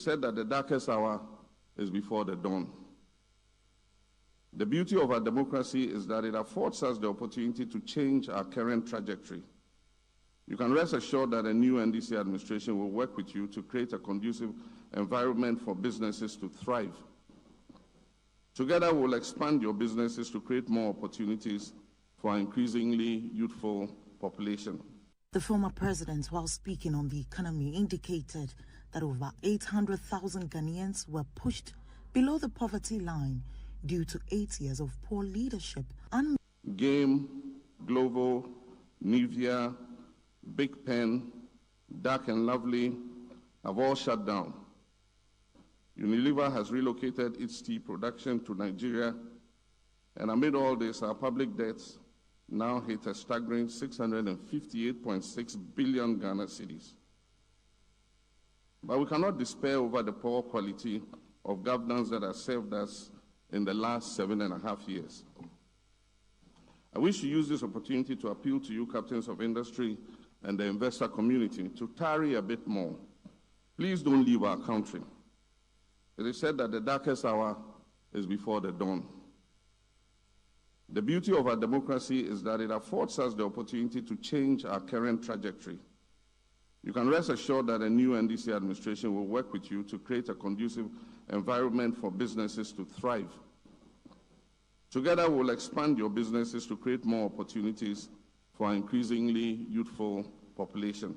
Said that the darkest hour is before the dawn. The beauty of our democracy is that it affords us the opportunity to change our current trajectory. You can rest assured that a new NDC administration will work with you to create a conducive environment for businesses to thrive. Together, we'll expand your businesses to create more opportunities for an increasingly youthful population. The former president, while speaking on the economy, indicated that over 800,000 Ghanaians were pushed below the poverty line due to 8 years of poor leadership. Game, Glovo, Nivea, Big Pen, Dark and Lovely have all shut down. Unilever has relocated its tea production to Nigeria, and amid all this, our public debts now hit a staggering 658.6 billion Ghana cedis. But we cannot despair over the poor quality of governance that has served us in the last 7.5 years. I wish to use this opportunity to appeal to you, captains of industry and the investor community, to tarry a bit more. Please don't leave our country. It is said that the darkest hour is before the dawn. The beauty of our democracy is that it affords us the opportunity to change our current trajectory. You can rest assured that a new NDC administration will work with you to create a conducive environment for businesses to thrive. Together, we'll expand your businesses to create more opportunities for an increasingly youthful population.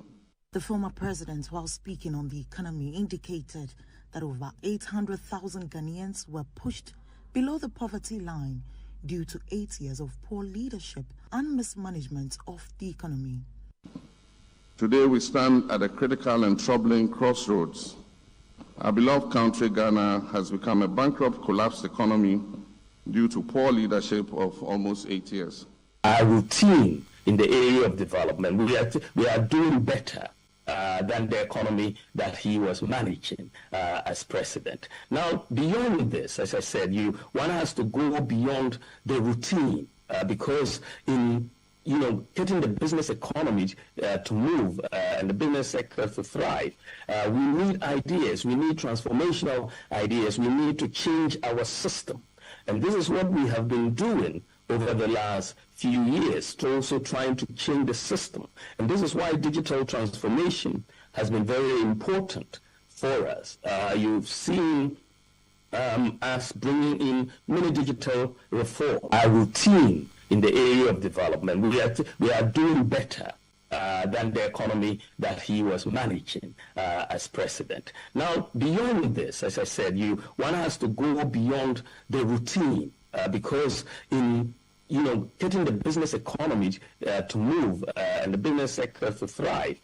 The former president, while speaking on the economy, indicated that over 800,000 Ghanaians were pushed below the poverty line due to 8 years of poor leadership and mismanagement of the economy. Today, we stand at a critical and troubling crossroads. Our beloved country, Ghana, has become a bankrupt, collapsed economy due to poor leadership of almost 8 years. Our routine in the area of development, we are doing better than the economy that he was managing as president. Now, beyond this, as I said, one has to go beyond the routine because in getting the business economy to move and the business sector to thrive, we need ideas, we need transformational ideas, we need to change our system. And this is what we have been doing over the last few years, to also trying to change the system. And this is why digital transformation has been very important for us. You've seen us bringing in many digital reform. Our routine in the area of development, we are doing better than the economy that he was managing as president. Now, beyond this, as I said, one has to go beyond the routine because in getting the business economy to move and the business sector to thrive,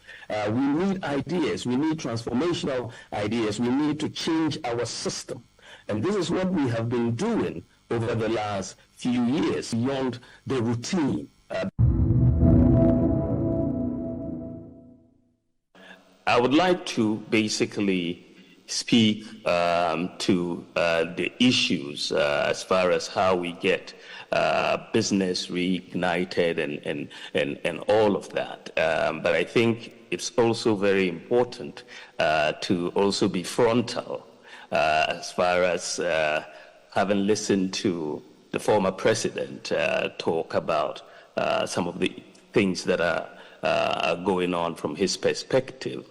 we need ideas, we need transformational ideas, we need to change our system. And this is what we have been doing over the last few years, beyond the routine. I would like to basically speak to the issues as far as how we get business reignited and all of that. But I think it's also very important to also be frontal as far as having listened to the former president talk about some of the things that are going on from his perspective.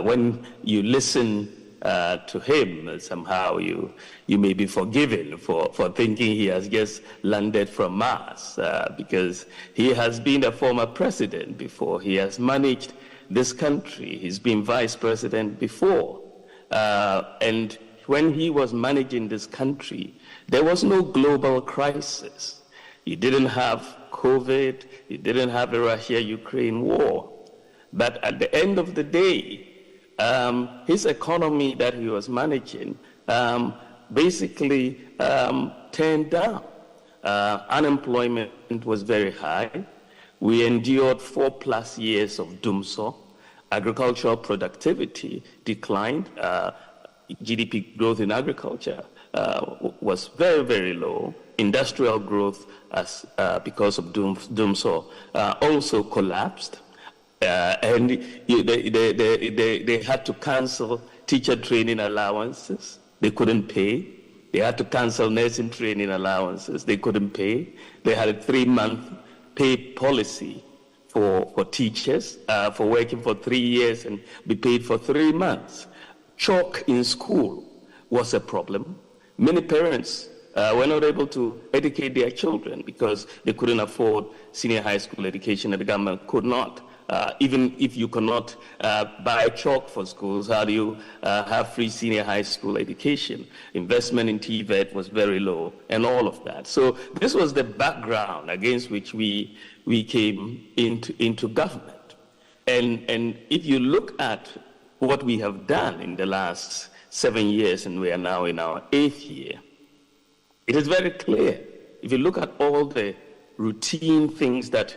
When you listen to him, somehow you may be forgiven for thinking he has just landed from Mars, because he has been a former president before. He has managed this country. He's been vice president before. And when he was managing this country, there was no global crisis. You didn't have COVID. You didn't have the Russia-Ukraine war. But at the end of the day, his economy that he was managing basically turned down. Unemployment was very high. We endured 4+ years of doomsday. Agricultural productivity declined. GDP growth in agriculture was very, very low. Industrial growth, because of doomsday, also collapsed. And they had to cancel teacher training allowances. They couldn't pay. They had to cancel nursing training allowances. They couldn't pay. They had a 3-month pay policy for teachers, for working for 3 years and be paid for 3 months. Chalk in school was a problem. Many parents were not able to educate their children because they couldn't afford senior high school education, and the government could not. Even if you cannot buy chalk for schools, how do you have free senior high school education? Investment in TVET was very low, and all of that. So this was the background against which we came into government. And if you look at what we have done in the last 7 years, and we are now in our 8th year, it is very clear. If you look at all the routine things that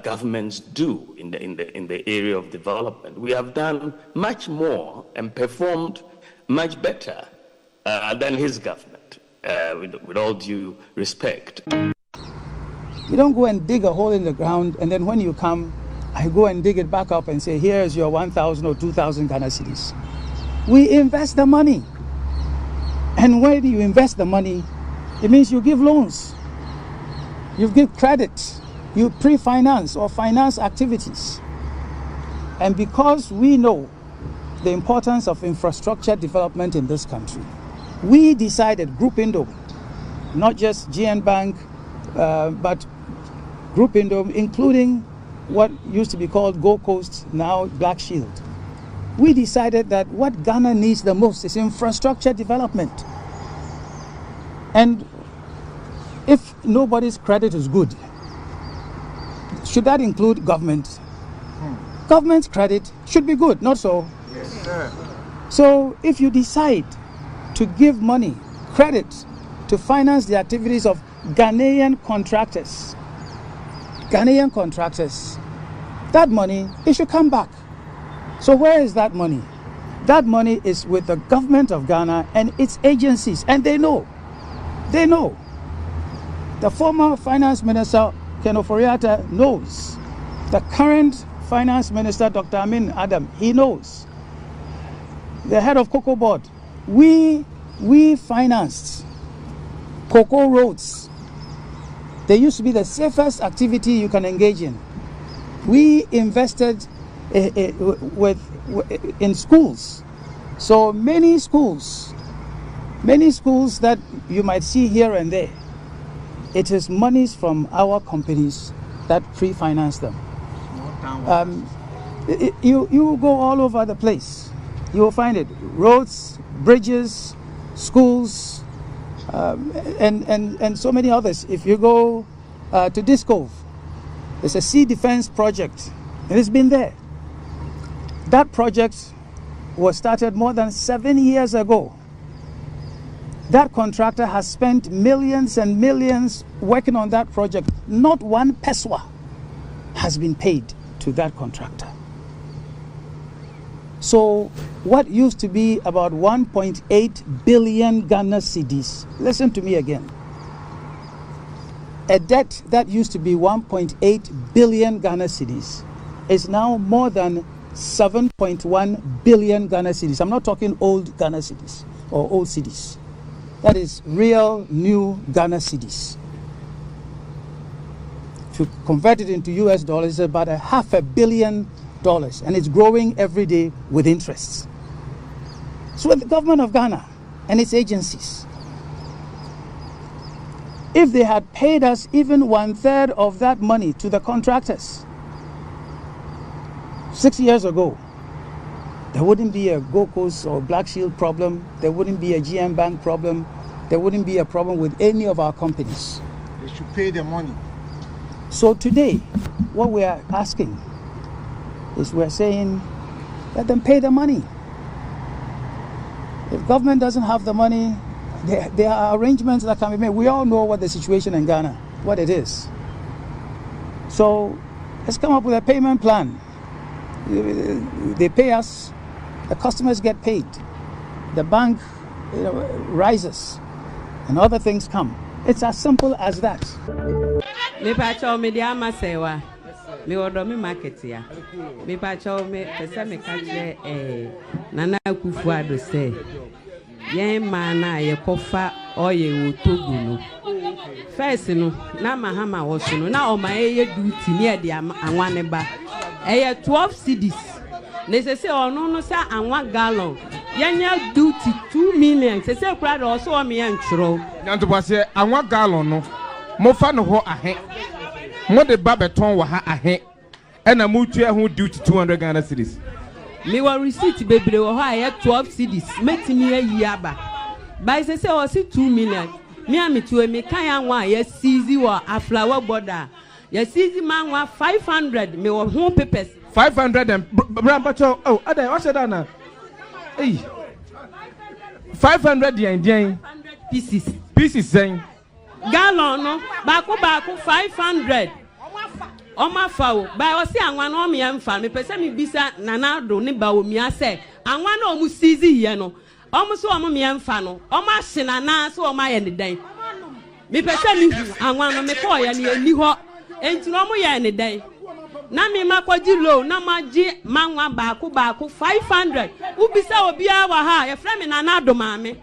governments do in the area of development, we have done much more and performed much better than his government, with all due respect. You don't go and dig a hole in the ground, and then when you come, I go and dig it back up and say, here's your 1,000 or 2,000 Ghana cedis. We invest the money. And when you invest the money, it means you give loans, you give credit, you pre-finance or finance activities. And because we know the importance of infrastructure development in this country, we decided, Group Indo, not just GN Bank, but Group Indo, including what used to be called Gold Coast, now Black Shield, we decided that what Ghana needs the most is infrastructure development. And if nobody's credit is good, should that include government? Government's credit should be good, not so? Yes, sir. So if you decide to give money, credit, to finance the activities of Ghanaian contractors, that money, it should come back. So where is that money? That money is with the government of Ghana and its agencies, and they know. They know. The former finance minister, Ken Ofori-Atta, knows. The current finance minister, Dr. Amin Adam, he knows. The head of Cocoa Board, we financed cocoa roads. They used to be the safest activity you can engage in. We invested in schools. So many schools that you might see here and there, it is monies from our companies that pre-finance them. You go all over the place. You will find it. Roads, bridges, schools, and so many others. If you go to Discove, there's a sea defense project, and it's been there. That project was started more than 7 years ago. That contractor has spent millions and millions working on that project. Not one peswa has been paid to that contractor. So what used to be about 1.8 billion Ghana cedis, listen to me again, a debt that used to be 1.8 billion Ghana cedis is now more than 7.1 billion Ghana cedis. I'm not talking old Ghana cedis or old cedis. That is real new Ghana cedis. If you convert it into US dollars, it's about $500 million, and it's growing every day with interest. So with the government of Ghana and its agencies, if they had paid us even 1/3 of that money to the contractors 6 years ago, there wouldn't be a Gold Coast or Black Shield problem, there wouldn't be a GM Bank problem, there wouldn't be a problem with any of our companies. They should pay the money. So today, what we are asking is we're saying, let them pay the money. If government doesn't have the money, there are arrangements that can be made. We all know what the situation in Ghana, what it is. So let's come up with a payment plan. They pay us, the customers get paid, the bank rises, and other things come. It's as simple as that. Me order me market ya. Me pacho me pesa me kache Nana Akufo-Addo say. Yen mana ye kofa oye wotogu no. First no na mahama wo so no na o ma ye duty near the anwane ba. 12 cedis. Ne say ono no sa anwa gallon. Yenya duty 2 million. Say kura do so o me yanchro. Nyanto base anwa gallon no. Mo fa no ho ahe. Mo de ba beton wa ha ahe. E na mo tua ho duty 200 Ghana cedis. Me wa receipt bebre wo ha 12 cedis. Metimi ayi aba. By say o si 2 million. Me am to me kan anwa ye seize wo aflower border. Ye seize man wa 500 me wo ho papers 500 and Brampacho. Oh, Ada, what's that now? Hey, 500 yen pieces. Pieces saying Gallon no, baku 500. Oma fawo, ba o si anwa no me amfa me pese me bisa nanado ne ba o mi ase anwa na o mu seize ye no. Omo so omo me amfa no, omo ahye na so omo aye ne dan. Me pese me hu anwa no me ko ye ne ani ho. Enti no omo ye ne dan. Na me makwaji low na maji manwa baku 500 ubisa obia wa ha ye frɛ me nanado maame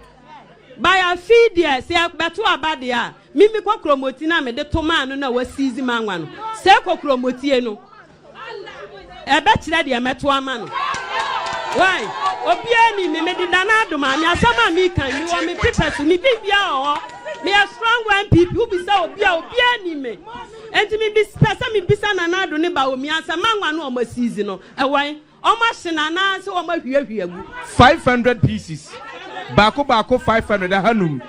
ba ya feed ye se beto abade a mimi kokromoti na me de toma no na wa seize manwa no se kokromotie no ebe kire de meto ama no why obia ni me de nanado maame asama mi kan mi wo me papers mi bibia o me a strong one people ubisa obia ni me enti mi bisa mi bisa nanado ne ba omi asa manwa no o ma seize no ewan o ma hye nana se o ma hwiahwia gu 500 pieces baako 500 hanum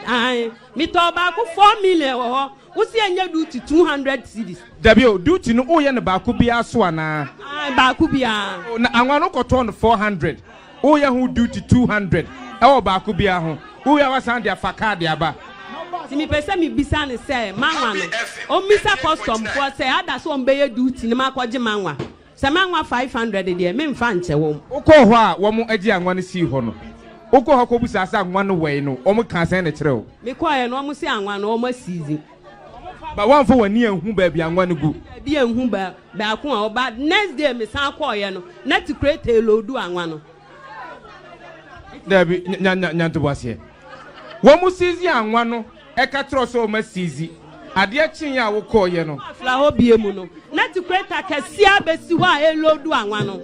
ai mi to baako 4 million wo usi enya duty 200 cedis dabio duty no o ye ne baako bia so ana baako bia na anwa no koto no 400 o ye hu duty 200 e o baako bia ho o ya wasan dia fakade aba si mi pese mi bisa ne say manwa no o misa custom for say ada so mbeye duty ne makwaje manwa se manwa 500 de me mfa nche wom ukọ ho a wo mo agi anwa ne si ho no ukọ ho ko busa asa anwa no wei no o mo kan sen ne kire o me kwa ye no mo si anwa no o ma season ba wan fo wani anhu ba bia anwa no gu bia anhu ba ko a oba next day me san kwa ye no na to create a load anwa no dabi nya to bose wo mo seize anwa no e ka tro so o ma seize ade chin ya wo ko ye no afla ho bie mu no na to create a kasia besi ho a e load anwa no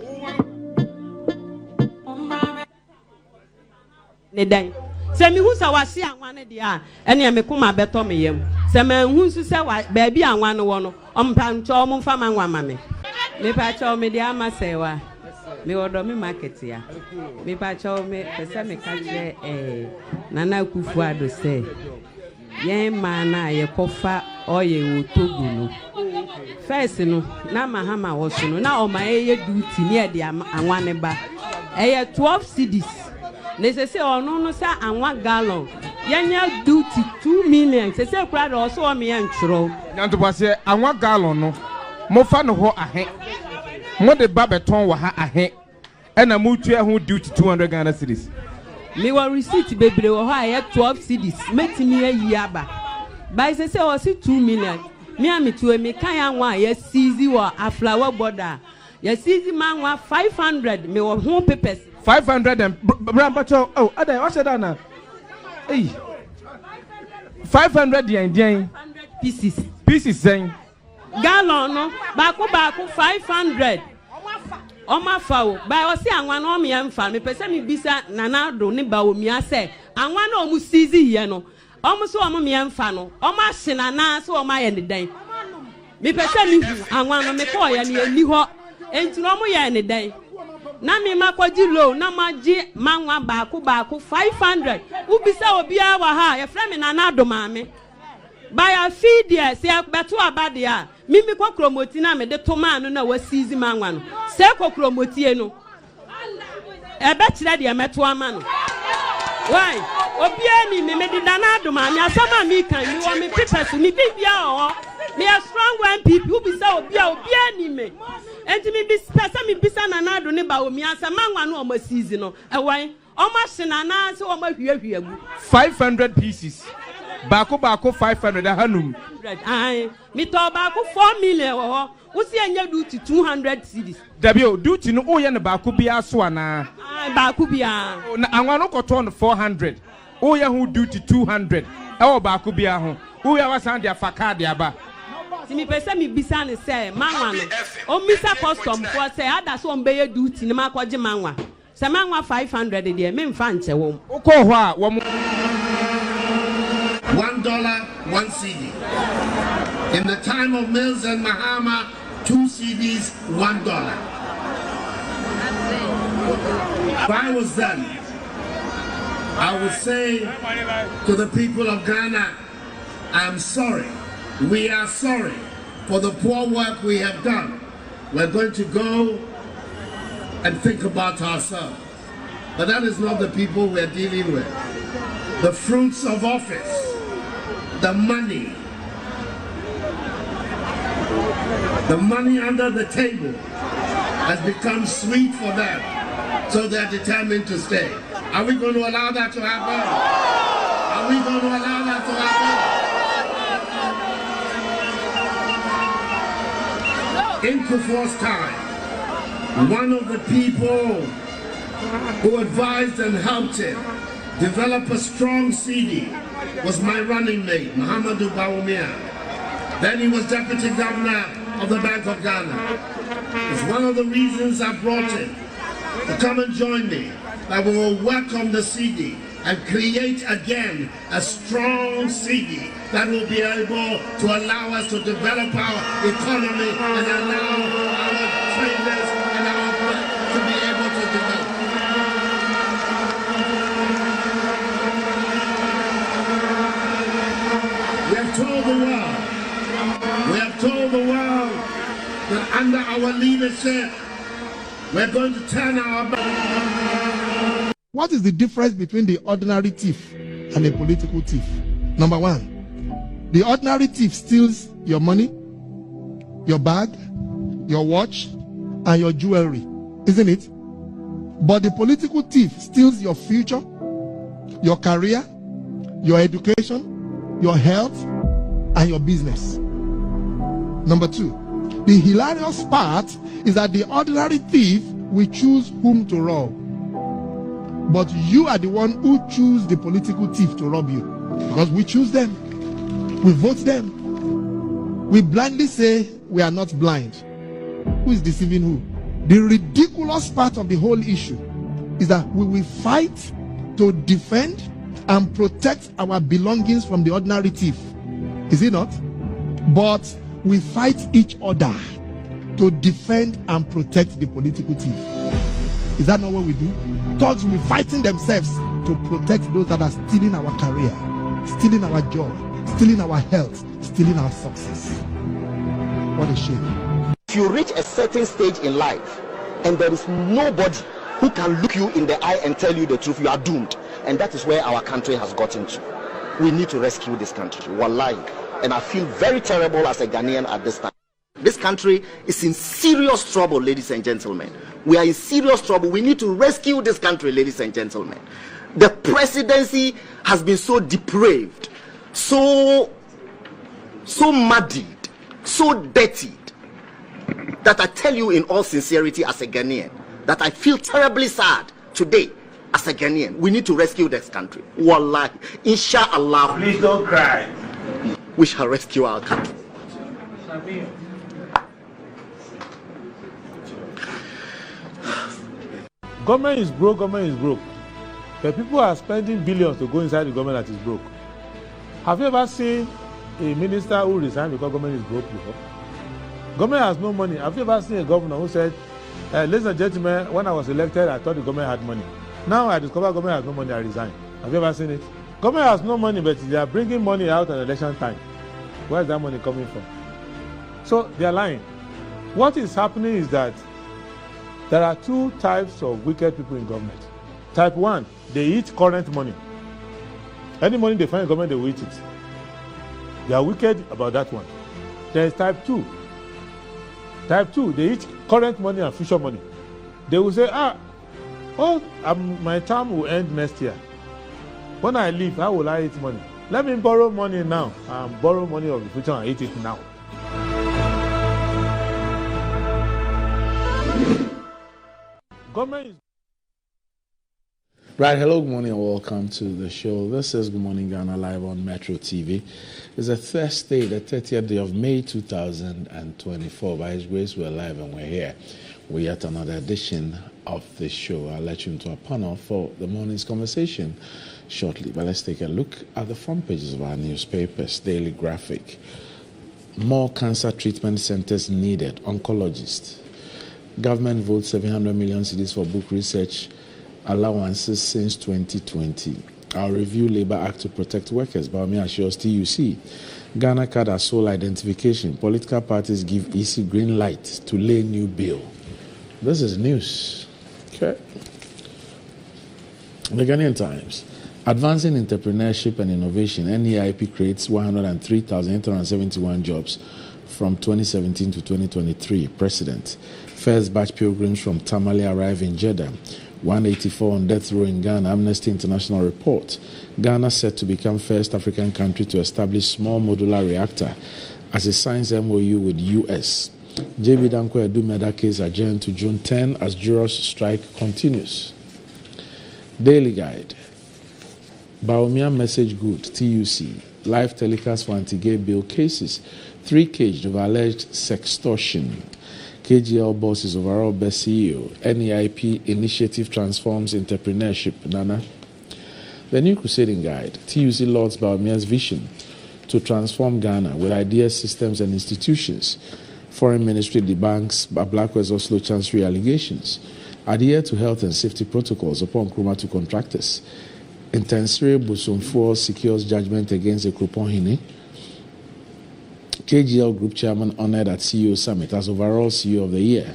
ne dan se mi hu sa wa se anwa ne dia ene me kuma beto me yam se ma hu su se wa ba bi anwa no wo no ompa ncho om mfa manwa ma me pa cho me dia ma se wa me order me market ya me pa cho me pesa me kache Nana Akufo-Addo say yen mana ye kofa oye wotogu no first no na mahama wo so no na o ma ye duty near the anwane ba 12 cedis. Ne say ono no sa anwa gallon yenya duty 2 million say kura do so o me yanchro nyanto base anwa gallon no mo fa no ho ahe mo de ba beton wa ha ahe e na mo tua ho duty 200 Ghana cedis me wa receipt bebre wo ha 12 cedis metimi ayi aba by say o si 2 million me am to me kan anwa ye seize wo aflower border ye seize manwa 500 me wo ho papers 500 and Brampacho. Oh, Ada, what's that now? Hey, 500 yen pieces saying gallon no baako 500 oma fawo ba o si anwa no me amfa me pese me bisa nanado ne ba o mi ase anwa na o mu seize ye no omo so omo me amfa no oma hye nana so oma ye ne dan me pese me hu anwa no me ko ye ne ani ho enti no omo ye ne dan na me makwaji low na maji manwa baako 500 ubisa obia wa ha ye frɛ me nanado maame ba ya feed ye se beto abade a mimi kokromoti na me de toma no na wa seize manwa no se kokromotie no ebe kire de meto ama no why obia ni me de nanado maame asama mi kan mi wo me papers mi bibia o me a strong one people ubisa obia ni me enti mi bisa nanado ne ba omi asa manwa no o ma seize no ewan o ma hye nana se o ma hwiahwia gu 500 pieces baako 500 hanum Me talk about 4 million or what's the duty 200 cedis. W duty no oye na baako bi aso ana. Baako bia. Na anwa no koto 400. Oye hu duty 200. E wo baako bia ho. Oye wasan dia faka dia ba. Si me pese me bisa ne say manwa no. O misa custom for say ada so mbeye duty ne makwaje manwa. Se manwa 500 de me mfa nche wo. Ukọ ho a wo $1, 1 CD. In the time of Mills and Mahama, 2 CDs, $1. If I was them, I would say to the people of Ghana, I'm sorry. We are sorry for the poor work we have done. We're going to go and think about ourselves. But that is not the people we're dealing with. The fruits of office, the money under the table has become sweet for them, so they're determined to stay. Are we going to allow that to happen? Are we going to allow that to happen? In Kufuor's time, one of the people who advised and helped him develop a strong CD was my running mate, Muhammadu Bawumia. Then he was deputy governor of the Bank of Ghana. It's one of the reasons I brought him to come and join me, that we will work on the CD and create again a strong CD that will be able to allow us to develop our economy and allow our traders and our to be able to develop. We have told the world that under our leadership, we're going to turn our back. What is the difference between the ordinary thief and a political thief? Number one, the ordinary thief steals your money, your bag, your watch, and your jewelry, isn't it? But the political thief steals your future, your career, your education, your health, and your business. Number two, the hilarious part is that the ordinary thief will choose whom to rob. But you are the one who choose the political thief to rob you. Because we choose them. We vote them. We blindly say we are not blind. Who is deceiving who? The ridiculous part of the whole issue is that we will fight to defend and protect our belongings from the ordinary thief. Is it not? But we fight each other to defend and protect the political thief. Is that not what we do? Thugs will be fighting themselves to protect those that are stealing our career, stealing our joy, stealing our health, stealing our success. What a shame. If you reach a certain stage in life and there is nobody who can look you in the eye and tell you the truth, you are doomed. And that is where our country has gotten to. We need to rescue this country. Wallahi. And I feel very terrible as a Ghanaian at this time. This country is in serious trouble, ladies and gentlemen. We are in serious trouble. We need to rescue this country, ladies and gentlemen. The presidency has been so depraved, so muddied, so dirtied, that I tell you in all sincerity as a Ghanaian, that I feel terribly sad today as a Ghanaian. We need to rescue this country. Wallahi. Inshallah. Please don't cry. We shall rescue our country. Government is broke, government is broke. The people are spending billions to go inside the government that is broke. Have you ever seen a minister who resigned because government is broke before? Government has no money. Have you ever seen a governor who said, ladies and gentlemen, when I was elected, I thought the government had money. Now I discover government has no money, I resign. Have you ever seen it? Government has no money, but they are bringing money out at election time. Where is that money coming from? So they are lying. What is happening is that there are two types of wicked people in government. Type 1, they eat current money. Any money they find in government, they will eat it. They are wicked about that one. There is type 2. Type 2, they eat current money and future money. They will say, my term will end next year. When I leave, how will I eat money? Let me borrow money now and borrow money of the future and eat it now. Government is Right, hello, good morning, and welcome to the show. This is Good Morning Ghana live on Metro TV. It's a Thursday, the 30th day of May 2024. By His grace, we're live and we're here. We're yet another edition of the show. I'll let you into a panel for the morning's conversation shortly. But let's take a look at the front pages of our newspapers. Daily Graphic. More cancer treatment centers needed. Oncologist. Government votes 700 million cedis for book research allowances since 2020. I'll review Labour Act to protect workers. Baumia assures TUC. Ghana card as sole identification. Political parties give EC green light to lay new bill. This is news. Okay. The Ghanaian Times. Advancing entrepreneurship and innovation. NEIP creates 103,871 jobs from 2017 to 2023. President. First batch pilgrims from Tamale arrive in Jeddah. 184 on death row in Ghana. Amnesty International report. Ghana set to become first African country to establish small modular reactor as it signs MOU with US. JB Danko Edumeda case adjourned to June 10 as jurors strike continues. Daily Guide. Baumia message good. TUC. Live telecast for anti-gay bill cases. 3 caged over alleged sextortion. KGL boss is overall best CEO. NEIP initiative transforms entrepreneurship. Nana. The New Crusading Guide. TUC lauds Baumia's vision to transform Ghana with ideas, systems, and institutions. Foreign Ministry debunks Blackware's Oslo Chancery allegations. Adhere to health and safety protocols upon Nkrumah to contractors. Intensire Busumfuo secures judgment against the Kruponhini. KGL Group Chairman honored at CEO Summit as overall CEO of the year.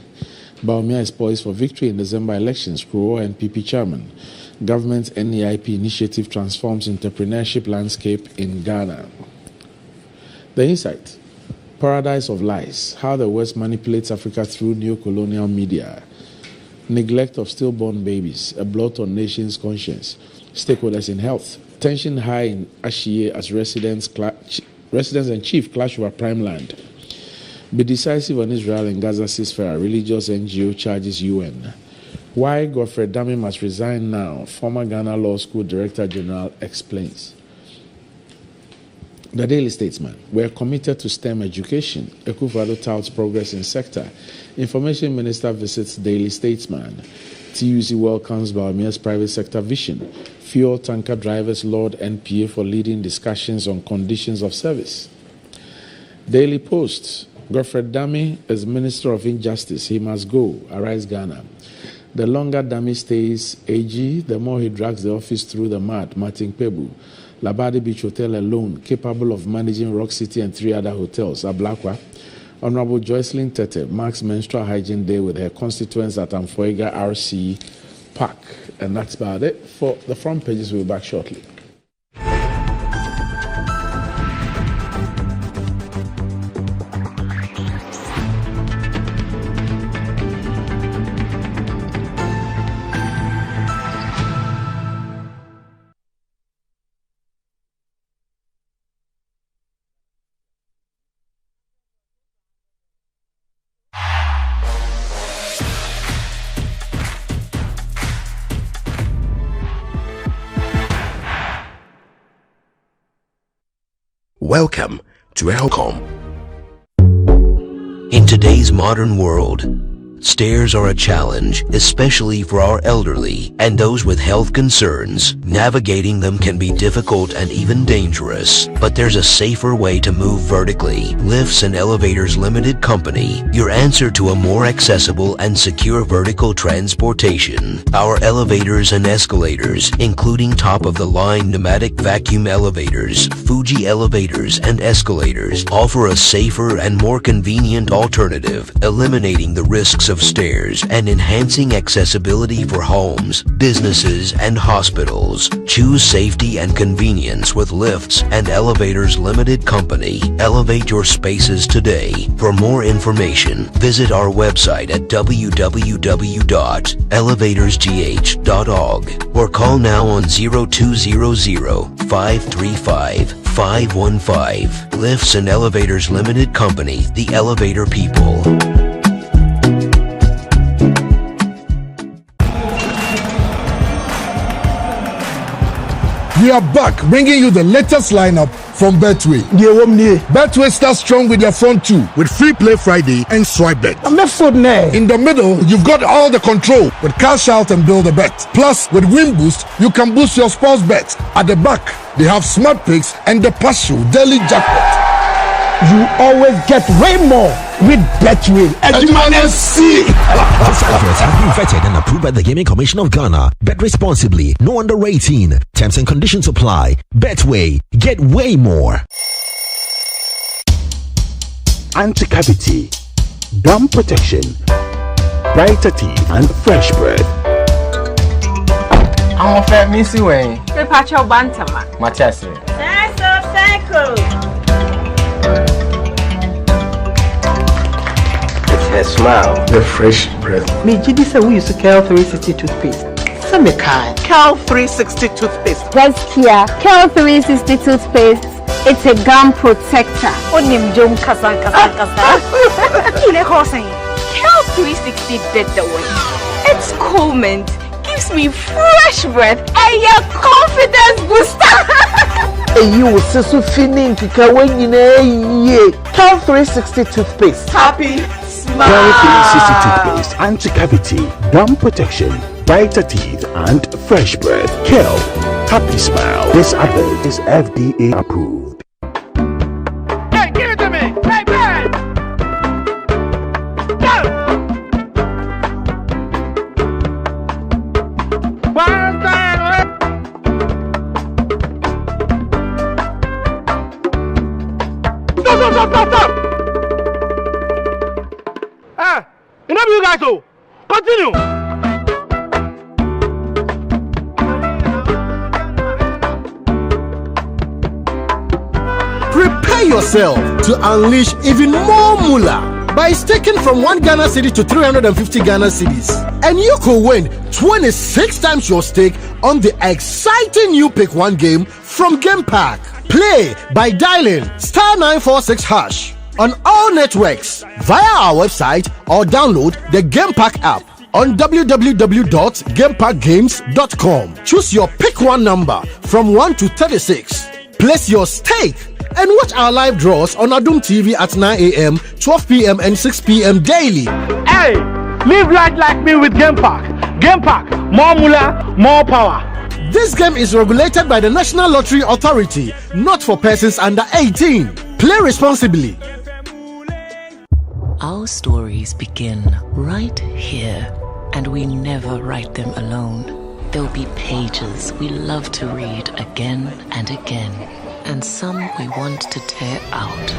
Baumia is poised for victory in December elections. Kruo NPP Chairman. Government NEIP initiative transforms entrepreneurship landscape in Ghana. The Insight. Paradise of Lies. How the West manipulates Africa through neo-colonial media. Neglect of stillborn babies. A blot on nation's conscience. Stakeholders in health. Tension high in Ashie as residents and chief clash over prime land. Be decisive on Israel and Gaza ceasefire. Religious NGO charges UN. Why Godfrey Dami must resign now? Former Ghana Law School Director General explains. The Daily Statesman. We're committed to STEM education. Ekufuado touts progress in sector. Information Minister visits Daily Statesman. TUC welcomes Baumia's private sector vision. Fuel tanker drivers laud NPA for leading discussions on conditions of service. Daily Post. Godfrey Dami is Minister of Injustice. He must go. Arise Ghana. The longer Dami stays AG, the more he drags the office through the mud. Martin Pebu. Labadi Beach Hotel alone, capable of managing Rock City and 3 other hotels. Ablakwa. Honorable Joycelyn Tete marks Menstrual Hygiene Day with her constituents at Amfoiga RC Park. And that's about it for the front pages. We'll be back shortly. Welcome to Helcom. In today's modern world, stairs are a challenge, especially for our elderly and those with health concerns. Navigating them can be difficult and even dangerous, but there's a safer way to move vertically. Lifts and Elevators Limited Company, your answer to a more accessible and secure vertical transportation. Our elevators and escalators, including top-of-the-line pneumatic vacuum elevators, Fuji elevators and escalators, offer a safer and more convenient alternative, eliminating the risks of of stairs and enhancing accessibility for homes, businesses, and hospitals. Choose safety and convenience with Lifts and Elevators Limited Company. Elevate your spaces today. For more information, visit our website at www.elevatorsgh.org or call now on 0200-535-515. Lifts and Elevators Limited Company, the elevator people. We are back bringing you the latest lineup from Betway. Betway starts strong with their front two with Free Play Friday and Swipe Bet. In the middle, you've got all the control with Cash Out and Build a Bet. Plus, with Win Boost, you can boost your sports bet. At the back, they have Smart Picks and the partial daily jackpot. You always get way more with Betway. This advert has been vetted and approved by the Gaming Commission of Ghana. Bet responsibly. No under 18. Terms and conditions apply. Betway. Get way more. Anti-cavity, gum protection, brighter teeth, and fresh breath. I'm a fat missy way. Prepare bantama. Machasi. Her smile, the fresh breath. Me Gidi say we use Cal 360 toothpaste. Some kind. Cal 360 toothpaste. That's Kia. Cal 360 toothpaste. It's a gum protector. Onim jom kasa. Ile kosen. Cal 360 did the way. It's cool mint. Gives me fresh breath and your confidence booster. You will see so feeling kika when you know Cal 360 toothpaste. Happy. Cal 360 toothpaste, anti-cavity, gum protection, brighter teeth, and fresh breath. Kel, happy smile. This advert is FDA approved. Hey, give it to me! Hey, man! Go! One time! Stop! Enough you guys, so continue. Prepare yourself to unleash even more moolah by staking from 1 Ghana cedi to 350 Ghana cedis, and you could win 26 times your stake on the exciting new Pick 1 game from Game Pack. Play by dialing *946# on all networks via our website or download the Game Pack app on www.gamepackgames.com. Choose your Pick 1 number from 1 to 36. Place your stake and watch our live draws on Adum TV at 9 a.m., 12 p.m. and 6 p.m. daily. Hey, live life like me with Game Pack. Game Pack, more moolah, more power. This game is regulated by the National Lottery Authority, not for persons under 18. Play responsibly. Our stories begin right here, and we never write them alone. There'll be pages we love to read again and again, and some we want to tear out.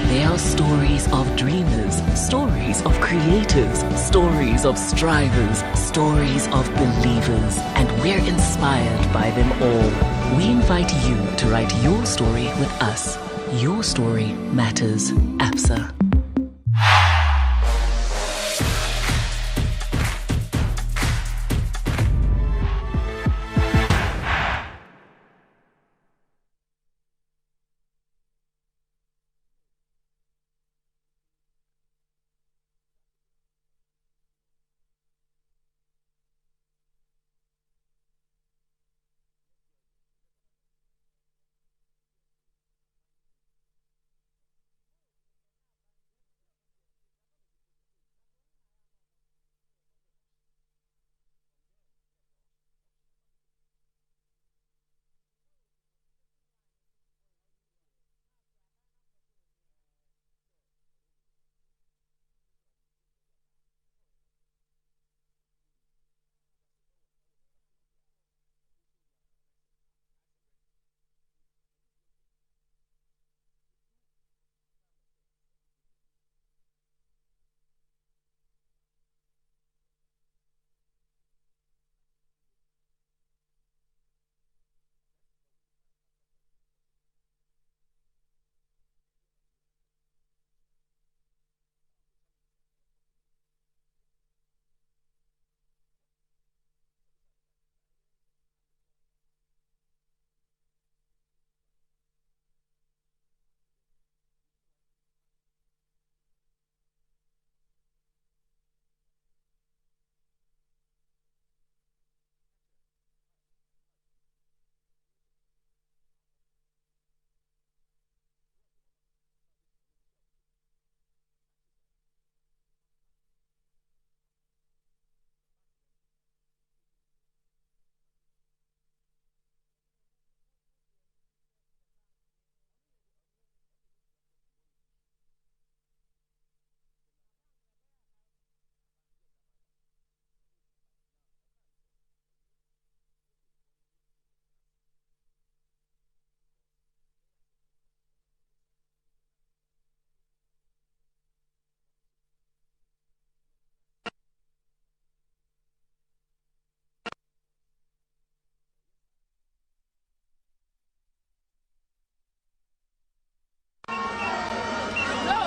They are stories of dreamers, stories of creators, stories of strivers, stories of believers, and we're inspired by them all. We invite you to write your story with us. Your story matters, APSA.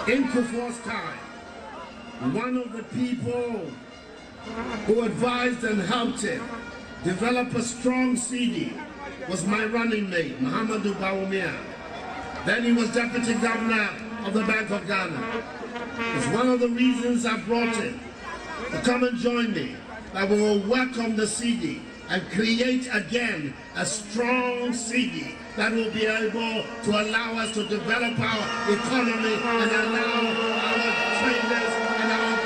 In Kufuor's time, one of the people who advised and helped him develop a strong CD was my running mate, Muhammadu Bawumia. Then he was deputy governor of the Bank of Ghana. It's one of the reasons I brought him to come and join me, that we will work on the CD and create again a strong CD that will be able to allow us to develop our economy and allow our traders and our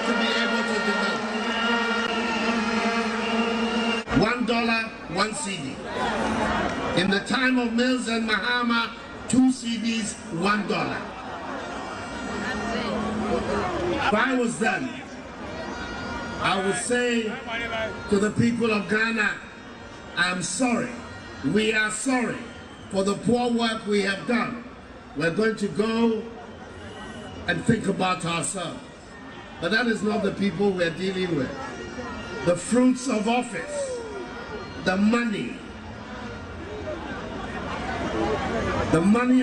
to be able to develop. $1, 1 CD. In the time of Mills and Mahama, 2 CDs, $1. If I was them, I would say to the people of Ghana, I'm sorry. We are sorry for the poor work we have done. We're going to go and think about ourselves. But that is not the people we're dealing with. The fruits of office, the money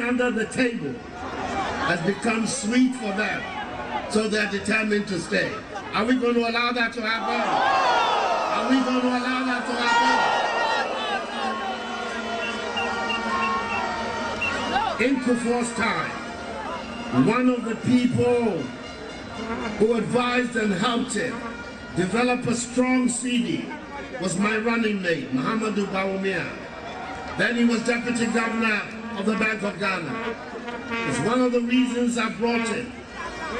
under the table has become sweet for them, so they're determined to stay. Are we going to allow that to happen? Are we going to allow that to happen? In Kufuor's time, one of the people who advised and helped him develop a strong CD was my running mate, Muhammadu Bawumia. Then he was deputy governor of the Bank of Ghana. It's one of the reasons I brought him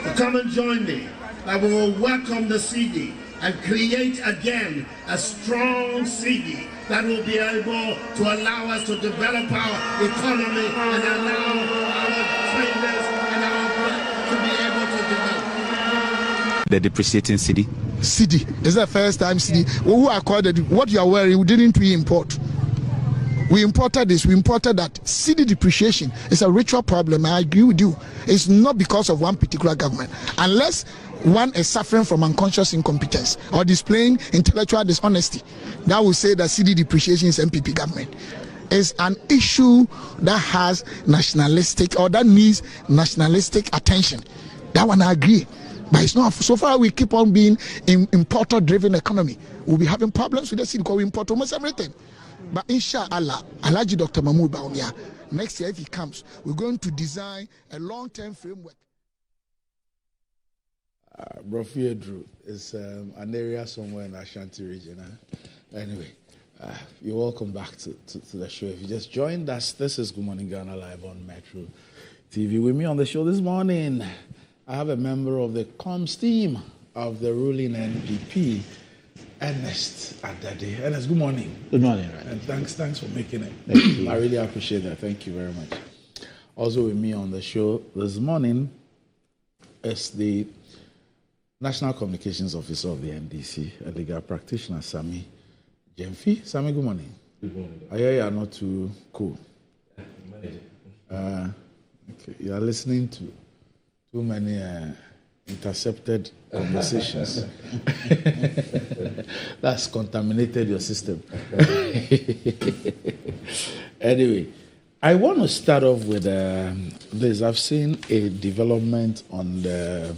to come and join me, that we will work on the CD and create again a strong CD that will be able to allow us to develop our economy and allow our traders and our to be able to develop. The depreciating CD. CD is the first time CD. Who acquired what you are wearing? Didn't we import? We imported this, we imported that. CD depreciation is a ritual problem. I agree with you. It's not because of one particular government. Unless one is suffering from unconscious incompetence or displaying intellectual dishonesty, that will say that CD depreciation is MPP government. It's an issue that has nationalistic, or that needs nationalistic attention. That one I agree. But it's not. So far we keep on being in importer-driven economy. We'll be having problems with the CD because we import almost everything. But inshallah, Alhaji Dr. Mahmoud Bawumia, next year if he comes, we're going to design a long-term framework. Brofie Drew is an area somewhere in the Ashanti region. Anyway, you're welcome back to the show. If you just joined us, this is Good Morning Ghana live on Metro TV. With me on the show this morning, I have a member of the comms team of the ruling NPP, Ernest Adade. Ernest, good morning. Good morning. Right. And thanks for making it. Thank you. I really appreciate that. Thank you very much. Also with me on the show this morning is the National Communications Officer of the NDC, a legal practitioner, Sami Jemfi. Sami, good morning. Good morning. I hear you are not too cool. Okay. You are listening to too many intercepted conversations. That's contaminated your system. Anyway, I want to start off with this. I've seen a development on the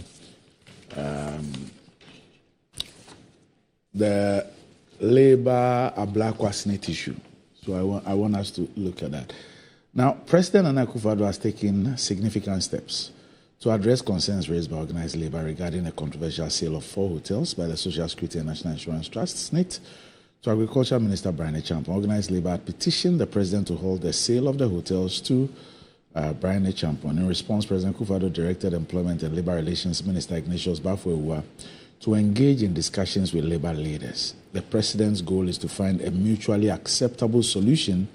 Labour Ablakwa Senate issue. So I want us to look at that. Now, President Nana Akufo-Addo has taken significant steps to address concerns raised by organized labor regarding the controversial sale of 4 hotels by the Social Security and National Insurance Trust, SNIT, to Agriculture Minister Brian Echampo. Organized labor had petitioned the president to hold the sale of the hotels to Brian Echampo. In response, President Akufo-Addo directed Employment and Labor Relations Minister Ignatius Bafo-Ewuwa to engage in discussions with labor leaders. The president's goal is to find a mutually acceptable solution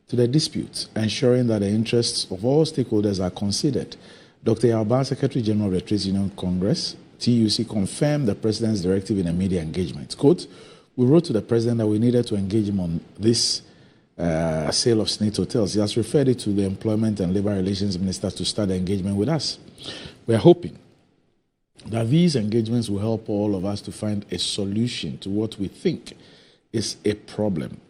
to the dispute, ensuring that the interests of all stakeholders are considered. Dr. Yalban, Secretary General of the Trades Union Congress, TUC, confirmed the president's directive in a media engagement. Quote, we wrote to the president that we needed to engage him on this sale of SNIT hotels. He has referred it to the Employment and Labor Relations Minister to start the engagement with us. We are hoping that these engagements will help all of us to find a solution to what we think is a problem.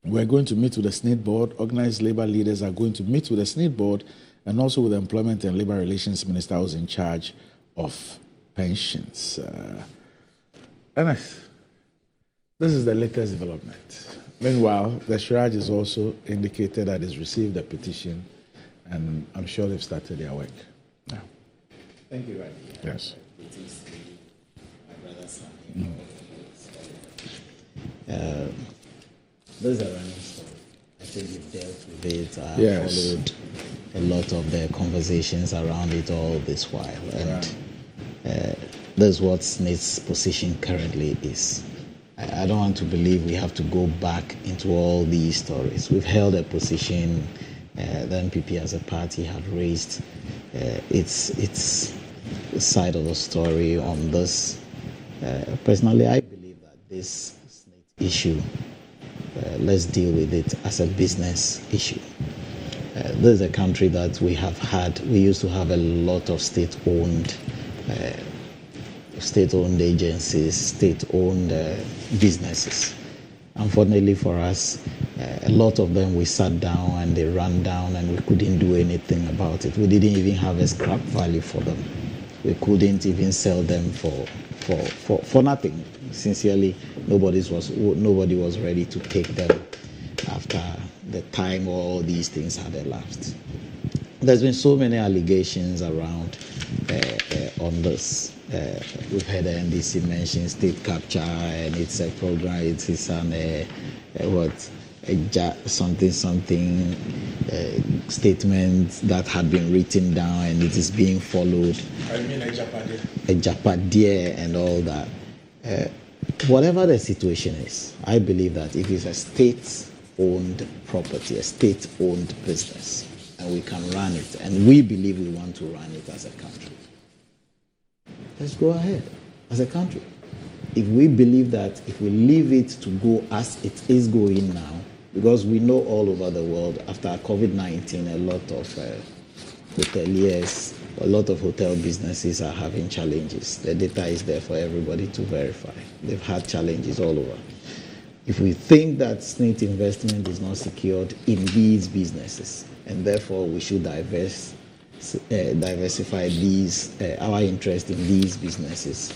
We're going to meet with the SNIT board. Organized labor leaders are going to meet with the SNIT board and also with the Employment and Labour Relations Minister who's in charge of pensions. Ernest, this is the latest development. Meanwhile, the Shraj has also indicated that it's received a petition, and I'm sure they've started their work. Yeah. Thank you, right? Yes. Those are running story. I think you've dealt with it. I've Yes. followed a lot of the conversations around it all this while. And that's what SNIT's position currently is. I don't want to believe we have to go back into all these stories. We've held a position. The MPP as a party have raised its side of the story on this. Personally, I believe that this SNIT issue, let's deal with it as a business issue. This is a country that we used to have a lot of state-owned agencies, state-owned businesses. Unfortunately for us, a lot of them we sat down and they ran down and we couldn't do anything about it. We didn't even have a scrap value for them. We couldn't even sell them for nothing. Sincerely, nobody was ready to take them after the time all these things had elapsed. There's been so many allegations around on this. We've heard the NDC mention state capture, and it's a program. It's an something statement that had been written down, and it is being followed. I mean a Japadia and all that. Whatever the situation is, I believe that if it's a state-owned property, a state-owned business, and we can run it, and we believe we want to run it as a country, let's go ahead as a country. If we believe that if we leave it to go as it is going now, because we know all over the world after COVID-19, a lot of hoteliers, a lot of hotel businesses are having challenges. The data is there for everybody to verify. They've had challenges all over. If we think that SNIT investment is not secured in these businesses, and therefore we should diversify our interest in these businesses,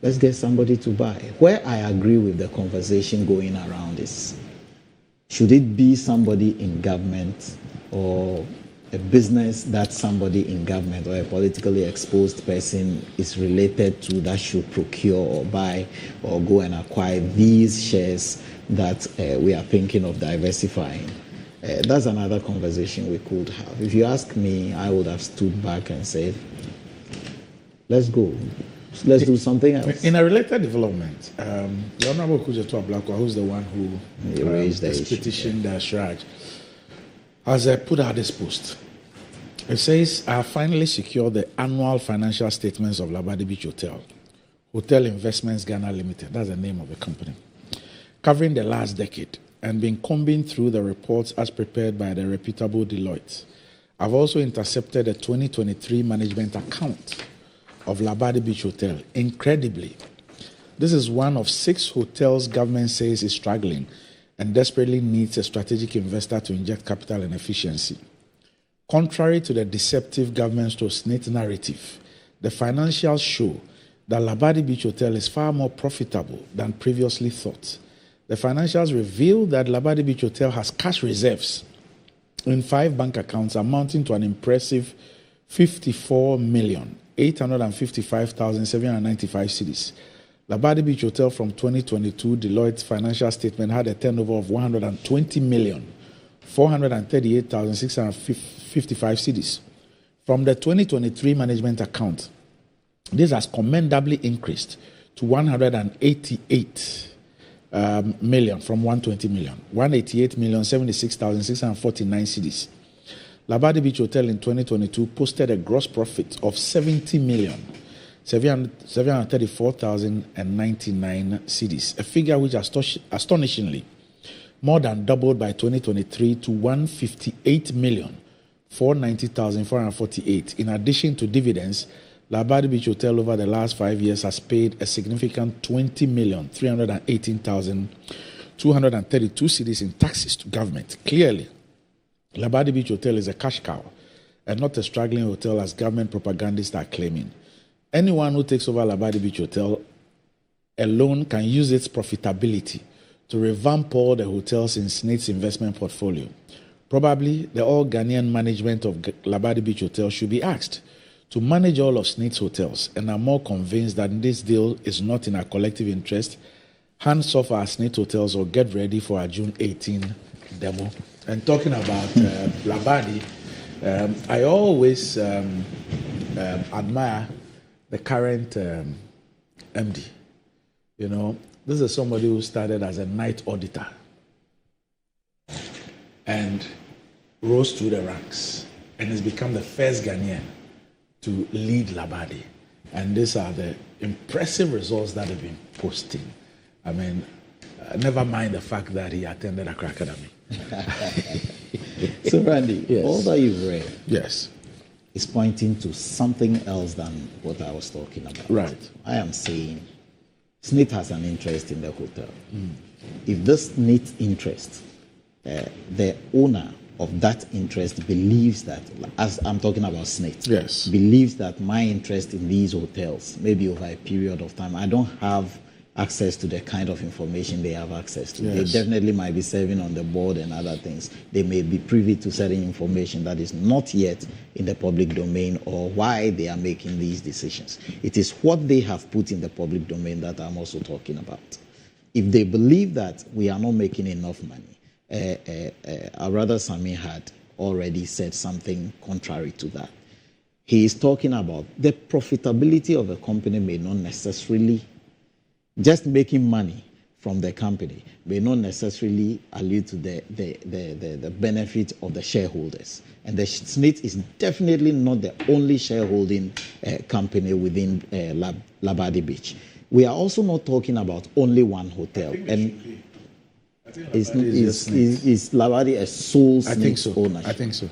let's get somebody to buy. Where I agree with the conversation going around is, should it be somebody in government or a business that somebody in government or a politically exposed person is related to that should procure or buy or go and acquire these shares that we are thinking of diversifying? That's another conversation we could have. If you ask me, I would have stood back and said, let's go. Let's do something else. In a related development, the Honorable Kujato Ablakwa, who's the one who raised the petitioned the Shraj, has put out this post. It says, I have finally secured the annual financial statements of Labadi Beach Hotel Investments Ghana Limited, that's the name of the company, covering the last decade, and been combing through the reports as prepared by the reputable Deloitte. I've also intercepted the 2023 management account of Labadi Beach Hotel. Incredibly, this is one of 6 hotels government says is struggling and desperately needs a strategic investor to inject capital and efficiency. Contrary to the deceptive government-SNIT narrative, the financials show that Labadi Beach Hotel is far more profitable than previously thought. The financials reveal that Labadi Beach Hotel has cash reserves in 5 bank accounts amounting to an impressive 54,855,795 cedis. Labadi Beach Hotel from 2022 Deloitte's financial statement had a turnover of 120,438,655 cedis. From the 2023 management account, this has commendably increased to 188 million from 120 million. 188,076,649 cedis. Labadi Beach Hotel in 2022 posted a gross profit of 70,734,099 cedis, a figure which astonishingly more than doubled by 2023 to 158,490,448. In addition to dividends, Labadi Beach Hotel over the last 5 years has paid a significant 20,318,232 cedis in taxes to government. Clearly, Labadi Beach Hotel is a cash cow, and not a struggling hotel as government propagandists are claiming. Anyone who takes over Labadi Beach Hotel alone can use its profitability to revamp all the hotels in SNIT's investment portfolio. Probably the all Ghanaian management of Labadi Beach Hotel should be asked to manage all of SNIT's hotels, and I'm more convinced that this deal is not in our collective interest. Hands off our SNIT hotels or get ready for our June 18 demo. And talking about Labadi, I always admire the current MD. You know, this is somebody who started as a night auditor and rose through the ranks and has become the first Ghanaian to lead Labadi. And these are the impressive results that have been posting. I mean, never mind the fact that he attended Accra Academy. So, Randy, yes. All that you've read is pointing to something else than what I was talking about. Right. I am saying SNIT has an interest in the hotel. If this SNIT interest, the owner of that interest believes that, as I'm talking about SNIT, believes that my interest in these hotels, maybe over a period of time, I don't have access to the kind of information they have access to. They definitely might be serving on the board and other things. They may be privy to certain information that is not yet in the public domain or why they are making these decisions. It is what they have put in the public domain that I'm also talking about. If they believe that we are not making enough money, our brother Sami had already said something contrary to that. He is talking about the profitability of a company may not necessarily just making money from the company may not necessarily allude to the benefit of the shareholders. And the SNIT is definitely not the only shareholding company within Labadi Beach. We are also not talking about only one hotel. And is Labadi a sole SNIT ownership? I think so.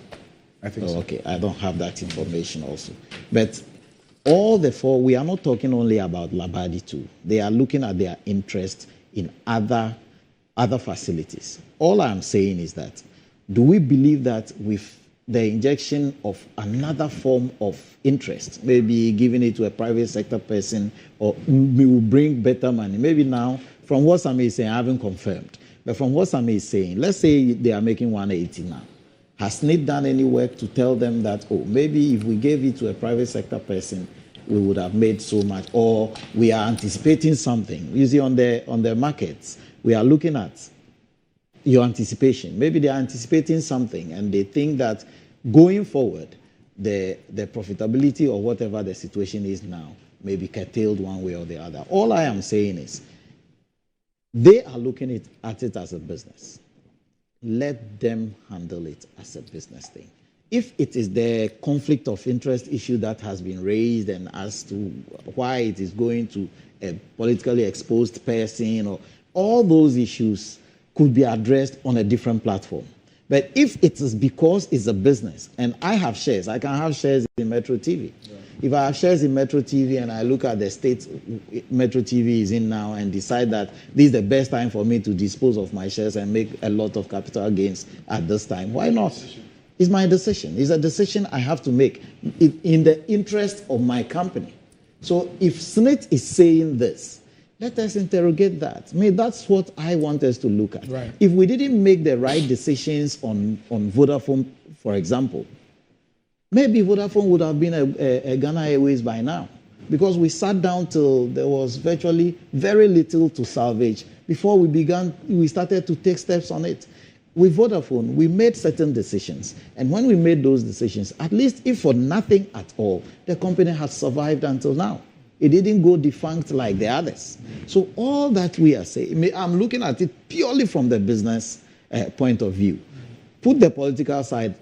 Okay, I don't have that information also. But all the four, we are not talking only about Labadi too. They are looking at their interest in other facilities. All I'm saying is that, do we believe that with the injection of another form of interest, maybe giving it to a private sector person, or we will bring better money? Maybe now, from what Sami is saying, I haven't confirmed, but from what Sami is saying, let's say they are making 180 now. Has SNIT done any work to tell them that, oh, maybe if we gave it to a private sector person, we would have made so much, or we are anticipating something? You see, on the markets, we are looking at your anticipation. Maybe they are anticipating something, and they think that going forward, the profitability or whatever the situation is now may be curtailed one way or the other. All I am saying is, they are looking at it as a business. Let them handle it as a business thing. If it is the conflict of interest issue that has been raised and as to why it is going to a politically exposed person, or all those issues could be addressed on a different platform. But if it is because it's a business, and I have shares, I can have shares in Metro TV. Yeah. If I have shares in Metro TV and I look at the state Metro TV is in now and decide that this is the best time for me to dispose of my shares and make a lot of capital gains at this time, why not? It's my decision. It's a decision I have to make in the interest of my company. So if SNIT is saying this, let us interrogate that. I mean, that's what I want us to look at. Right. If we didn't make the right decisions on Vodafone, for example, maybe Vodafone would have been a Ghana Airways by now, because we sat down till there was virtually very little to salvage before we started to take steps on it. With Vodafone, we made certain decisions. And when we made those decisions, at least if for nothing at all, the company has survived until now. It didn't go defunct like the others. So all that we are saying, I'm looking at it purely from the business point of view. Put the political side,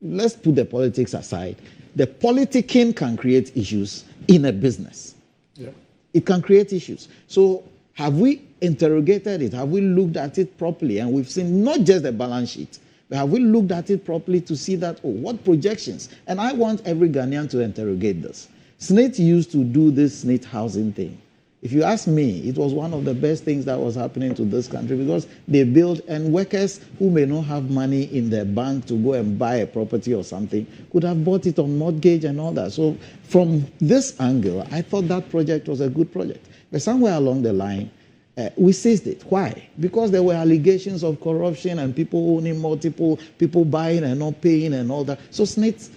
let's put the politics aside. The politicking can create issues in a business. Yeah. It can create issues. So have we interrogated it? Have we looked at it properly? And we've seen not just the balance sheet, but have we looked at it properly to see that, oh, what projections? And I want every Ghanaian to interrogate this. SNIT used to do this SNIT housing thing. If you ask me, it was one of the best things that was happening to this country because they built, and workers who may not have money in their bank to go and buy a property or something could have bought it on mortgage and all that. So from this angle, I thought that project was a good project. But somewhere along the line, we seized it. Why? Because there were allegations of corruption and people owning multiple, people buying and not paying and all that. So SSNIT,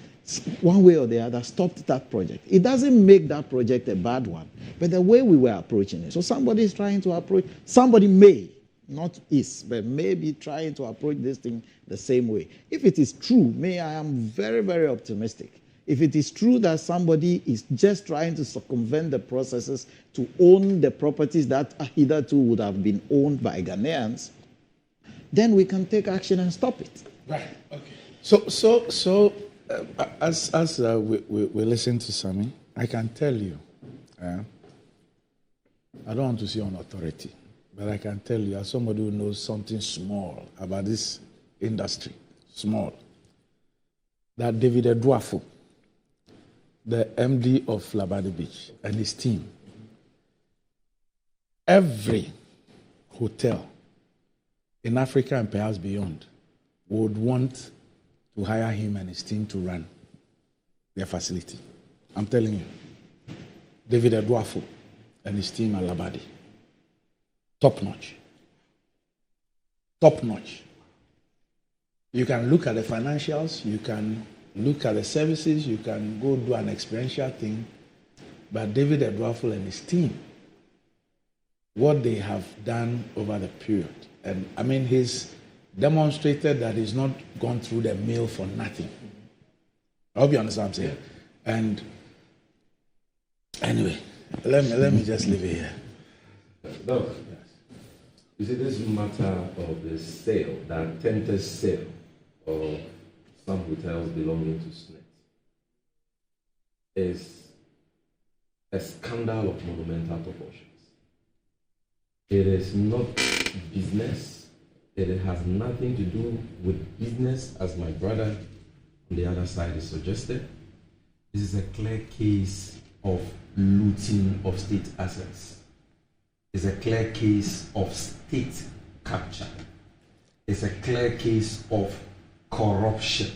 one way or the other, stopped that project. It doesn't make that project a bad one, but the way we were approaching it. So somebody is trying to approach, somebody may, not is, but may be trying to approach this thing the same way. If it is true, I am very, very optimistic. If it is true that somebody is just trying to circumvent the processes to own the properties that hitherto would have been owned by Ghanaians, then we can take action and stop it. Right. Okay. So as we listen to Sammy, I can tell you, I don't want to say on authority, but I can tell you as somebody who knows something small about this industry, small, that David Eduafo, the MD of Labadi Beach, and his team, every hotel in Africa and perhaps beyond would want to hire him and his team to run their facility. I'm telling you. David Eduafo and his team at Labadi. Top notch. Top notch. You can look at the financials, you can look at the services, you can go do an experiential thing, but David Eduafo and his team, what they have done over the period, and I mean, he's demonstrated that he's not gone through the mill for nothing. I hope you understand what I'm saying. And anyway, let me just leave it here. Doc, you see, this matter of the sale, the attempted sale of some hotels belonging to SSNIT is a scandal of monumental proportions. It is not business. It has nothing to do with business, as my brother on the other side is suggested. This is a clear case of looting of state assets. It's a clear case of state capture. It's a clear case of corruption.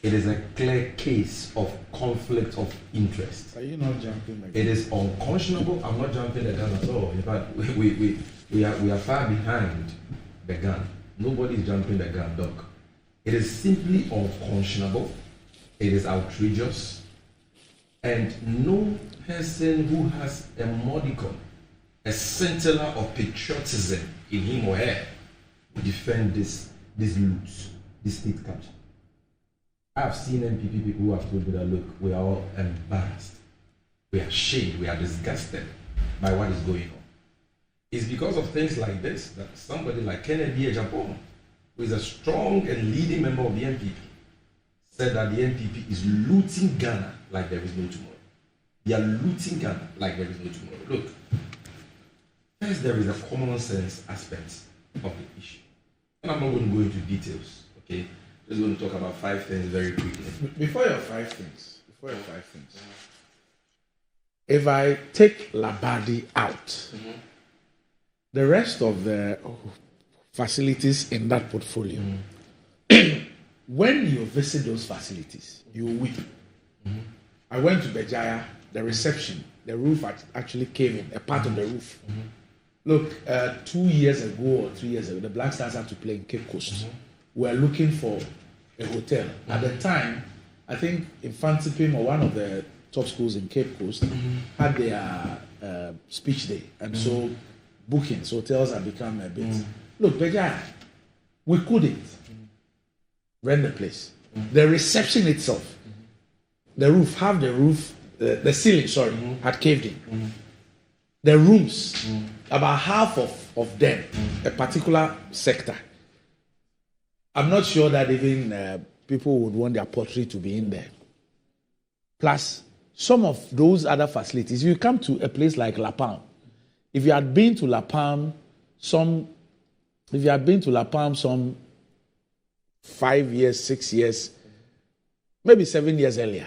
It is a clear case of conflict of interest. Are you not jumping the gun? It is unconscionable. I'm not jumping the gun at all. In fact, we are far behind the gun. Nobody is jumping the gun, Doc. It is simply unconscionable. It is outrageous. And no person who has a modicum, a scintilla of patriotism in him or her will defend this loot, this state capture. I've seen MPP people who have told me that, look, we are all embarrassed. We are ashamed. We are disgusted by what is going on. It's because of things like this that somebody like Kennedy Ejapon, who is a strong and leading member of the NPP, said that the NPP is looting Ghana like there is no tomorrow. They are looting Ghana like there is no tomorrow. Look, first there is a common sense aspect of the issue. And I'm not going to go into details, okay? Just going to talk about 5 things very quickly. Before your 5 things, if I take Labadi out, the rest of the facilities in that portfolio, when you visit those facilities, you weep. I went to Bejaya, the reception, the roof actually came in, a part of the roof. Look, 2 years ago or 3 years ago, the Black Stars had to play in Cape Coast. We were looking for a hotel. At the time, I think Infantipim, or one of the top schools in Cape Coast, had their speech day. And so bookings, hotels have become a bit... Look, Bejaya, we couldn't rent the place. The reception itself, the roof, half the roof, the ceiling, had caved in. The rooms, about half of them, a particular sector. I'm not sure that even people would want their pottery to be in there. Plus, some of those other facilities, you come to a place like La Palme. If you had been to La Palme some 5 years, 6 years, maybe 7 years earlier,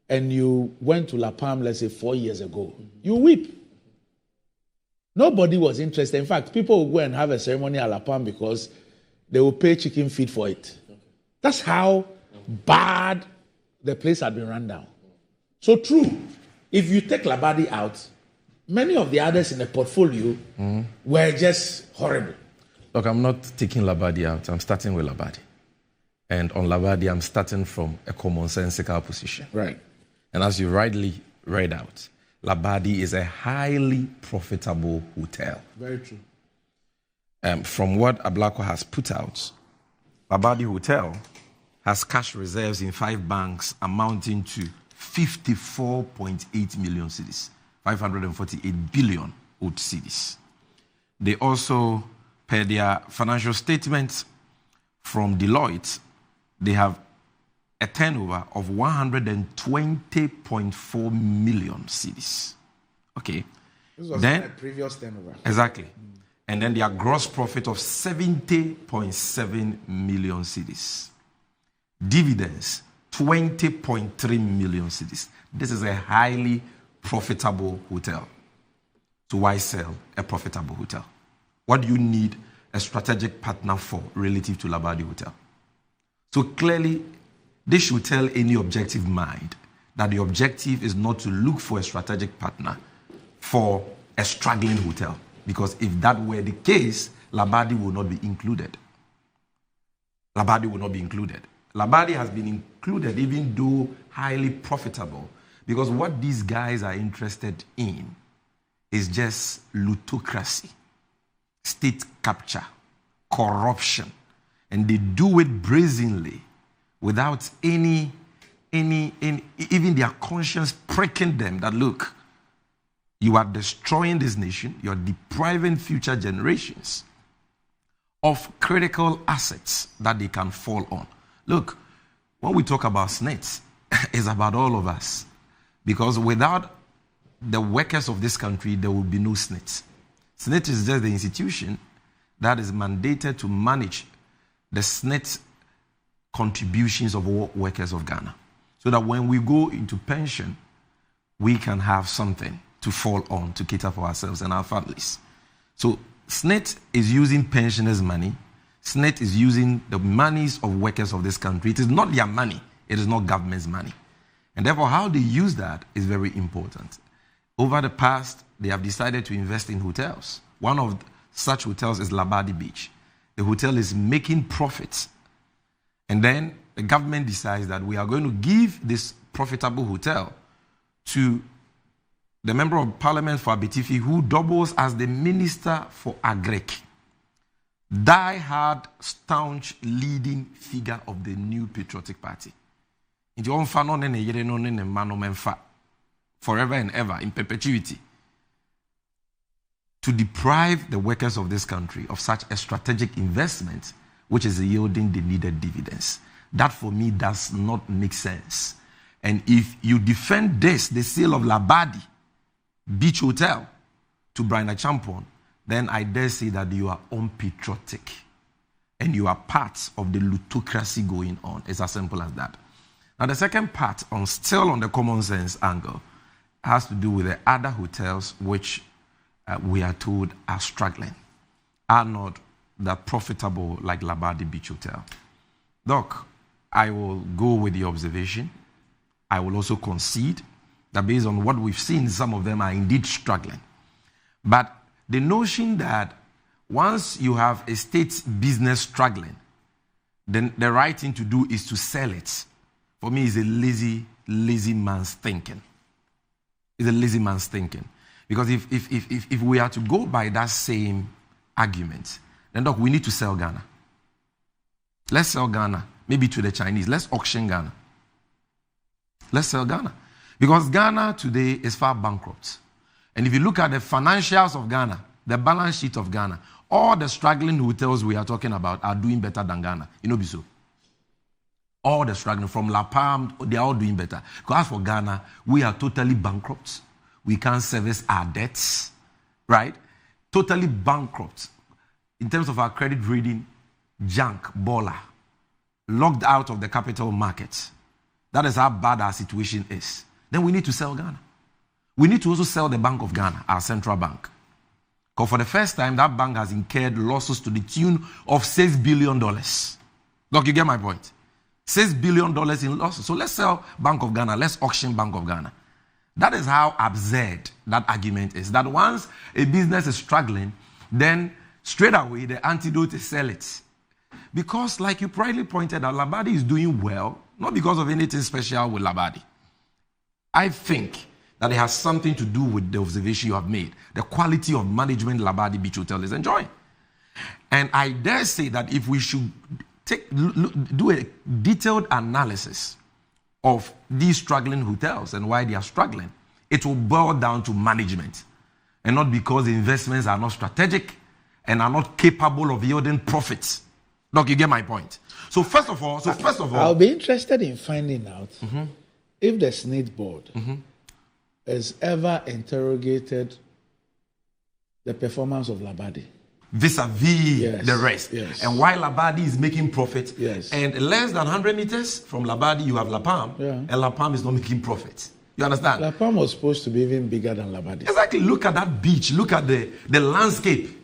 and you went to La Palme, let's say 4 years ago, you weep. Nobody was interested. In fact, people will go and have a ceremony at La Palm because they will pay chicken feed for it. That's how bad the place had been run down. So true, if you take Labadi out, many of the others in the portfolio were just horrible. Look, I'm not taking Labadi out. I'm starting with Labadi. And on Labadi, I'm starting from a commonsensical position. Right. And as you rightly read out, Labadi is a highly profitable hotel. Very true. From what Ablako has put out, Labadi Hotel has cash reserves in 5 banks amounting to 54.8 million cedis, 548 billion old cedis. They also, per their financial statements from Deloitte, they have a turnover of 120.4 million cedis. Okay. This was then, the previous turnover. Exactly. And then their gross profit of 70.7 million cedis. Dividends, 20.3 million cedis. This is a highly profitable hotel. So why sell a profitable hotel? What do you need a strategic partner for relative to Labadi Hotel? So clearly, this should tell any objective mind that the objective is not to look for a strategic partner for a struggling hotel. Because if that were the case, Labadi will not be included. Labadi will not be included. Labadi has been included even though highly profitable, because what these guys are interested in is just plutocracy, state capture, corruption, and they do it brazenly without any even their conscience pricking them that, look, you are destroying this nation, you are depriving future generations of critical assets that they can fall on. Look, when we talk about SNET, it's about all of us. Because without the workers of this country, there will be no SNET. SNET is just the institution that is mandated to manage the SNET contributions of workers of Ghana. So that when we go into pension, we can have something to fall on to cater for ourselves and our families. So SNET is using pensioners' money. SNET is using the monies of workers of this country. It is not their money. It is not government's money. And therefore, how they use that is very important. Over the past, they have decided to invest in hotels. One of such hotels is Labadi Beach. The hotel is making profits. And then the government decides that we are going to give this profitable hotel to the Member of Parliament for Abetifi, who doubles as the Minister for Agric. Die-hard, staunch, leading figure of the new patriotic party. Forever and ever, in perpetuity. To deprive the workers of this country of such a strategic investment, which is yielding the needed dividends. That, for me, does not make sense. And if you defend this, the sale of Labadi Beach Hotel to Brian Champon, then I dare say that you are unpatriotic and you are part of the plutocracy going on. It's as simple as that. Now, the second part, still on the common sense angle, has to do with the other hotels which we are told are struggling, are not that profitable like Labadi Beach Hotel. Doc, I will go with the observation. I will also concede that based on what we've seen, some of them are indeed struggling. But the notion that once you have a state business struggling, then the right thing to do is to sell it, for me, is a lazy man's thinking. It's a lazy man's thinking. Because if we are to go by that same argument, then look, we need to sell Ghana. Let's sell Ghana, maybe to the Chinese. Let's auction Ghana. Let's sell Ghana. Because Ghana today is far bankrupt. And if you look at the financials of Ghana, the balance sheet of Ghana, all the struggling hotels we are talking about are doing better than Ghana. You know, so all the struggling from La Palm, they are all doing better. Because as for Ghana, we are totally bankrupt. We can't service our debts, right? Totally bankrupt. In terms of our credit rating, junk, baller, locked out of the capital market. That is how bad our situation is. Then we need to sell Ghana. We need to also sell the Bank of Ghana, our central bank. Because for the first time, that bank has incurred losses to the tune of $6 billion. Doc, you get my point? $6 billion in losses. So let's sell Bank of Ghana. Let's auction Bank of Ghana. That is how absurd that argument is. That once a business is struggling, then straight away the antidote is sell it. Because like you rightly pointed out, Labadi is doing well, not because of anything special with Labadi. I think that it has something to do with the observation you have made, the quality of management Labadi Beach Hotel is enjoying. And I dare say that if we should do a detailed analysis of these struggling hotels and why they are struggling, it will boil down to management, and not because the investments are not strategic and are not capable of yielding profits. Look, you get my point. So first of all, I'll be interested in finding out if the Senate board has ever interrogated the performance of Labadi vis-a-vis the rest. Yes. And why Labadi is making profit. Yes. And less than 100 meters from Labadi, you have La Palm. Yeah. And La Palm is not making profit. You understand? La Palm was supposed to be even bigger than Labadi. Exactly. Look at that beach. Look at the landscape.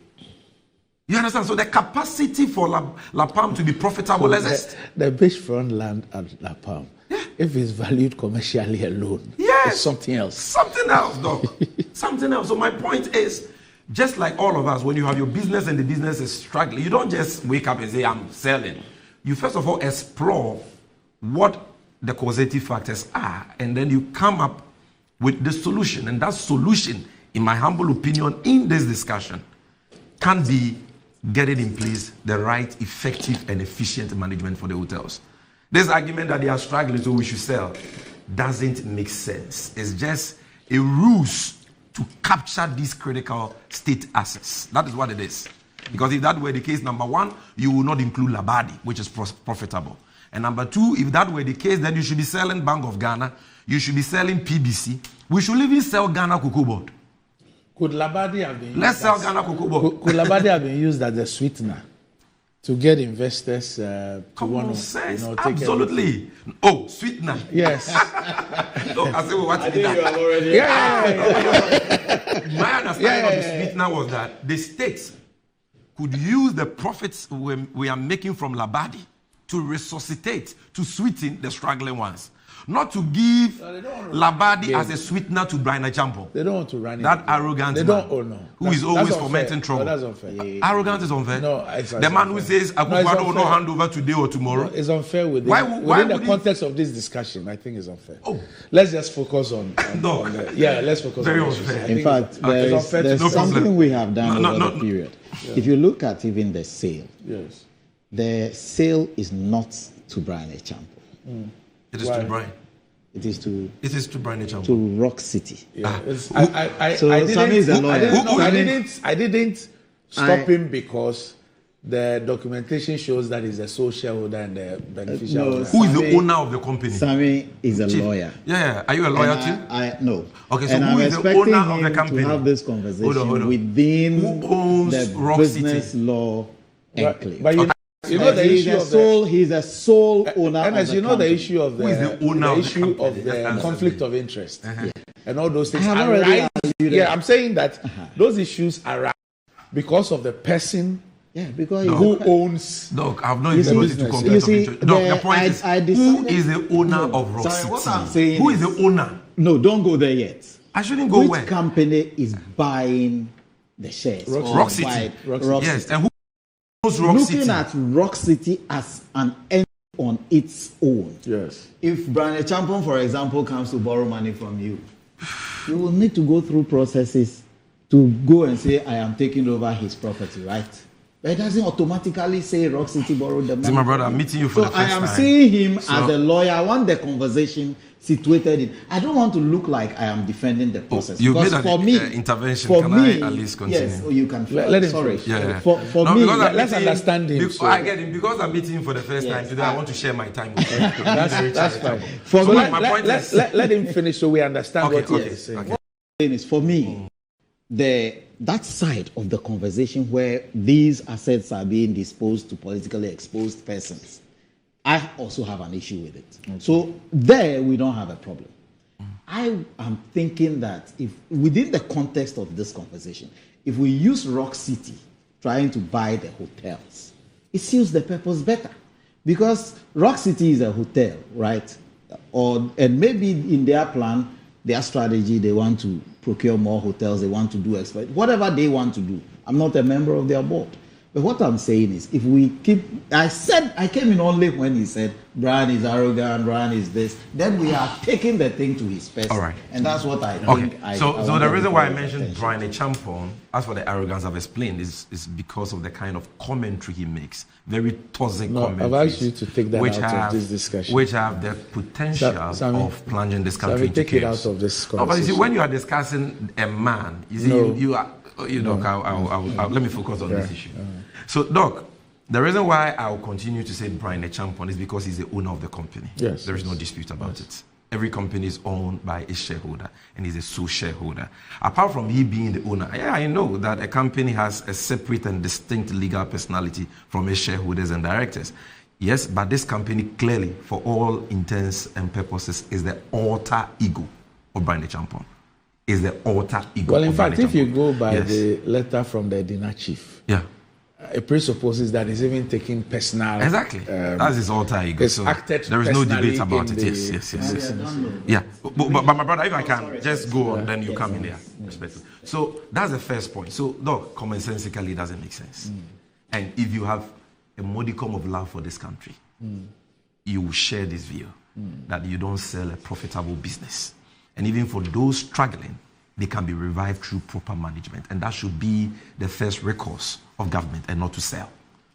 You understand? So the capacity for La Palm to be profitable exists. The beachfront land at La Palm, if it's valued commercially alone, it's something else. Something else, Doc. Something else. So my point is, just like all of us, when you have your business and the business is struggling, you don't just wake up and say, I'm selling. You first of all explore what the causative factors are, and then you come up with the solution. And that solution, in my humble opinion, in this discussion, can be getting in place the right, effective, and efficient management for the hotels. This argument that they are struggling, so we should sell, doesn't make sense. It's just a ruse to capture these critical state assets. That is what it is. Because if that were the case, number one, you will not include Labadi, which is profitable. And number two, if that were the case, then you should be selling Bank of Ghana, you should be selling PBC, we should even sell Ghana Cocoa Board. Could Labadi have been Let's sell Ghana Cocoa Board. Could Labadi have been used as a sweetener to get investors to want to take absolutely. Oh, sweetener. Yes. No, I said, what I think you have already. My understanding of the sweetener was that the states could use the profits we are making from Labadi to resuscitate, to sweeten the struggling ones. Not to give Labadi as a sweetener to Brian Champo. They don't want to run it. That arrogant they man don't, no. who is always fomenting trouble. No, that's unfair. Arrogant is unfair. No, the man who says Akufo-Addo will not hand over today or tomorrow. No, it's unfair within the context of this discussion. I think it's unfair. Oh. Let's just focus on let's focus very on unfair. In fact, there's something we have done over the period. Yeah. If you look at even the sale, the sale is not to Brian Champo. It is to Brian. It is to Brian Champo. To Rock City. Yeah. I didn't stop him because the documentation shows that he's a sole shareholder and the beneficial. Who is the owner of the company? Sammy is a lawyer. Yeah. Are you a lawyer too? No. Okay, so and who is the owner of the company? To have this conversation hold on. within who owns the Rock business City? Law enclave. But you know the issue he's a sole owner. And as you know, the issue of the conflict of interest and all those things arise. Yeah, I'm saying that those issues arise because of the person. Yeah, because who owns. Doc, I've not even wanted to conflict of interest. Doc, the point is, who is the owner of Rock City? What I'm saying who is the owner? No, don't go there yet. I shouldn't go where? Which company is buying the shares? Rock City. Yes, and who owns Rock City? Looking at Rock City as an entity on its own. Yes. If Brian Champon, for example, comes to borrow money from you, you will need to go through processes to go and say, I am taking over his property, right? But it doesn't automatically say Rock City borrowed the money. See, my brother, I'm meeting you for the first time. So I am seeing him as a lawyer. I want the conversation situated in. I don't want to look like I am defending the process. You made an intervention. Can I at least continue? Yes, you can. Let him sorry. Yeah. For me, let's understand him. I get him. Because I'm meeting him for the first time today, I want to share my time with him. That's fine. So my point is... Let him finish so we understand what he is saying. For me, that side of the conversation where these assets are being disposed to politically exposed persons, I also have an issue with it. Okay. So there we don't have a problem. I am thinking that if within the context of this conversation, if we use Rock City trying to buy the hotels, it suits the purpose better. Because Rock City is a hotel, right? And maybe in their plan, their strategy, they want to procure more hotels, they want to do exploit, whatever they want to do. I'm not a member of their board. But what I'm saying is, if we keep, I came in only when he said, Brian is arrogant, Brian is this, then we are taking the thing to his person. All right. And that's what I think. Okay. So the reason why I mentioned Brian Champon, as for the arrogance I've explained, is because of the kind of commentary he makes. Very toxic commentaries. I've asked you to take that out of this discussion. Which have the potential of plunging this country into take chaos. It out of this conversation. No, but you see, when you are discussing a man, you see, you are, let me focus on this issue. So, Doc, the reason why I will continue to say Brian Champon is because he's the owner of the company. Yes. There is no dispute about it. Every company is owned by a shareholder, and he's a sole shareholder. Apart from he being the owner, I know that a company has a separate and distinct legal personality from its shareholders and directors. Yes, but this company clearly, for all intents and purposes, is the alter ego of Brian Champon. Is the alter ego. Well, in fact, Brian if you Champon. go by the letter from the dinner chief, it presupposes that he's even taking personal. Exactly. That's his alter ego. It's acted there is no debate about in it. Yes. Yeah. But my brother, if I can just go on, then you come in there. So that's the first point. So, Doc, commonsensically, it doesn't make sense. And if you have a modicum of love for this country, you will share this view that you don't sell a profitable business. And even for those struggling, they can be revived through proper management. And that should be the first recourse of government, and not to sell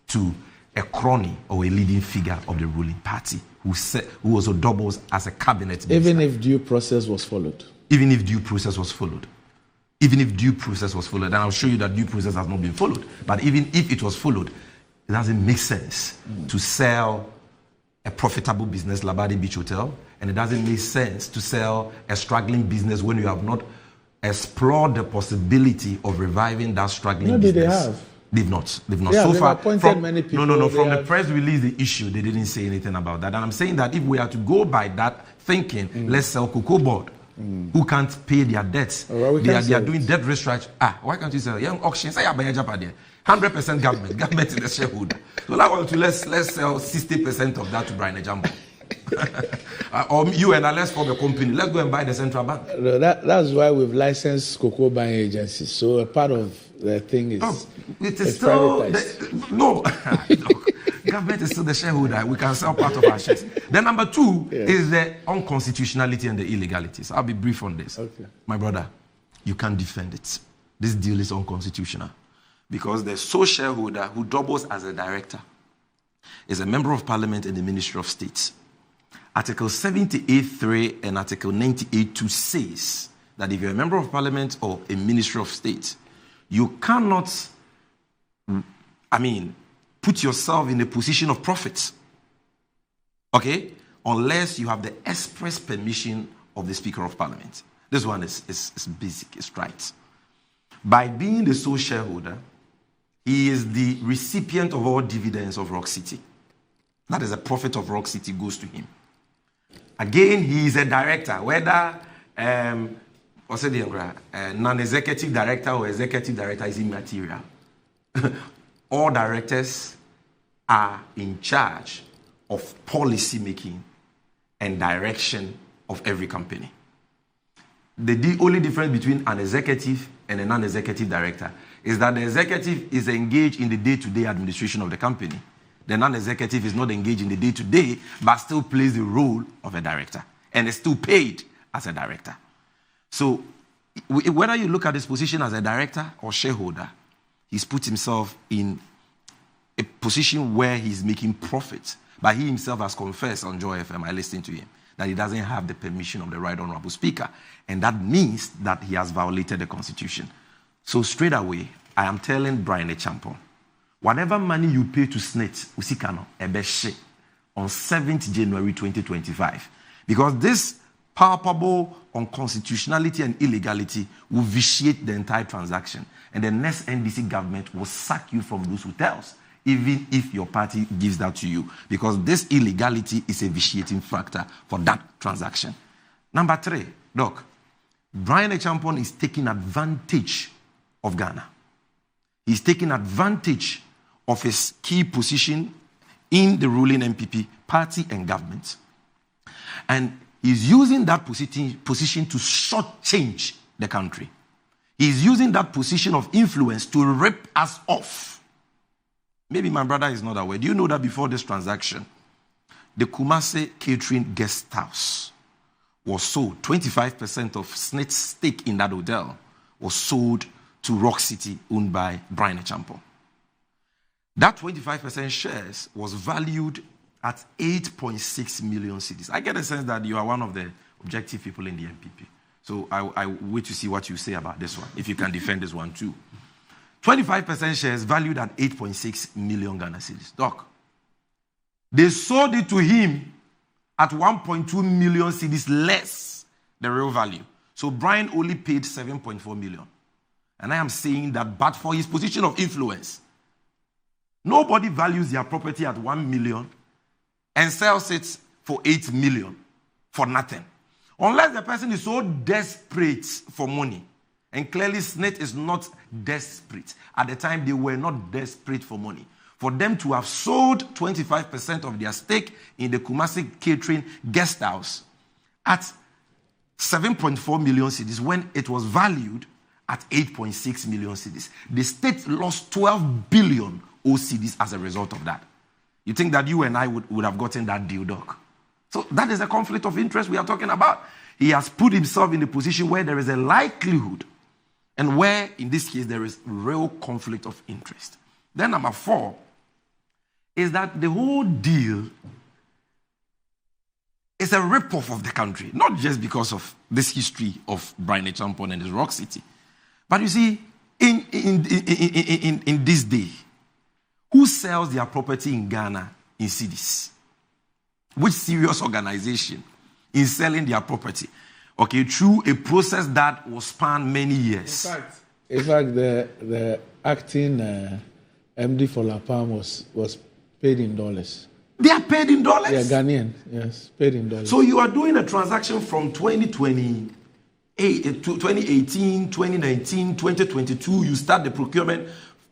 to a crony or a leading figure of the ruling party who also doubles as a cabinet minister. Even if due process was followed. Even if due process was followed. Even if due process was followed. And I'll show you that due process has not been followed. But even if it was followed, it doesn't make sense to sell a profitable business, Labadi Beach Hotel, and it doesn't make sense to sell a struggling business when you have not explored the possibility of reviving that struggling business. They have. They've not. Yeah, so far, appointed many people. No. From the press release, the issue, they didn't say anything about that. And I'm saying that if we are to go by that thinking, let's sell Cocoa Board, who can't pay their debts. They are doing debt restructure. Why can't you sell? Young auction, say 100% government. Government is the shareholder. So let's sell 60% of that to Brian Ejambo. Or you and I, let's form a company. Let's go and buy the central bank. That's why we've licensed cocoa buying agencies. So a part of the thing is it is still government is still the shareholder. We can sell part of our shares. Then number two is the unconstitutionality and the illegalities. I'll be brief on this. Okay. My brother, you can't defend it. This deal is unconstitutional because the sole shareholder who doubles as a director is a member of parliament in the Ministry of State. Article 78.3 and Article 98.2 says that if you're a member of parliament or a Ministry of State, you cannot, put yourself in a position of profit, okay, unless you have the express permission of the Speaker of Parliament. This one is basic, it's right. By being the sole shareholder, he is the recipient of all dividends of Rock City. That is the profit of Rock City goes to him. Again, he is a director, whether non-executive director or executive director is immaterial. All directors are in charge of policy making and direction of every company. The only difference between an executive and a non-executive director is that the executive is engaged in the day-to-day administration of the company. The non-executive is not engaged in the day-to-day, but still plays the role of a director and is still paid as a director. So whether you look at his position as a director or shareholder, he's put himself in a position where he's making profit. But he himself has confessed on Joy FM, I listened to him, that he doesn't have the permission of the Right Honorable Speaker. And that means that he has violated the Constitution. So straight away, I am telling Brian Champon, whatever money you pay to SNET, Usikano, Ebeshe, on 7th January 2025, because this palpable unconstitutionality and illegality will vitiate the entire transaction. And the next NDC government will sack you from those hotels, even if your party gives that to you, because this illegality is a vitiating factor for that transaction. Number 3, Doc, Brian Champon is taking advantage of Ghana. He's taking advantage of his key position in the ruling MPP party and government. And he's using that position to shortchange the country. He's using that position of influence to rip us off. Maybe my brother is not aware. Do you know that before this transaction, the Kumasi Catering Guest House was sold, 25% of Snit's stake in that hotel was sold to Rock City, owned by Brian Echampo. That 25% shares was valued at 8.6 million cedis. I get a sense that you are one of the objective people in the MPP. So I wait to see what you say about this one, if you can defend this one too. 25% shares valued at 8.6 million Ghana cedis. Doc, they sold it to him at 1.2 million cedis less the real value. So Brian only paid 7.4 million. And I am saying that, but for his position of influence, nobody values their property at 1 million and sells it for 8 million for nothing. Unless the person is so desperate for money. And clearly Snit is not desperate. At the time, they were not desperate for money. For them to have sold 25% of their stake in the Kumasi Catering Guest House at 7.4 million cedis when it was valued at 8.6 million cedis. The state lost 12 billion cedis as a result of that. You think that you and I would have gotten that deal, Doc? So that is a conflict of interest we are talking about. He has put himself in a position where there is a likelihood and where, in this case, there is real conflict of interest. Then number 4 is that the whole deal is a rip-off of the country, not just because of this history of Brian Echampo and his Rock City. But you see, in this day, who sells their property in Ghana in cedis? Which serious organization is selling their property? Okay, through a process that will span many years. In fact, the acting MD for La Palm was paid in dollars. They are paid in dollars? Yeah, Ghanaian, yes, paid in dollars. So you are doing a transaction from 2018, 2019, 2022. You start the procurement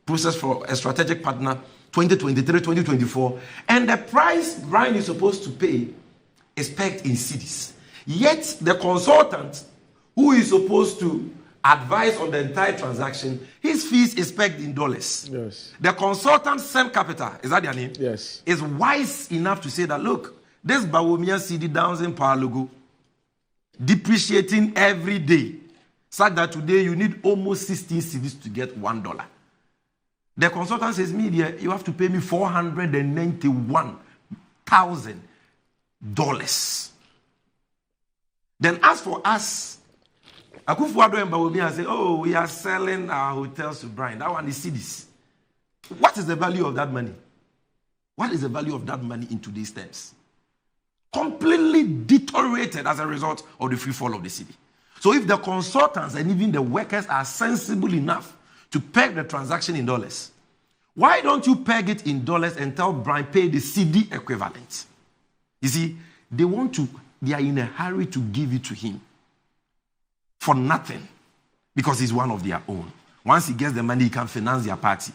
process for a strategic partner, 2023, 2024. And the price Brian is supposed to pay is pegged in cedis. Yet the consultant who is supposed to advise on the entire transaction, his fees is pegged in dollars. Yes. The consultant, Sem Capital, is that their name? Yes. Is wise enough to say that, look, this Bawumia CD down in Power Logo, depreciating every day, such that today you need almost 16 cedis to get $1. The consultant says, media, you have to pay me $491,000. Then as for us, Akufo-Addo and Bawumia say, oh, we are selling our hotels to Brian. That one is cedis. What is the value of that money? What is the value of that money in today's terms? Completely deteriorated as a result of the free fall of the city. So if the consultants and even the workers are sensible enough to peg the transaction in dollars, why don't you peg it in dollars and tell Brian pay the CD equivalent? You see, they are in a hurry to give it to him for nothing because he's one of their own. Once he gets the money, he can finance their party.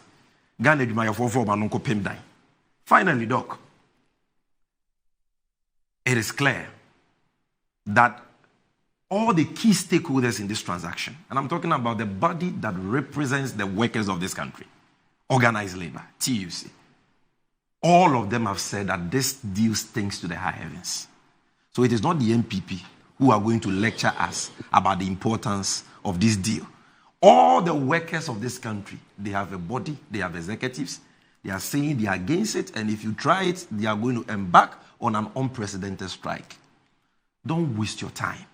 Finally, Doc, it is clear that all the key stakeholders in this transaction, and I'm talking about the body that represents the workers of this country, organized labor, TUC, all of them have said that this deal stinks to the high heavens. So it is not the MPP who are going to lecture us about the importance of this deal. All the workers of this country, they have a body, they have executives, they are saying they are against it, and if you try it, they are going to embark on an unprecedented strike. Don't waste your time.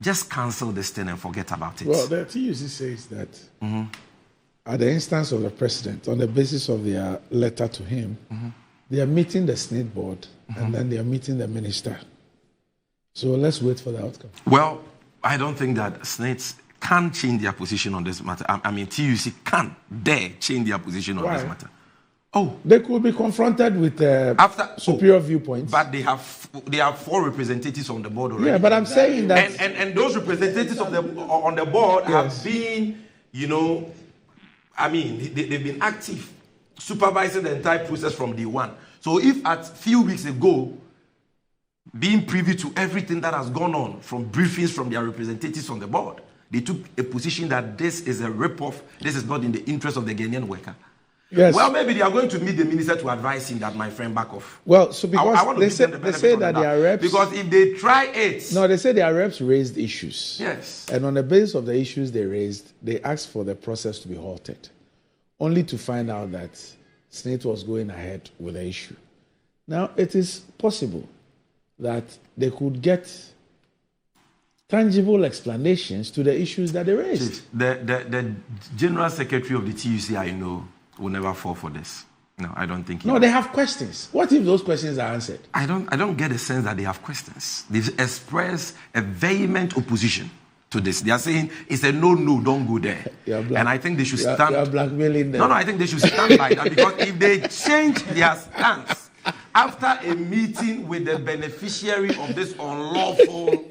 Just cancel this thing and forget about it. Well, the TUC says that at the instance of the president, on the basis of their letter to him, they are meeting the SNIT board and then they are meeting the minister. So let's wait for the outcome. Well, I don't think that SNIT can change their position on this matter. I mean, TUC can't dare change their position on this matter. Oh, they could be confronted with superior viewpoints. But they have 4 representatives on the board already. Yeah, but I'm saying that, and those representatives on the board have been, I mean, they've been active, supervising the entire process from day one. So if at few weeks ago, being privy to everything that has gone on, from briefings from their representatives on the board, they took a position that this is a rip-off, this is not in the interest of the Ghanaian worker. Yes. Well, maybe they are going to meet the minister to advise him that, my friend, back off. Well, so because I want to they give them the say benefit that of their reps... Because if they try it... No, they say their reps raised issues. Yes. And on the basis of the issues they raised, they asked for the process to be halted, only to find out that Senate was going ahead with the issue. Now, it is possible that they could get tangible explanations to the issues that they raised. The General Secretary of the TUC, I know, will never fall for this. No, I don't think. No, they have questions. What if those questions are answered? I don't get a sense that they have questions. They've expressed a vehement opposition to this. They are saying it's a no, don't go there. And I think they should stand. You are blackmailing them. No, I think they should stand by that, because if they change their stance after a meeting with the beneficiary of this unlawful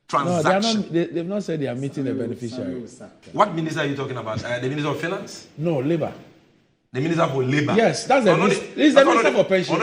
transaction. No, they've not said they are meeting the beneficiary. What minister are you talking about? The Minister of Finance? No, Labour. The Minister for Labour? Yes, that's the Minister for Pensions.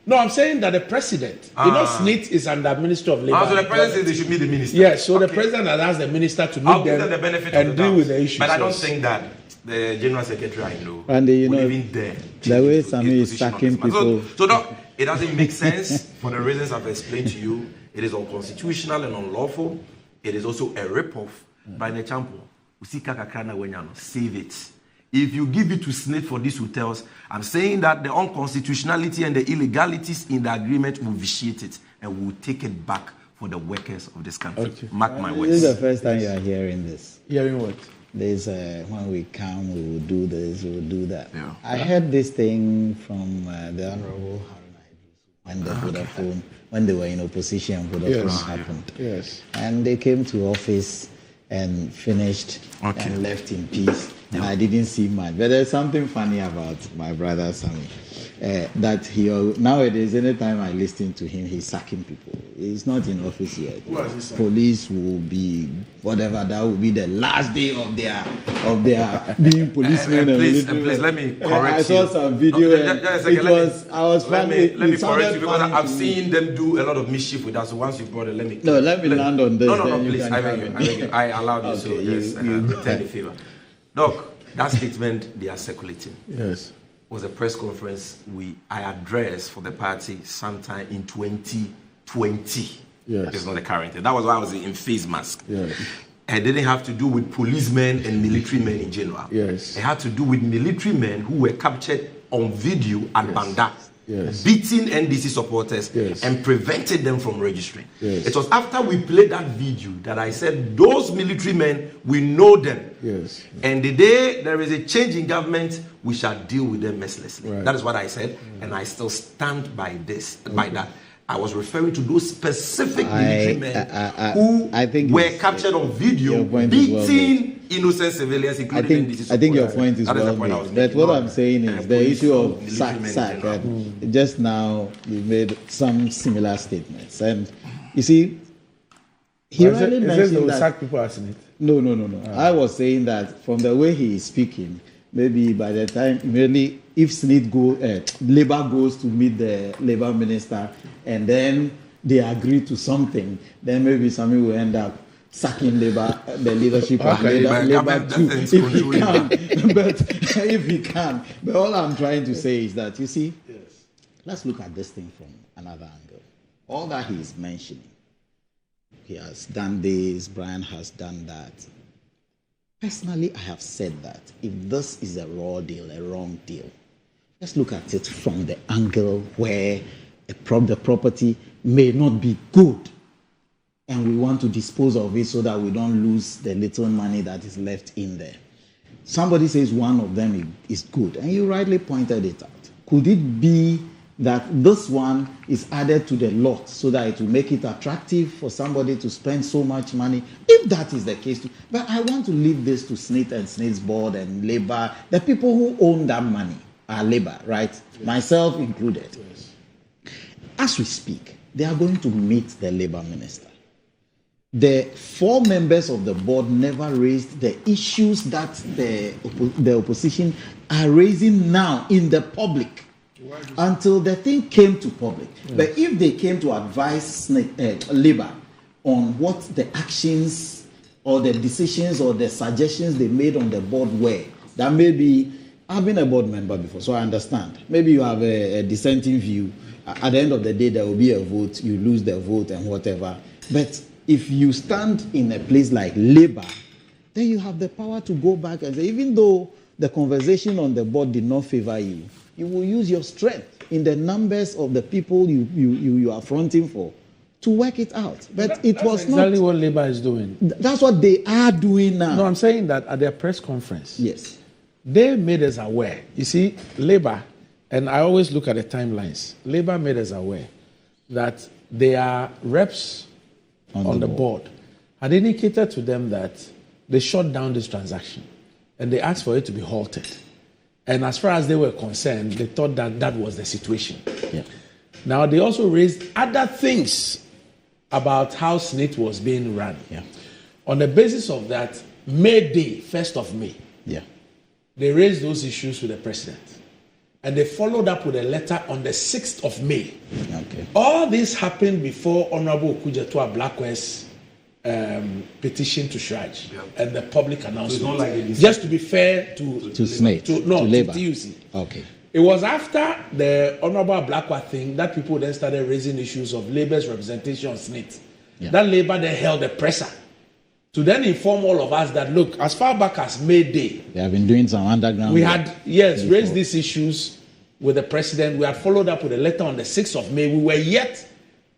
No, I'm saying that the president, SNIT is under Ministry of Labour. So the president says they should meet the minister? Yes, so the president has asked the minister to meet them the benefit and deal with the issues. But I don't think that the General Secretary I know and you know, even dare the way Sami is sacking people. So no, it doesn't make sense for the reasons I've explained to you. It is unconstitutional and unlawful. It is also a rip-off by the champion. Save it. If you give it to SNIT for these hotels, I'm saying that the unconstitutionality and the illegalities in the agreement will vitiate it and will take it back for the workers of this country. Okay. Mark my words. This is the first time you are hearing this. Hearing what? There's when we come, we will do this, we will do that. Yeah. I heard this thing from the Honorable when the Vodafone, when they were in opposition, Vodafone happened. Yes. And they came to office and finished and left in peace. And I didn't see much. But there's something funny about my brother Sami. That he nowadays, anytime I listen to him, he's sacking people. He's not in office yet. Police will be whatever. That will be the last day of their being policemen. Please let me correct you. I saw some video. I was let me correct you, because I've seen them do a lot of mischief with us. So once you brought it, let me. No, let me land on this. No, please. I beg you. I allowed you. So just return the favor. Look, that statement they are circulating. Yes. Was a press conference I addressed for the party sometime in 2020. Yes. It's not the current. That was why I was in face mask. Yes. It didn't have to do with policemen and military men in general. Yes. It had to do with military men who were captured on video at Banda, yes, beating NDC supporters, yes, and prevented them from registering. Yes. It was after we played that video that I said, those military men, we know them. Yes. And the day there is a change in government, we shall deal with them mercilessly. Right. That is what I said, and I still stand by this, by that. I was referring to those specific military men who were captured on video beating innocent civilians, including NDC. I think your point is well made. But what I'm saying is the issue of sack. Just now you made some similar statements, and you see, he really mentioned that sack people as in it. No. I was saying that from the way he is speaking, maybe by the time immediately if Labour goes to meet the Labour minister and then they agree to something, then maybe somebody will end up sacking Labour, the leadership of Labour too, if he can. But if he can. But all I'm trying to say is that, you see, let's look at this thing from another angle. All that he is mentioning, he has done this, Brian has done that. Personally, I have said that if this is a raw deal, a wrong deal, let's look at it from the angle where the property may not be good and we want to dispose of it so that we don't lose the little money that is left in there. Somebody says one of them is good, and you rightly pointed it out. Could it be that this one is added to the lot so that it will make it attractive for somebody to spend so much money? If that is the case, but I want to leave this to SNIT and SNIT's board and Labour. The people who own that money are Labour, right? Yes. Myself included. Yes. As we speak, they are going to meet the Labour minister. the 4 members of the board never raised the issues that the opposition are raising now in the public until the thing came to public. Yes. But if they came to advise Labour on what the actions or the decisions or the suggestions they made on the board were, that maybe, I've been a board member before, so I understand. Maybe you have a dissenting view. At the end of the day, there will be a vote, you lose the vote and whatever. But if you stand in a place like Labour, then you have the power to go back and say, even though the conversation on the board did not favor you, you will use your strength in the numbers of the people you are fronting for to work it out. But it was exactly what Labour is doing. That's what they are doing now. No, I'm saying that at their press conference, yes, they made us aware. You see, Labour, and I always look at the timelines, Labour made us aware that their reps on the board had indicated to them that they shut down this transaction and they asked for it to be halted. And as far as they were concerned, they thought that that was the situation. Yeah. Now, they also raised other things about how SNIT was being run. Yeah. On the basis of that, May Day, 1st of May, yeah, they raised those issues with the president. And they followed up with a letter on the 6th of May. Okay. All this happened before Honorable Okujetua Blackwell's petition to Shraj and the public announcement. So just to be fair to SNIT, to Labour. To TUC. Okay. It was after the Honorable Blackwell thing that people then started raising issues of Labour's representation on SNIT. Yeah. That Labour then held the presser to then inform all of us that, look, as far back as May Day, they have been doing some underground. We had, raised these issues with the president. We had followed up with a letter on the 6th of May. We were yet,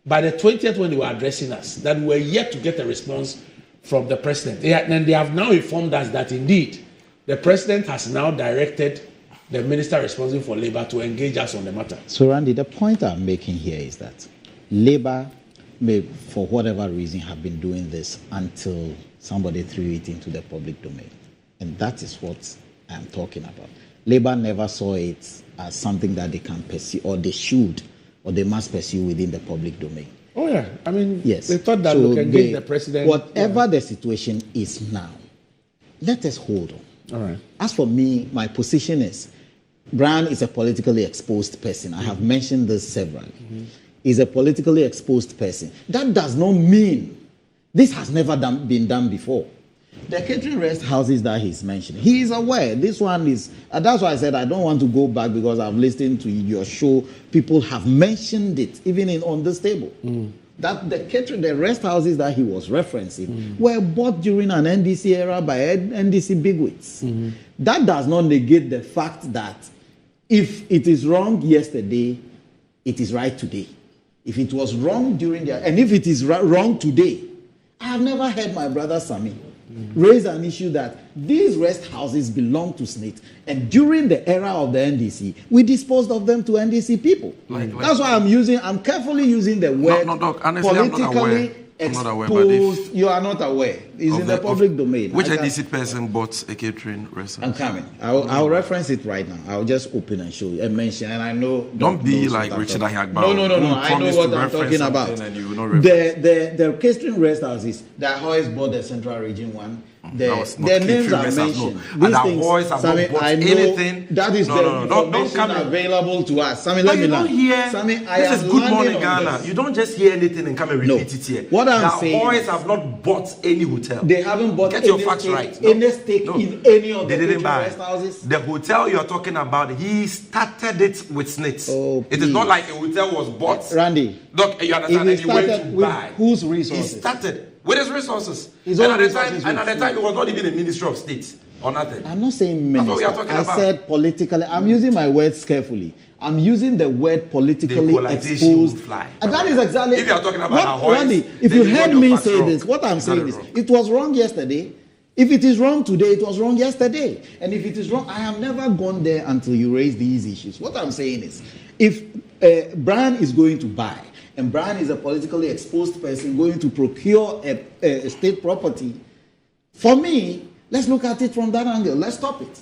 by the 20th when they were addressing us, that we were yet to get a response from the president. And they have now informed us that indeed, the president has now directed the minister responsible for Labour to engage us on the matter. So, Randy, the point I'm making here is that Labour may, for whatever reason, have been doing this until somebody threw it into the public domain. And that is what I'm talking about. Labour never saw it as something that they can pursue, or they should, or they must pursue within the public domain. Oh, yeah. I mean, yes. They thought that we can engage the president. Whatever the situation is now, let us hold on. All right. As for me, my position is, Brian is a politically exposed person. I have mentioned this severally. Mm-hmm. He's a politically exposed person. That does not mean this has never been done before. The catering rest houses that he's mentioning, he is aware. This one is, that's why I said I don't want to go back, because I've listened to your show. People have mentioned it, even on this table. Mm. That the rest houses that he was referencing were bought during an NDC era by NDC bigwigs. Mm-hmm. That does not negate the fact that if it is wrong yesterday, it is right today. If it was wrong and if it is wrong today, I have never heard my brother Sami raise an issue that these rest houses belong to SNIT, and during the era of the NDC, we disposed of them to NDC people. That's why I'm carefully using the word politically exposed. You are not aware. It's in the public domain. Which NDC person bought a catering restaurant? I'm coming. I'll reference it right now. I'll just open and show you and mention. And I know. Don't be like Richard Ahiagbao. No. I know what I'm talking about. The catering rest houses that Hoyes bought the Central Region one. Their names are mentioned. These things, Sammy, I know anything. That is the information available to us. Sammy, let me know. This is Good Morning Ghana. You don't just hear anything and come and repeat it here. What I'm saying, Hoyes have not bought any hotel. They haven't bought Get your facts right. Any stake in any of the catering rest houses. The hotel you're talking about, he started it with SNIT. Oh, it is not like a hotel was bought. Randy, look, you understand? He started with whose resources? He started with his resources. And at the time, it was not even a Ministry of State or nothing. I'm not saying minister. I said politically. I'm using my words carefully. I'm using the word politically exposed. And that is exactly. If you are talking about Randy, if you heard me say this, what I'm saying is, it was wrong yesterday. If it is wrong today, it was wrong yesterday. And if it is wrong, I have never gone there until you raise these issues. What I'm saying is, if Brian is going to buy, and Brian is a politically exposed person going to procure a state property, for me, let's look at it from that angle. Let's stop it.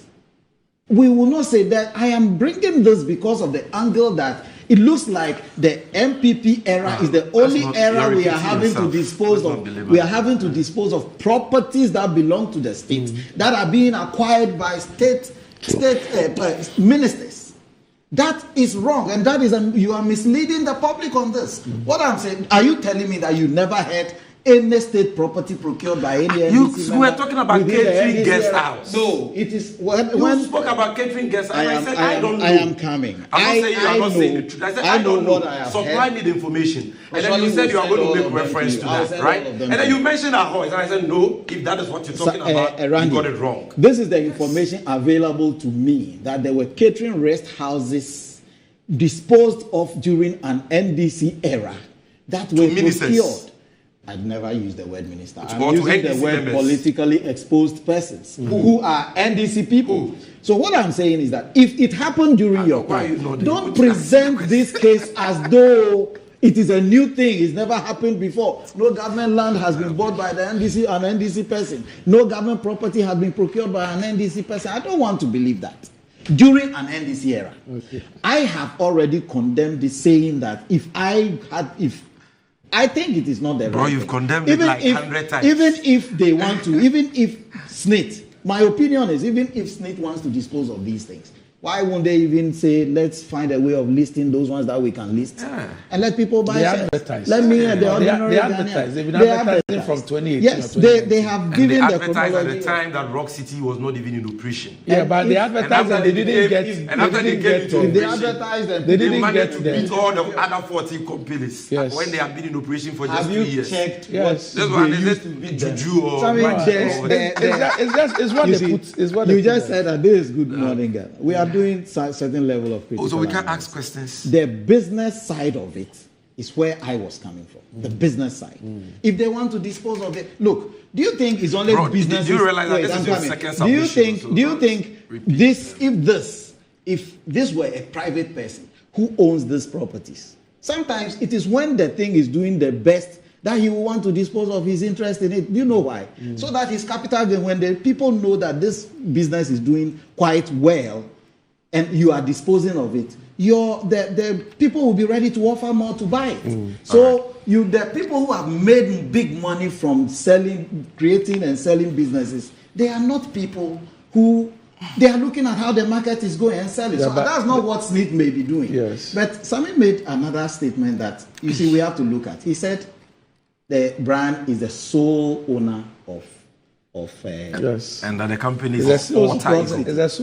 We will not say that I am bringing this because of the angle that It looks like the MPP era is the only era we are having to dispose of. We are having to dispose of properties that belong to the state that are being acquired by state ministers. That is wrong, and that is you are misleading the public on this. What I'm saying, are you telling me that you never had any state property procured by any NDC You were talking about catering guest house. No, it is when you spoke about catering guest house. I said I don't know. I am coming. I'm not saying you are not saying the truth. I said I don't know. Supply me the information, and then you said you are going to make reference to that, right? And then you mentioned Ahoy, and I said no. If that is what you're talking about, you got it wrong. This is the information available to me that there were catering rest houses disposed of during an NDC era that were procured. I'd never used the word minister. I'm using the word politically exposed persons who are NDC people. So what I'm saying is that if it happened during your time, don't present this case as though it is a new thing. It's never happened before. No government land has been bought by the NDC, an NDC person. No government property has been procured by an NDC person. I don't want to believe that. During an NDC era, I have already condemned this, saying that if I think it is not the right. Bro, you've condemned it like 100 times. Even if they want to, even if SNIT, my opinion is, even if SNIT wants to dispose of these things, why won't they even say, let's find a way of listing those ones that we can list and let people buy shares? Let me the ordinary they advertise. They've been advertising from 2018. Yes, they have given the chronology. At the time that Rock City was not even in operation. Yeah, but they advertised and they didn't get. And after they came into operation, they advertised and they didn't get to beat all the other 14 companies when they have been in operation for just 2 years. Checked yes. That's why they used to be juju or. It's what they put. It's what you just said that this is good morning, girl. We are doing certain level of critical. So we can't ask questions. The business side of it is where I was coming from. The business side. If they want to dispose of it, look. Do you think it's only business? Do you realize that this is your second submission? Do you think if this were a private person who owns these properties, sometimes it is when the thing is doing the best that he will want to dispose of his interest in it. Do you know why? So that his capital gain, when the people know that this business is doing quite well, and you are disposing of it, the people will be ready to offer more to buy it. So the people who have made big money from creating and selling businesses, they are not people who they are looking at how the market is going and selling. So that's not what Smith may be doing. Yes. But Sami made another statement that you see we have to look at. He said the brand is the sole owner of yes, and that the company is a sole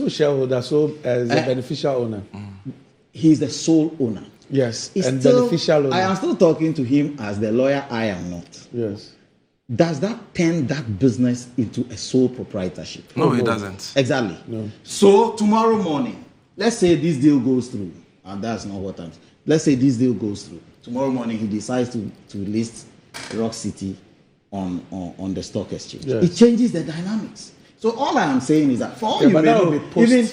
shareholder, so is a beneficial owner. He's the sole owner. Yes, and beneficial owner. I am still talking to him as the lawyer. I am not. Yes. Does that turn that business into a sole proprietorship? No, it doesn't. Exactly. No. So tomorrow morning, let's say this deal goes through, and that's not what I'm. Let's say this deal goes through. Tomorrow morning, he decides to list Rock City on the stock exchange. Yes. It changes the dynamics. So all I am saying is that for all you may know, even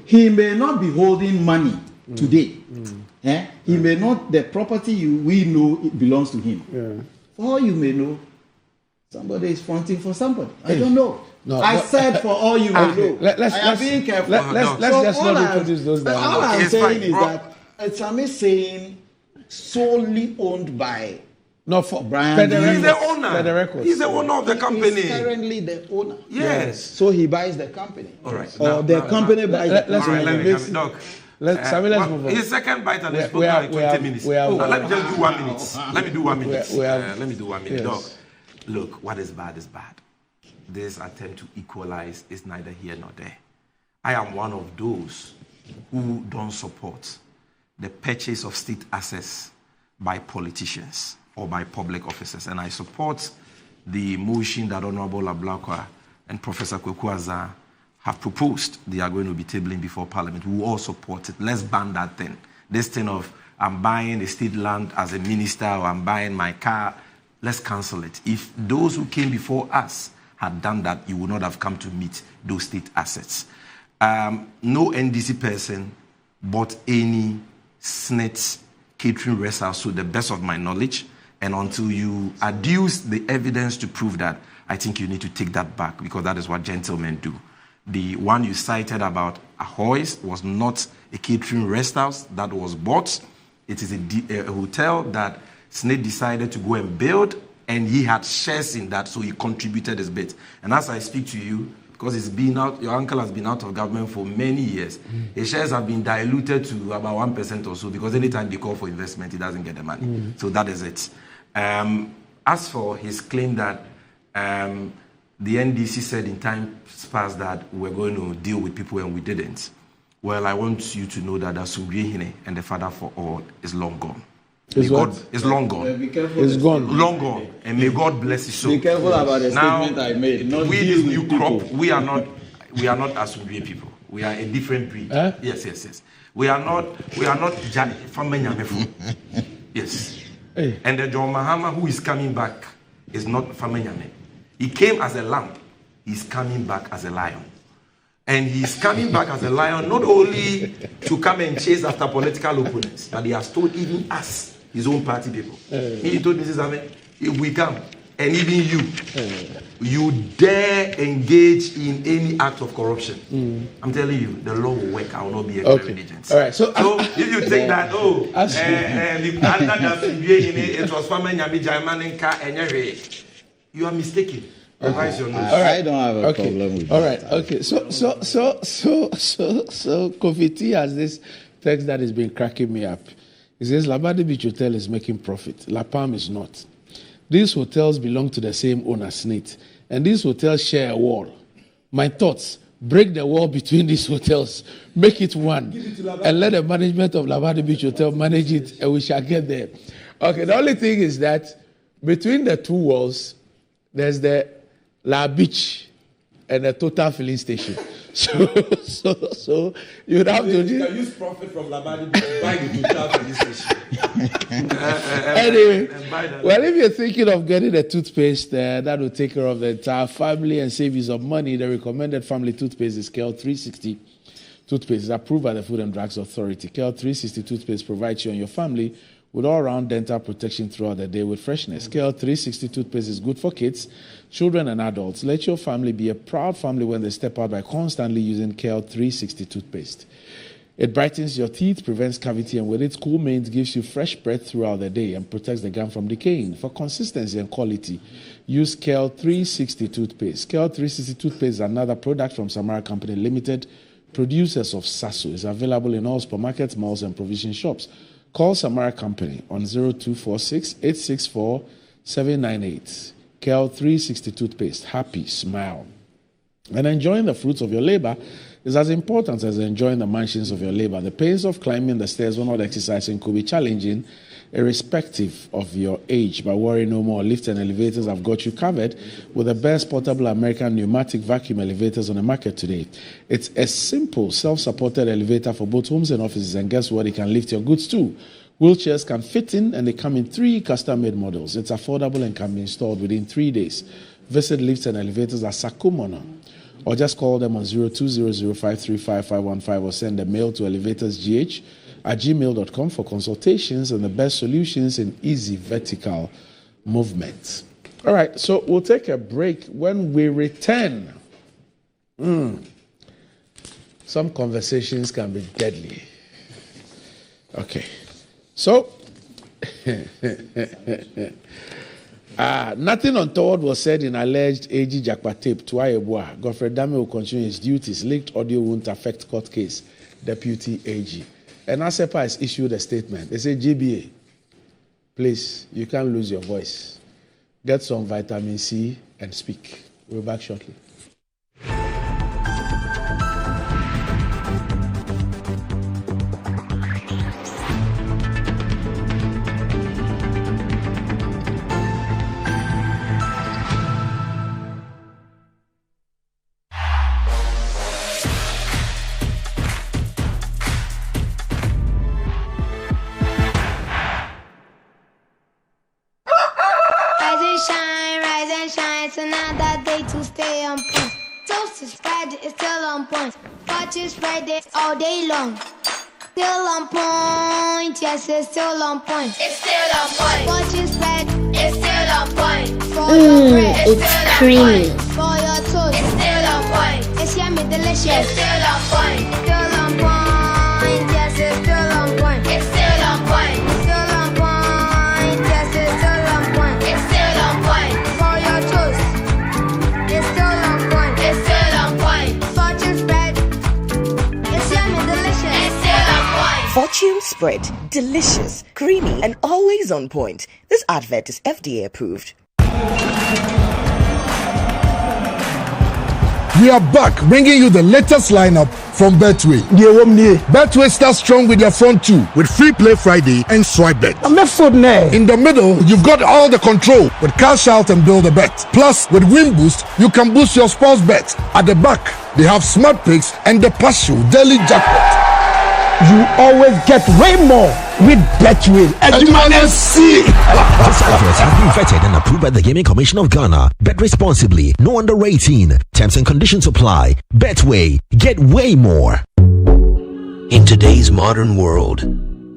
he may not be holding money today. He may not, the property we know it belongs to him. Yeah. For all you may know, somebody is fronting for somebody. I don't know. No, I said for all you may know. I am being careful. Let's just not introduce those down. All I'm saying is that Sami saying solely owned by for Brian. He's the owner. He's the owner of the company. He's currently the owner. Yes. So he buys the company. All right. Or the company buys the company. Let's move on. His second bite and it's like 20 minutes. Let me just do 1 minute. Let me do 1 minute. Let me do 1 minute. Dog. Look, what is bad is bad. This attempt to equalize is neither here nor there. I am one of those who don't support the purchase of state assets by politicians or by public officers. And I support the motion that Honorable Ablakwa and Professor Kwekwaza have proposed they are going to be tabling before Parliament. We will all support it. Let's ban that thing. This thing of I'm buying a state land as a minister or I'm buying my car, let's cancel it. If those who came before us had done that, you would not have come to meet those state assets. No NDC person bought any SNET catering rest house to the best of my knowledge. And until you adduce the evidence to prove that, I think you need to take that back because that is what gentlemen do. The one you cited about Ahoy's was not a catering rest house that was bought It is a hotel that Snake decided to go and build, and he had shares in that, so he contributed his bit. And as I speak to you, because it's been out, your uncle has been out of government for many years. His shares have been diluted to about 1% or so, because anytime they call for investment, he doesn't get the money. So that is it. As for his claim that the NDC said in times past that we're going to deal with people and we didn't, well, I want you to know that Asumdwe and the father for all is long gone. It's long gone. It's gone. Long gone. And may God bless you so. Be careful about the statement I made. Not we this new crop, we are not Asumdwe people. We are a different breed. Yes. We are not Famanyame. Yes. Hey. And the John Mahama who is coming back is not Famanyame. He came as a lamb. He's coming back as a lion. And he's coming back as a lion, not only to come and chase after political opponents, but he has told even us, his own party people. He told Mrs. Ahmed, if we come, and even you dare engage in any act of corruption, I'm telling you, the law will work. I will not be a clearing agent. All right. So if you think that, it was you are mistaken. I don't have a problem with that. All right. Okay. So Kofi T has this text that has been cracking me up. He says Labadi Beach Hotel is making profit. La Palm is not. These hotels belong to the same owner, SNIT, and these hotels share a wall. My thoughts: break the wall between these hotels, make it one, and let the management of Labadi Beach Hotel manage it, and we shall get there. Okay. The only thing is that between the two walls, there's the La Beach and a Total filling station. So you'd have to use profit from Labadi to buy the Total filling station. Anyway, well, if you're thinking of getting a toothpaste that will take care of the entire family and save you some money, the recommended family toothpaste is KL 360 toothpaste. It's approved by the Food and Drugs Authority. KL 360 toothpaste provides you and your family with all-round dental protection throughout the day with freshness. KL 360 toothpaste is good for kids, children, and adults. Let your family be a proud family when they step out by constantly using KL 360 toothpaste. It brightens your teeth, prevents cavity, and with its cool mint, gives you fresh breath throughout the day and protects the gum from decaying. For consistency and quality, use KL 360 toothpaste. KL 360 toothpaste is another product from Samara Company Limited, producers of Sasso. It's available in all supermarkets, malls, and provision shops. Call Samara Company on 0246 864 798. KL 360 toothpaste. Happy smile. And enjoying the fruits of your labor is as important as enjoying the mansions of your labor. The pains of climbing the stairs when not exercising could be challenging, irrespective of your age. But worry no more. Lifts and elevators have got you covered with the best portable American pneumatic vacuum elevators on the market today. It's a simple, self-supported elevator for both homes and offices, and guess what? It can lift your goods too. Wheelchairs can fit in, and they come in 3 custom-made models. It's affordable and can be installed within 3 days. Visit Lifts and Elevators at Sakumono, or just call them on 0200535515 or send a mail to elevatorsgh@gmail.com for consultations and the best solutions in easy vertical movement. All right, so we'll take a break. When we return, some conversations can be deadly. Okay, so nothing untoward was said in alleged AG Jakpa tape to Ayebua. Godfrey Dame will continue his duties. Leaked audio won't affect court case. Deputy AG. And ASEPA has issued a statement. They say, GBA, please, you can't lose your voice. Get some vitamin C and speak. We'll be back shortly. Another day to stay on point. Toast is Friday, it's still on point. Watch is Friday all day long. Still on point, yes, it's still on point. It's still on point. Watch is Friday, it's still on point. For your bread, it's creamy. For your toast, it's still on point. It's yummy, delicious. It's still on point. Still on point, yes, it's still on point. It's still on point. bread. Delicious, creamy, and always on point. This advert is FDA approved. We are back bringing you the latest lineup from Betway. Betway starts strong with their front two with Free Play Friday and Swipe Bet. In the middle, you've got all the control with Cash Out and Build a Bet. Plus, with Win Boost, you can boost your sports bet. At the back, they have Smart Picks and the Partial Daily Jackpot. You always get way more with Betway. This adverts have been vetted and approved by the Gaming Commission of Ghana. Bet responsibly. No under 18. Terms and conditions apply. Betway. Get way more. In today's modern world,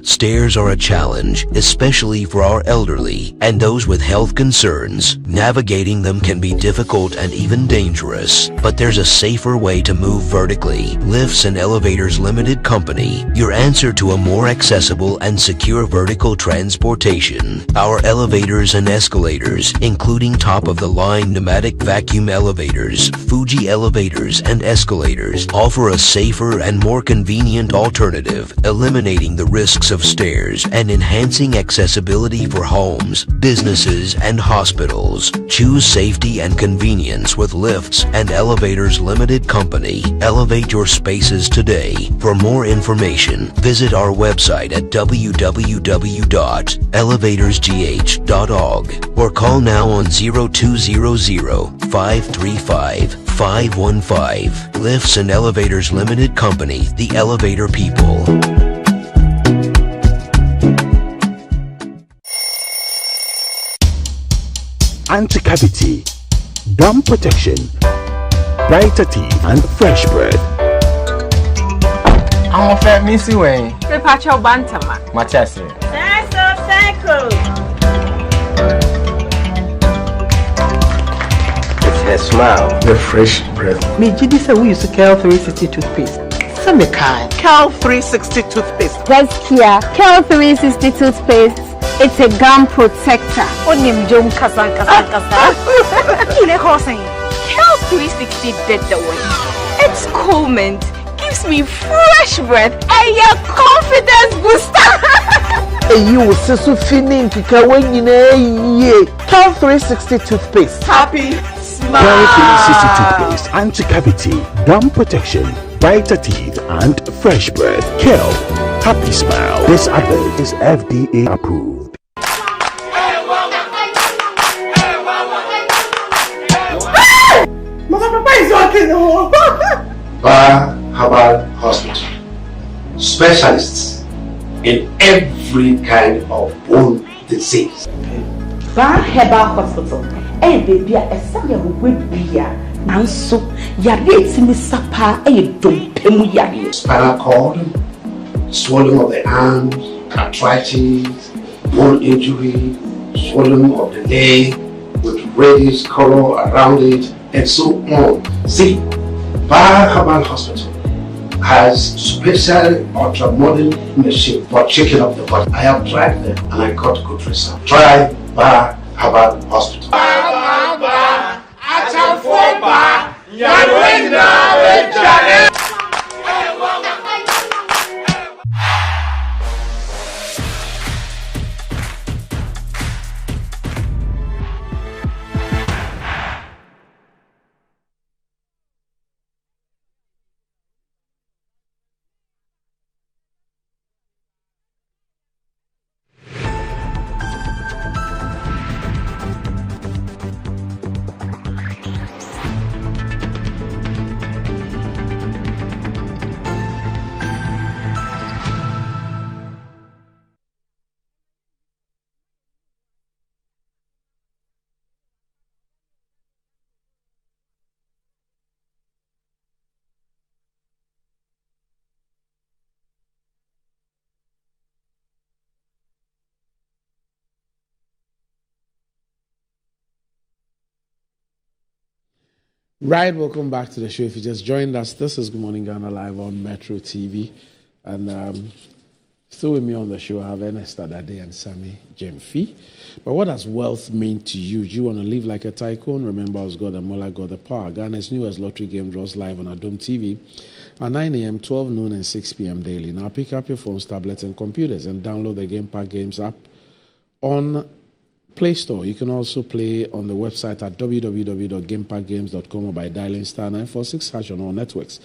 stairs are a challenge, especially for our elderly and those with health concerns. Navigating them can be difficult and even dangerous, but there's a safer way to move vertically. Lifts and Elevators Limited Company, your answer to a more accessible and secure vertical transportation. Our elevators and escalators, including top-of-the-line pneumatic vacuum elevators, Fuji elevators and escalators, offer a safer and more convenient alternative, eliminating the risks of stairs and enhancing accessibility for homes, businesses, and hospitals. Choose safety and convenience with Lifts and Elevators Limited Company. Elevate your spaces today. For more information, visit our website at www.elevatorsgh.org or call now on 0200-535-515. Lifts and Elevators Limited Company, the elevator people. Anti-cavity, gum protection, brighter teeth, and fresh bread. I'm a fat missy way. Prepare your bantama. Machasi. It's her smile, the fresh breath. Me Jidi say we use Cal 360 toothpaste. Some kind. Cal 360 toothpaste. That's here. Cal 360 toothpaste. It's a gum protector. Onim jom kasa. Ile kosen. Cal 360 did the way. It's cool mint. Gives me fresh breath and your confidence booster. You will see so feeling kika when you know Cal 360 toothpaste. Happy smile. Cal 360 toothpaste, anti-cavity, gum protection, brighter teeth, and fresh breath. Cal, happy smile. This advert is FDA approved. Bar Herbal Hospital. Specialists in every kind of bone disease. Bar Herbal Hospital. Baby, a sanya with beer. Nanso, yare timi sapa dom pemu yare. Spinal cord, swelling of the arms, arthritis, bone injury, swelling of the leg with reddish color around it, and so on. See, Bar Herbal Hospital has special ultra-modern machine for checking up the body. I have tried them and I got good results. Try Bar Herbal Hospital. Right, welcome back to the show. If you just joined us, this is Good Morning Ghana live on Metro TV. And Still with me on the show, I have Ernest Adade and Sammy Jemfi. But what does wealth mean to you? Do you want to live like a tycoon? Remember, I was God and Mola got the power. Ghana's newest lottery game draws live on Adom TV at 9 a.m., 12 noon, and 6 p.m. daily. Now pick up your phones, tablets, and computers and download the Game Park Games app on Play Store. You can also play on the website at www.gameparkgames.com or by dialing *946# on all networks.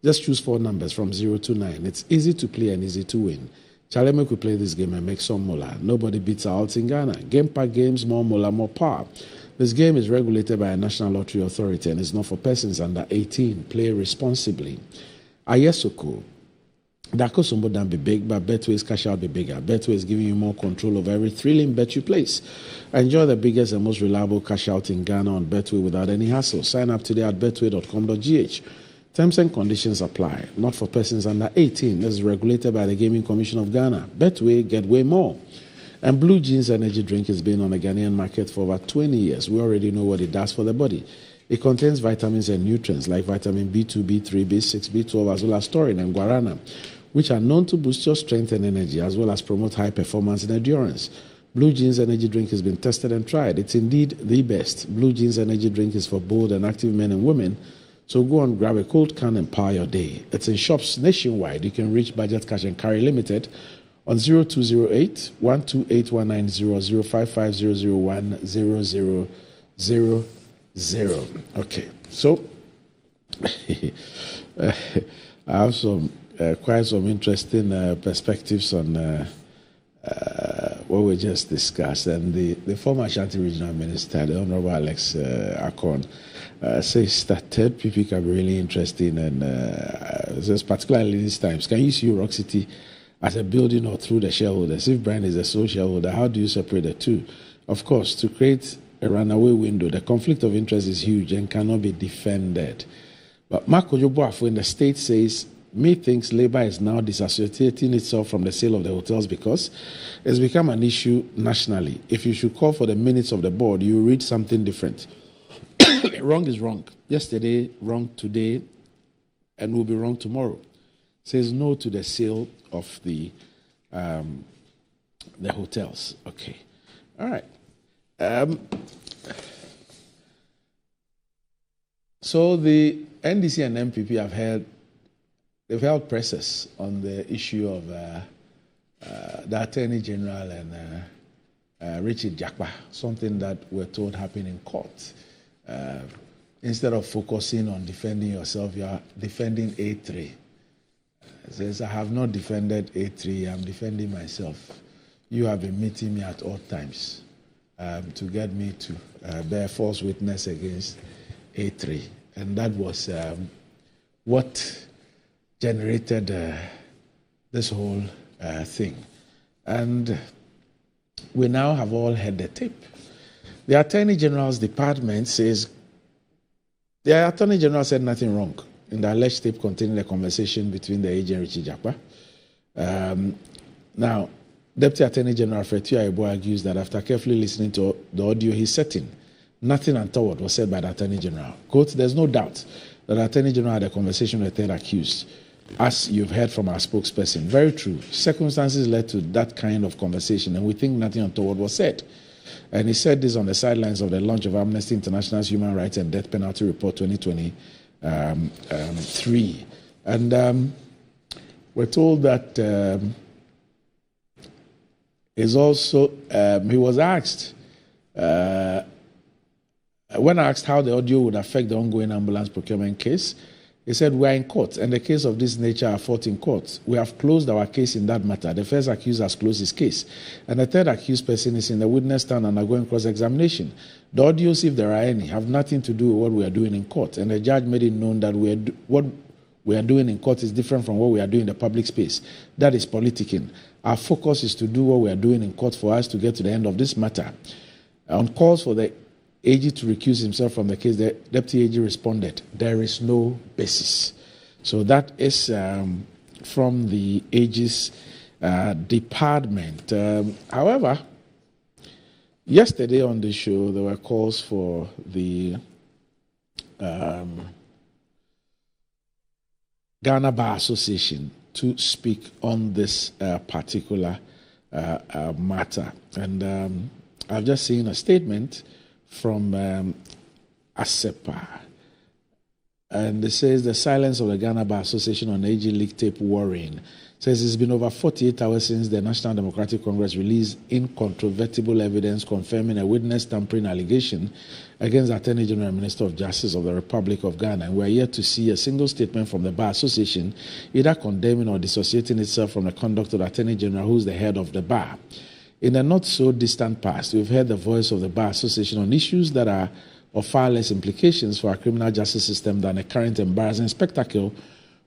Just choose 4 numbers from 0 to 9. It's easy to play and easy to win. Charlie, could play this game and make some moolah. Nobody beats our odds in Ghana. Game Park Games, more moolah, more power. This game is regulated by a National Lottery Authority and is not for persons under 18. Play responsibly. Ayesoko. Dako Sombo don't be big, but Betway's cash out be bigger. Betway is giving you more control over every thrilling bet you place. Enjoy the biggest and most reliable cash out in Ghana on Betway without any hassle. Sign up today at betway.com.gh. Terms and conditions apply. Not for persons under 18. This is regulated by the Gaming Commission of Ghana. Betway, get way more. And Blue Jeans energy drink has been on the Ghanaian market for over 20 years. We already know what it does for the body. It contains vitamins and nutrients like vitamin B2, B3, B6, B12, as well as taurine and guarana, which are known to boost your strength and energy, as well as promote high performance and endurance. Blue Jeans energy drink has been tested and tried. It's indeed the best. Blue Jeans energy drink is for bold and active men and women. So go and grab a cold can and power your day. It's in shops nationwide. You can reach Budget Cash and Carry Limited on 0208 128 055 001 0000. Okay, so I have some quite some interesting perspectives on what we just discussed. And the former Ashanti Regional Minister, the Honorable Alex Akon, says that third PP can be really interesting, and says particularly in these times, can you see Rock City as a building or through the shareholders? If Brian is a sole shareholder, how do you separate the two? Of course, to create a runaway window, the conflict of interest is huge and cannot be defended. But Mark Ojoboafo in the state says, methinks Labour is now disassociating itself from the sale of the hotels because it's become an issue nationally. If you should call for the minutes of the board, you read something different. Wrong is wrong. Yesterday, wrong today, and will be wrong tomorrow. Says no to the sale of the hotels. Okay. All right. So the NDC and MPP they've held presses on the issue of the Attorney General and Richard Jakpa, something that we're told happened in court. Instead of focusing on defending yourself, you are defending A3. Says, I have not defended A3, I'm defending myself. You have been meeting me at all times to get me to bear false witness against A3. And that was what generated this whole thing. And we now have all heard the tape. The Attorney General's department says the Attorney General said nothing wrong in the alleged tape containing the conversation between the agent Richie Jakpa. Now, Deputy Attorney General Fetu Aibo argues that after carefully listening to the audio he's setting, nothing untoward was said by the Attorney General. Quote, there's no doubt that the Attorney General had a conversation with the third accused, as you've heard from our spokesperson. Very true. Circumstances led to that kind of conversation, and we think nothing untoward was said. And he said this on the sidelines of the launch of Amnesty International's Human Rights and Death Penalty Report 2023. And we're told that is also, he was asked, when asked how the audio would affect the ongoing ambulance procurement case, he said, we are in court, and the case of this nature are fought in court. We have closed our case in that matter. The first accused has closed his case, and the third accused person is in the witness stand undergoing cross-examination. The audios, if there are any, have nothing to do with what we are doing in court, and the judge made it known that what we are doing in court is different from what we are doing in the public space. That is politicking. Our focus is to do what we are doing in court for us to get to the end of this matter. On calls for the AG to recuse himself from the case, the Deputy AG responded, there is no basis. So that is from the AG's department. However, yesterday on the show, there were calls for the Ghana Bar Association to speak on this particular matter. And I've just seen a statement from ASEPA. And it says the silence of the Ghana Bar Association on AG leak tape worrying. Says it's been over 48 hours since the National Democratic Congress released incontrovertible evidence confirming a witness tampering allegation against the Attorney General and Minister of Justice of the Republic of Ghana. And we are yet to see a single statement from the Bar Association either condemning or dissociating itself from the conduct of the Attorney General, who is the head of the Bar. In the not-so-distant past, we've heard the voice of the Bar Association on issues that are of far less implications for our criminal justice system than the current embarrassing spectacle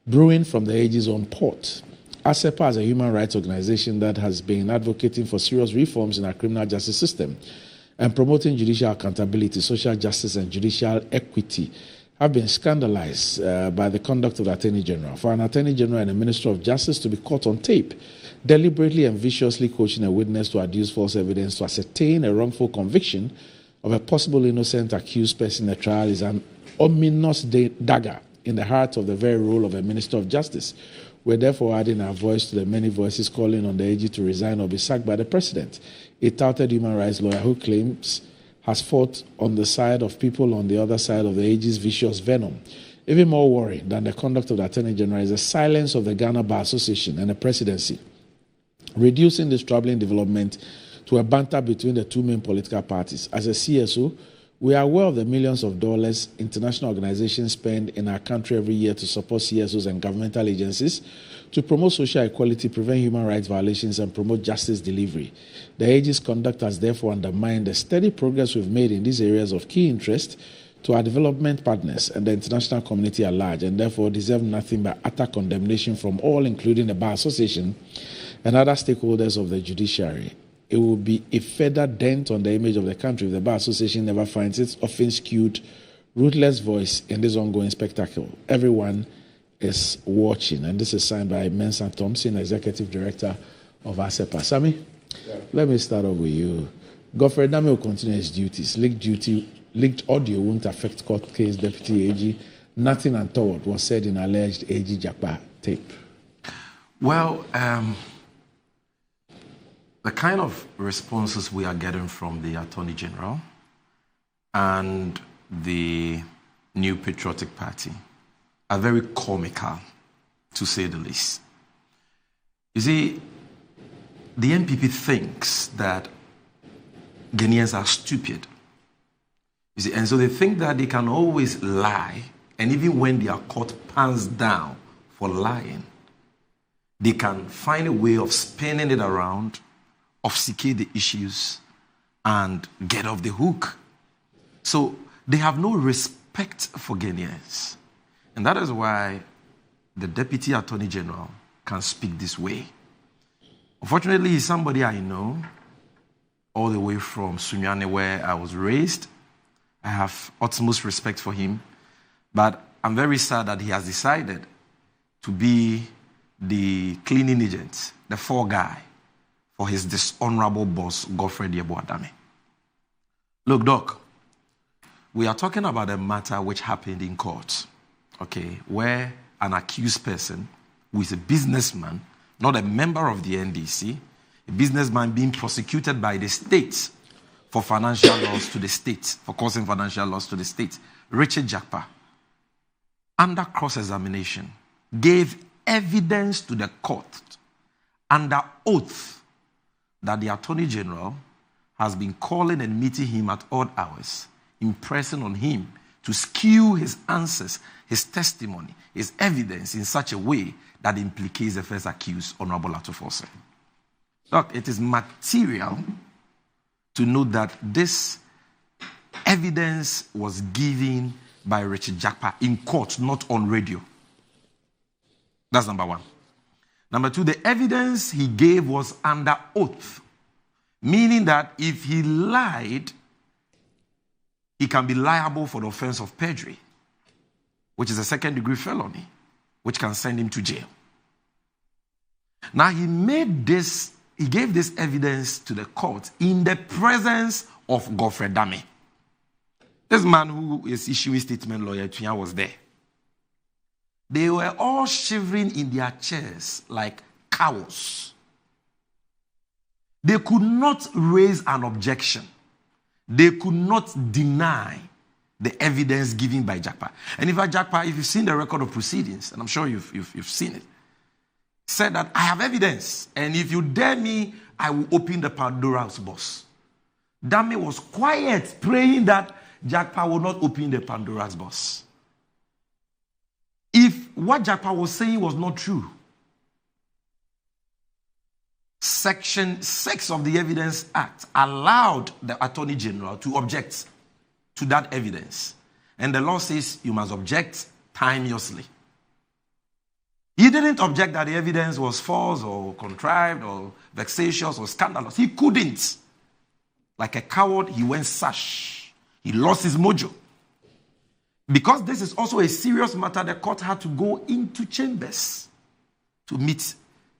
brewing from the AG's own port. ASEPA is a human rights organization that has been advocating for serious reforms in our criminal justice system and promoting judicial accountability, social justice, and judicial equity, have been scandalized by the conduct of the Attorney General. For an Attorney General and a Minister of Justice to be caught on tape, deliberately and viciously coaching a witness to adduce false evidence to ascertain a wrongful conviction of a possible innocent accused person in a trial is an ominous dagger in the heart of the very role of a Minister of Justice. We're therefore adding our voice to the many voices calling on the AG to resign or be sacked by the President. A touted human rights lawyer who claims has fought on the side of people on the other side of the AG's vicious venom. Even more worrying than the conduct of the Attorney General is the silence of the Ghana Bar Association and the Presidency, reducing this troubling development to a banter between the two main political parties. As a CSO, we are aware of the millions of dollars international organizations spend in our country every year to support CSOs and governmental agencies to promote social equality, prevent human rights violations, and promote justice delivery. The AG's conduct has therefore undermined the steady progress we've made in these areas of key interest to our development partners and the international community at large, and therefore deserve nothing but utter condemnation from all, including the Bar Association and other stakeholders of the judiciary. It will be a further dent on the image of the country if the Bar Association never finds its often skewed, ruthless voice in this ongoing spectacle. Everyone is watching, and this is signed by Mensa Thompson, Executive Director of ASEPA. Sammy, let me start off with you. Godfrey Dame will continue his duties. Leaked audio won't affect court case Deputy AG. Nothing untoward was said in alleged AG Japa tape. Well, the kind of responses we are getting from the Attorney General and the New Patriotic Party are very comical, to say the least. You see, the NPP thinks that Ghanaians are stupid. You see, and so they think that they can always lie, and even when they are caught pants down for lying, they can find a way of spinning it around, obfuscate the issues, and get off the hook. So they have no respect for Ghanaians. And that is why the Deputy Attorney General can speak this way. Unfortunately, he's somebody I know all the way from Sunyane, where I was raised. I have utmost respect for him. But I'm very sad that he has decided to be the cleaning agent, the fall guy, for his dishonorable boss, Godfrey Adame. Look, Doc, we are talking about a matter which happened in court, okay, where an accused person who is a businessman, not a member of the NDC, a businessman being prosecuted by the state for financial loss to the state, for causing financial loss to the state, Richard Jakpa, under cross-examination, gave evidence to the court under oath that the Attorney General has been calling and meeting him at odd hours, impressing on him to skew his answers, his testimony, his evidence in such a way that implicates the first accused, Honorable Atufose. Look, it is material to note that this evidence was given by Richard Jakpa in court, not on radio. That's number one. Number two, the evidence he gave was under oath, meaning that if he lied, he can be liable for the offense of perjury, which is a second-degree felony, which can send him to jail. Now, he gave this evidence to the court in the presence of Godfrey Dame. This man who is issuing statement lawyer, Tuya, was there. They were all shivering in their chairs like cows. They could not raise an objection. They could not deny the evidence given by Jakpa. And in fact, Jakpa, if you've seen the record of proceedings, and I'm sure you've seen it, said that I have evidence, and if you dare me, I will open the Pandora's box. Dame was quiet, praying that Jakpa will not open the Pandora's box. If what Jakpa was saying was not true, Section 6 of the Evidence Act allowed the Attorney General to object to that evidence. And the law says you must object timeously. He didn't object that the evidence was false or contrived or vexatious or scandalous. He couldn't. Like a coward, he went sash. He lost his mojo. Because this is also a serious matter, the court had to go into chambers to meet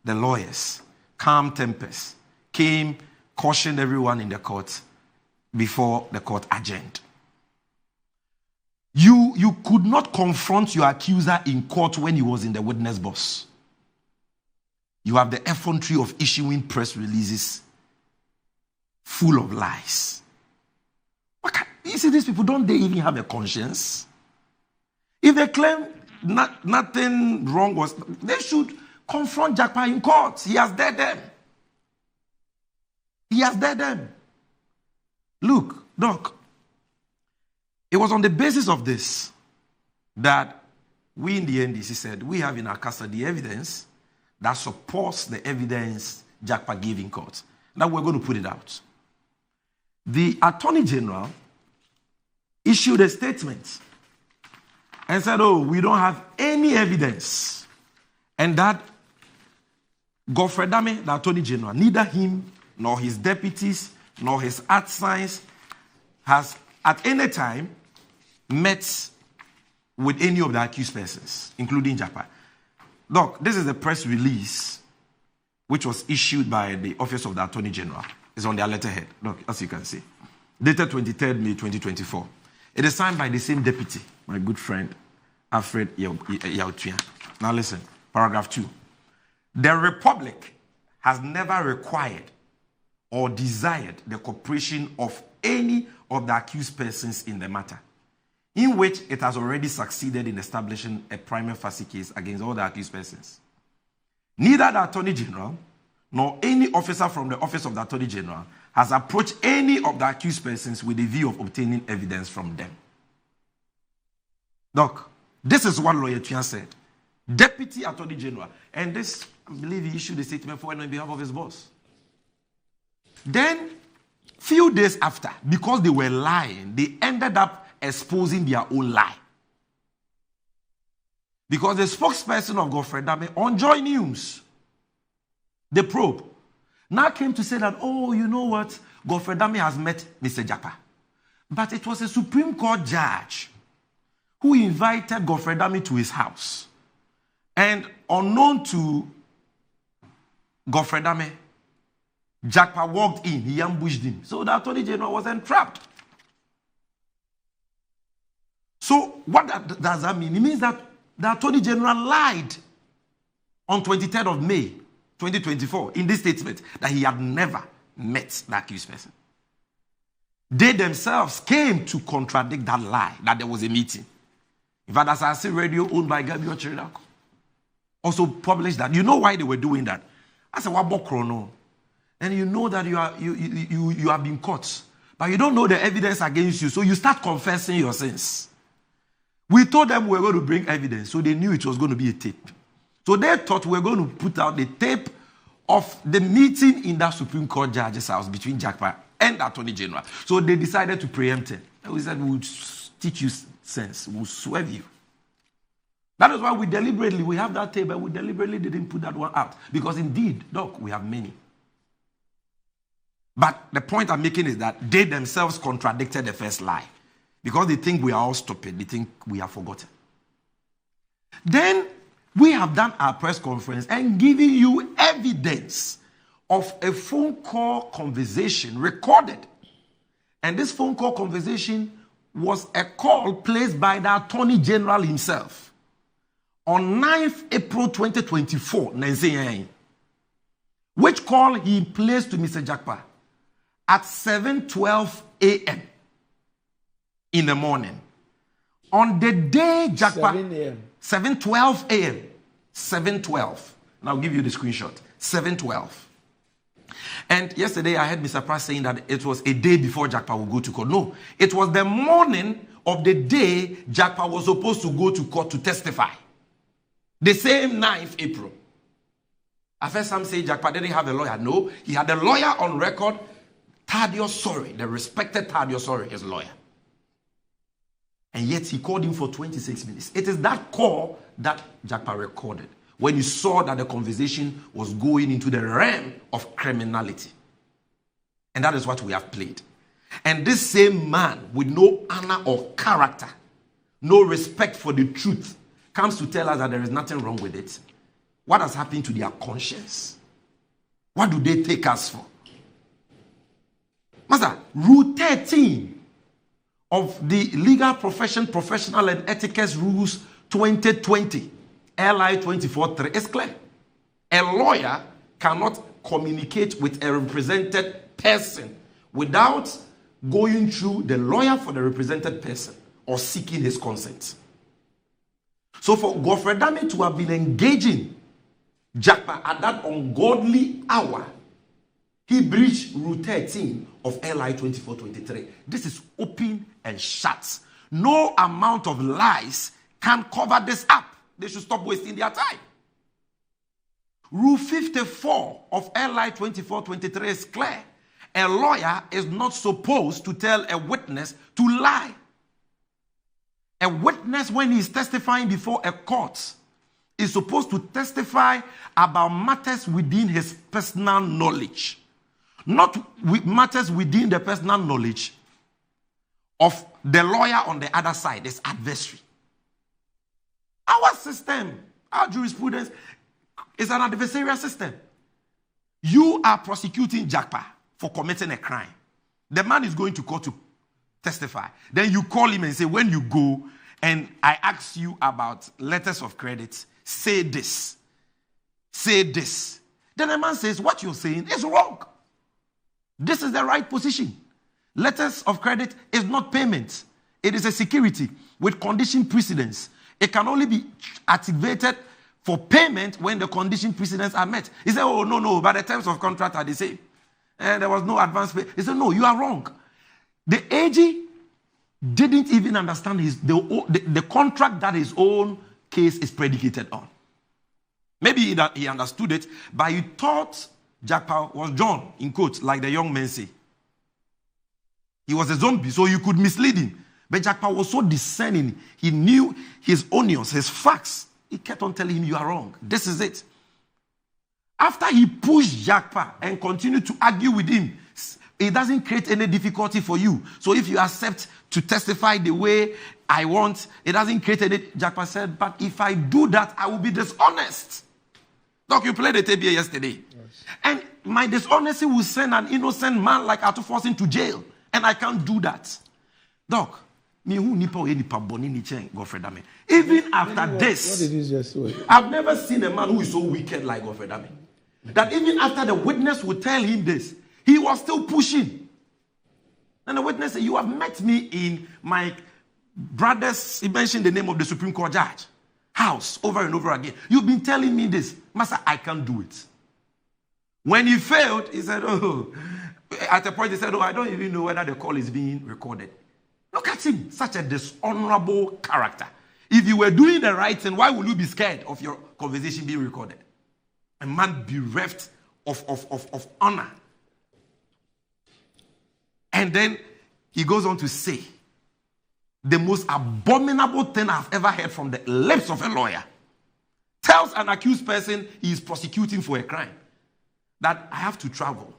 the lawyers. Calm tempers came, cautioned everyone in the court before the court adjourned. You could not confront your accuser in court when he was in the witness box. You have the effrontery of issuing press releases full of lies. You see, these people, don't they even have a conscience? If they claim nothing wrong was, they should confront Jakpa in court. He has dared them. He has dared them. Look, Doc, it was on the basis of this that we in the NDC said we have in our custody evidence that supports the evidence Jakpa gave in court. Now we're going to put it out. The Attorney General issued a statement and said, oh, we don't have any evidence. And that Godfrey Dame, the Attorney General, neither him nor his deputies nor his adsigns has at any time met with any of the accused persons, including Jakpa. Look, this is a press release which was issued by the Office of the Attorney General. It's on their letterhead. Look, as you can see. Dated 23rd May 2024. It is signed by the same deputy, my good friend, Alfred Yautuya. Now listen, paragraph 2. The Republic has never required or desired the cooperation of any of the accused persons in the matter, in which it has already succeeded in establishing a prima facie case against all the accused persons. Neither the Attorney General nor any officer from the Office of the Attorney General has approached any of the accused persons with the view of obtaining evidence from them. Doc, this is what Lawyer Tuyan said. Deputy Attorney General. And this, I believe he issued a statement for on behalf of his boss. Then, few days after, because they were lying, they ended up exposing their own lie. Because the spokesperson of Godfrey Dame on Joy News, the probe, now came to say that, oh, you know what? Godfrey Dame has met Mr. Jakpa. But it was a Supreme Court judge who invited Godfrey Dame to his house. And unknown to Godfrey Dame, Jakpa walked in, he ambushed him. So the Attorney General was entrapped. So what does that mean? It means that the Attorney General lied on 23rd of May 2024 in this statement that he had never met the accused person. They themselves came to contradict that lie, that there was a meeting. In fact, as I see radio owned by Gabriel Chiridako also published that. You know why they were doing that? I said, what chrono? And you know that you have been caught, but you don't know the evidence against you, so you start confessing your sins. We told them we were going to bring evidence, so they knew it was going to be a tape. So they thought we were going to put out the tape of the meeting in that Supreme Court judge's house between Jakpa and the Attorney General. So they decided to preempt it. And we said, we'll teach you sense, we'll swerve you. That is why we have that tape, but we deliberately didn't put that one out. Because indeed, Doc, we have many. But the point I'm making is that they themselves contradicted the first lie. Because they think we are all stupid. They think we have forgotten. Then we have done our press conference and given you evidence of a phone call conversation recorded. And this phone call conversation was a call placed by the Attorney General himself On 9th April 2024, which call he placed to Mr. Jakpa at 7:12 a.m. in the morning. On the day Jakpa, 7:12 a.m. 7:12. And I'll give you the screenshot. 7:12. And yesterday I heard Mr. Pratt saying that it was a day before Jakpa would go to court. No, it was the morning of the day Jakpa was supposed to go to court to testify. The same 9th April. At first some say Jakpa didn't have a lawyer. No, he had a lawyer on record. Thaddeus Sorry, the respected Thaddeus Sorry, his lawyer. And yet he called him for 26 minutes. It is that call that Jakpa recorded when he saw that the conversation was going into the realm of criminality. And that is what we have played. And this same man with no honor or character, no respect for the truth, comes to tell us that there is nothing wrong with it. What has happened to their conscience? What do they take us for? Master, Rule 13 of the Legal Profession, Professional and Etiquette Rules 2020, LI 24.3 is clear. A lawyer cannot communicate with a represented person without going through the lawyer for the represented person or seeking his consent. So for Godfrey Dame to have been engaging Jakpa at that ungodly hour, he breached Rule 13 of LI 24.23. This is open and shut. No amount of lies can cover this up. They should stop wasting their time. Rule 54 of LI 24.23 is clear. A lawyer is not supposed to tell a witness to lie. A witness, when he is testifying before a court, is supposed to testify about matters within his personal knowledge. Not with matters within the personal knowledge of the lawyer on the other side, his adversary. Our system, our jurisprudence, is an adversarial system. You are prosecuting Jakpa for committing a crime. The man is going to court to testify. Then you call him and say, when you go and I ask you about letters of credit, say this. Say this. Then the man says, what you're saying is wrong. This is the right position. Letters of credit is not payment. It is a security with condition precedence. It can only be activated for payment when the condition precedents are met. He said, oh, no, but the terms of contract are the same. And there was no advance pay. He said, no, you are wrong. The AG didn't even understand the contract that his own case is predicated on. Maybe he understood it, but he thought Jakpa was John, in quotes, like the young men say. He was a zombie, so you could mislead him. But Jakpa was so discerning. He knew his onions, his facts. He kept on telling him, you are wrong. This is it. After he pushed Jakpa and continued to argue with him, it doesn't create any difficulty for you. So if you accept to testify the way I want, it doesn't create any... Jakpa said, but if I do that, I will be dishonest. Doc, you played the tape here yesterday. Yes. And my dishonesty will send an innocent man like Atufos into jail. And I can't do that. Doc, even after this, what did you just say? I've never seen a man who is so wicked like Godfrey Dame. That even after the witness would tell him this, he was still pushing. And the witness said, you have met me in my brother's, he mentioned the name of the Supreme Court judge, house over and over again. You've been telling me this. Master, I can't do it. When he failed, he said, oh, at a point he said, oh, I don't even know whether the call is being recorded. Look at him, such a dishonorable character. If you were doing the right thing, why would you be scared of your conversation being recorded? A man bereft of honor. And then he goes on to say, the most abominable thing I've ever heard from the lips of a lawyer, tells an accused person he is prosecuting for a crime, that I have to travel.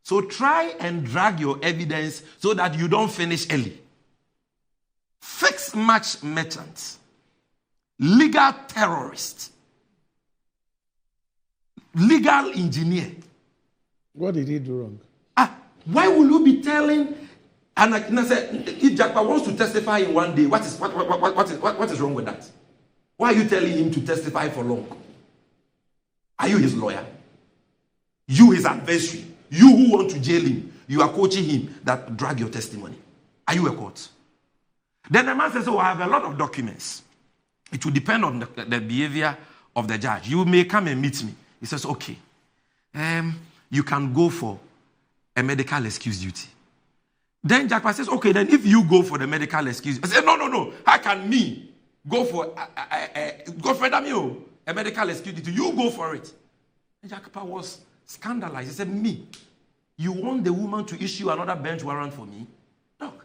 So try and drag your evidence so that you don't finish early. Fixed match merchants, legal terrorist, legal engineer. What did he do wrong? Why will you be telling? And I said, if Jakpa wants to testify in one day, what is wrong with that? Why are you telling him to testify for long? Are you his lawyer? You, his adversary. You who want to jail him. You are coaching him that drag your testimony. Are you a court? Then the man says, oh, I have a lot of documents. It will depend on the behavior of the judge. You may come and meet me. He says, okay. You can go for a medical excuse duty. Then Jackpot says, okay, then if you go for the medical excuse, I said, no. How can me go for a medical excuse duty? You go for it. And Jackpot was scandalized. He said, me, you want the woman to issue another bench warrant for me? Look,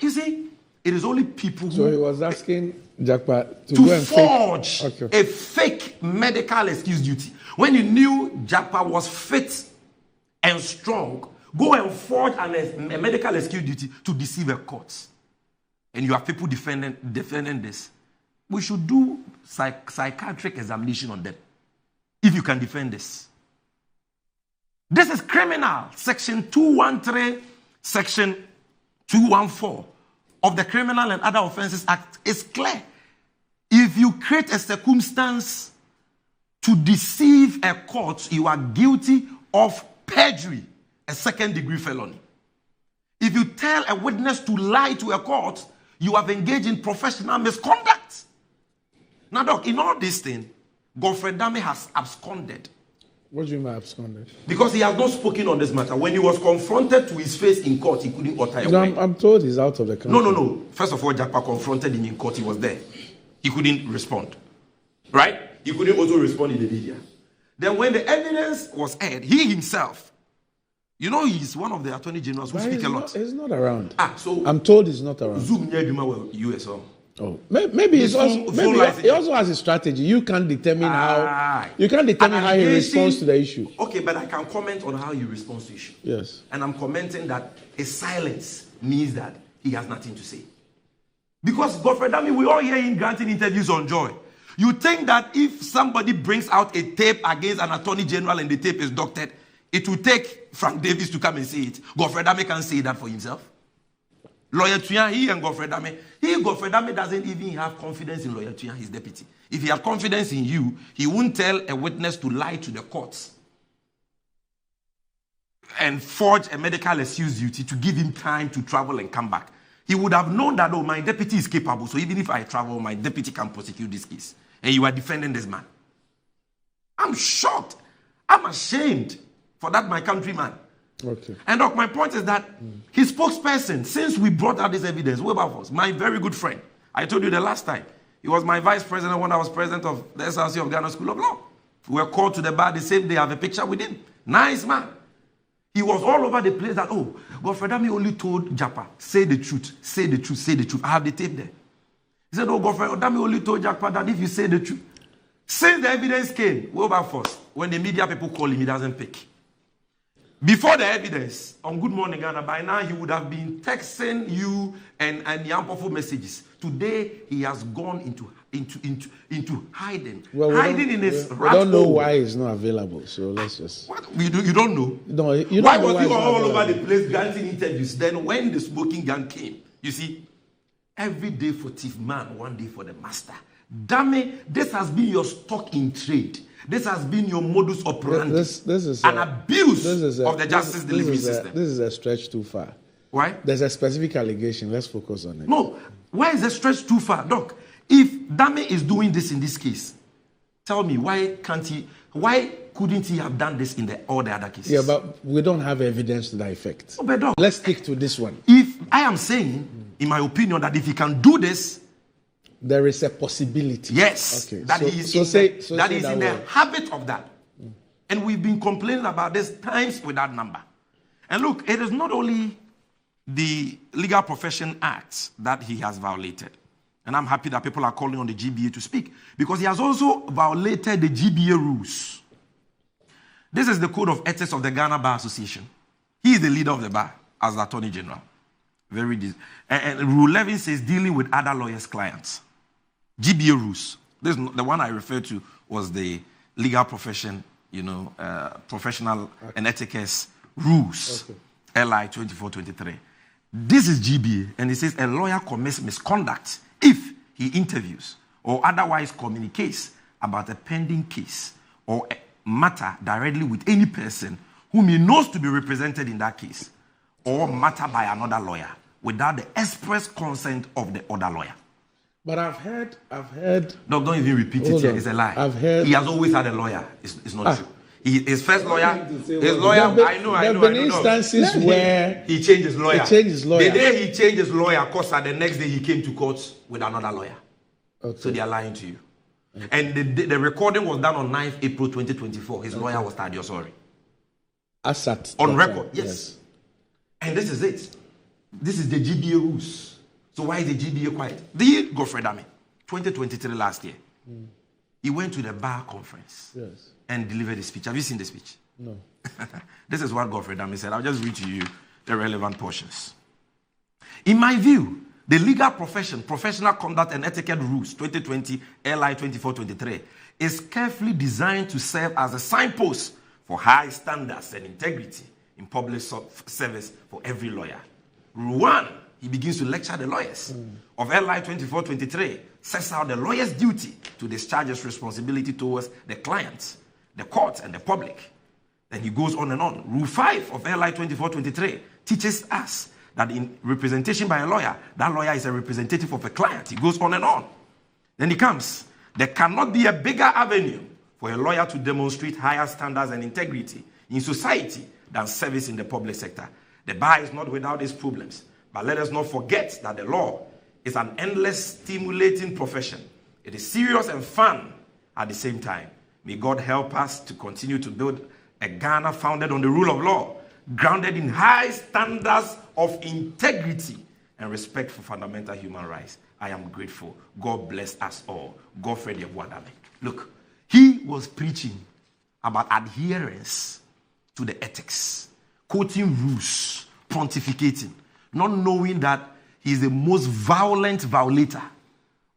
you see, it is only people who... So he was asking Jackpot to go and forge a fake medical excuse duty. When he knew Jackpot was fit and strong, go and forge a medical excuse duty to deceive a court. And you have people defending this. We should do psychiatric examination on them. If you can defend this. This is criminal. Section 213, Section 214 of the Criminal and Other Offences Act is clear. If you create a circumstance to deceive a court, you are guilty of perjury, a second-degree felony. If you tell a witness to lie to a court, you have engaged in professional misconduct. Now, Doc, in all this thing, Godfred Dame has absconded. What do you mean by absconded? Because he has not spoken on this matter. When he was confronted to his face in court, he couldn't utter a word. I'm told he's out of the country. No. First of all, Jackpot confronted him in court. He was there. He couldn't respond. Right? He couldn't also respond in the media. Then when the evidence was aired, he himself, he's one of the attorney generals who speak a lot. He's not around. So I'm told he's not around. Zoom near USO. Oh, maybe he also has a strategy. You can't determine how he responds to the issue. Okay, but I can comment on how he responds to issue. Yes. And I'm commenting that his silence means that he has nothing to say. Because Godfred Dame, we all hear him granting interviews on Joy. You think that if somebody brings out a tape against an attorney general and the tape is doctored, it will take Frank Davis to come and say it. Godfred Dame can't say that for himself. Lawyer Tuyan, he and Godfred Dame doesn't even have confidence in Lawyer Tuyan, his deputy. If he had confidence in you, he wouldn't tell a witness to lie to the courts and forge a medical excuse duty to give him time to travel and come back. He would have known that, my deputy is capable, so even if I travel, my deputy can prosecute this case. And you are defending this man. I'm shocked. I'm ashamed for that, my countryman. Okay. And Doc, my point is that his spokesperson, since we brought out this evidence, Wilberforce, my very good friend, I told you the last time, he was my vice president when I was president of the SRC of Ghana School of Law. We were called to the bar the same day. I have a picture with him. Nice man. He was all over the place that, Godfred Dame only told Japa, say the truth, say the truth, say the truth. I have the tape there. He said, Godfred Dame only told Japa that if you say the truth. Since the evidence came, Wilberforce, when the media people call him, he doesn't pick. Before the evidence, on Good Morning Ghana, by now he would have been texting you and Yampofo messages. Today, he has gone into hiding. Hiding in his rat hole. We don't know why he's not available, so let's just... What? You don't know? No, you don't why know was he all over the place granting interviews? Then when the smoking gun came, you see, every day for thief man, one day for the master. Dame, this has been your stock in trade. This has been your modus operandi. This is an abuse of the justice delivery system. This is a stretch too far. Why? There's a specific allegation. Let's focus on it. No. Why is the stretch too far? Doc, if Dame is doing this in this case, tell me, why couldn't he have done this in all the other cases? Yeah, but we don't have evidence to that effect. Oh, but Doc, let's stick to this one. If I am saying, in my opinion, that if he can do this, there is a possibility. Yes. Okay. That he is in the habit of that. And we've been complaining about this times with that number. And look, it is not only the Legal Profession Act that he has violated. And I'm happy that people are calling on the GBA to speak. Because he has also violated the GBA rules. This is the Code of Ethics of the Ghana Bar Association. He is the leader of the bar as the Attorney General. And Rule 11 says dealing with other lawyers' clients. GBA rules. This, the one I referred to was the Legal Profession, Professional and Ethics Rules, LI 2423. This is GBA, and it says a lawyer commits misconduct if he interviews or otherwise communicates about a pending case or a matter directly with any person whom he knows to be represented in that case or matter by another lawyer without the express consent of the other lawyer. But I've heard. No, don't even repeat it here. It's a lie. I've heard. He has always had a lawyer. It's not true. His first lawyer, I know. There have been instances where he changed his lawyer. The day he changed his lawyer, the next day he came to court with another lawyer. Okay. So they are lying to you. Okay. And the recording was done on 9th April 2024. His lawyer was Tadio, sorry. Asat. On record, yes. And this is it. This is the GBA rules. So why is the GBA quiet? The Godfrey Dame, 2023 last year, he went to the bar conference and delivered a speech. Have you seen the speech? No. This is what Godfrey Dame said. I'll just read to you the relevant portions. In my view, the legal profession, professional conduct and etiquette rules, 2020 LI 2423, is carefully designed to serve as a signpost for high standards and integrity in public service for every lawyer. Rule 1, he begins to lecture the lawyers of LI 2423, sets out the lawyer's duty to discharge his responsibility towards the clients, the court, and the public. Then he goes on and on. Rule 5 of LI 2423 teaches us that in representation by a lawyer, that lawyer is a representative of a client. He goes on and on. Then he comes. There cannot be a bigger avenue for a lawyer to demonstrate higher standards and integrity in society than service in the public sector. The bar is not without its problems, but let us not forget that the law is an endless, stimulating profession. It is serious and fun at the same time. May God help us to continue to build a Ghana founded on the rule of law, grounded in high standards of integrity and respect for fundamental human rights. I am grateful. God bless us all. Godfrey Dame. Look, he was preaching about adherence to the ethics, quoting rules, pontificating, not knowing that he is the most violent violator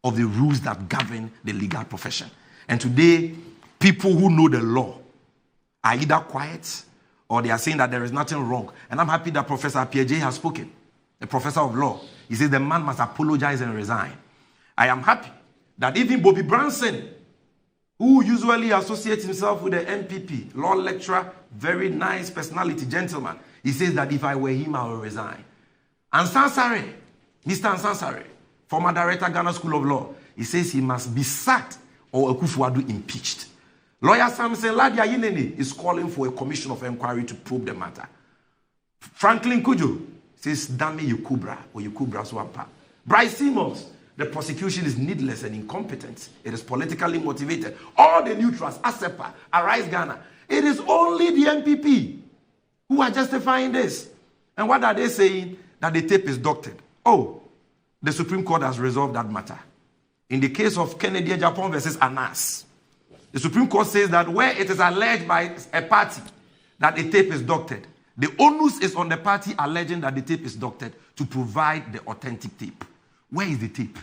of the rules that govern the legal profession. And today, people who know the law are either quiet or they are saying that there is nothing wrong. And I'm happy that Professor Piaget has spoken, the professor of law. He says the man must apologize and resign. I am happy that even Bobby Branson, who usually associates himself with the MPP, law lecturer, very nice personality, gentleman, he says that if I were him, I would resign. Ansansare, Mr. Ansansare, former director, Ghana School of Law, he says he must be sacked or Akufo-Addo impeached. Lawyer Samson Ladia Yinene is calling for a commission of inquiry to probe the matter. Franklin Kujo says, Dame Yukubra or Yukubra Swampa. Bryce Simmons, the prosecution is needless and incompetent. It is politically motivated. All the neutrals, ASEPA, Arise Ghana, it is only the MPP who are justifying this. And what are they saying? That the tape is doctored. Oh, the Supreme Court has resolved that matter. In the case of Kennedy Japan versus Anas, the Supreme Court says that where it is alleged by a party that the tape is doctored, the onus is on the party alleging that the tape is doctored to provide the authentic tape. Where is the tape?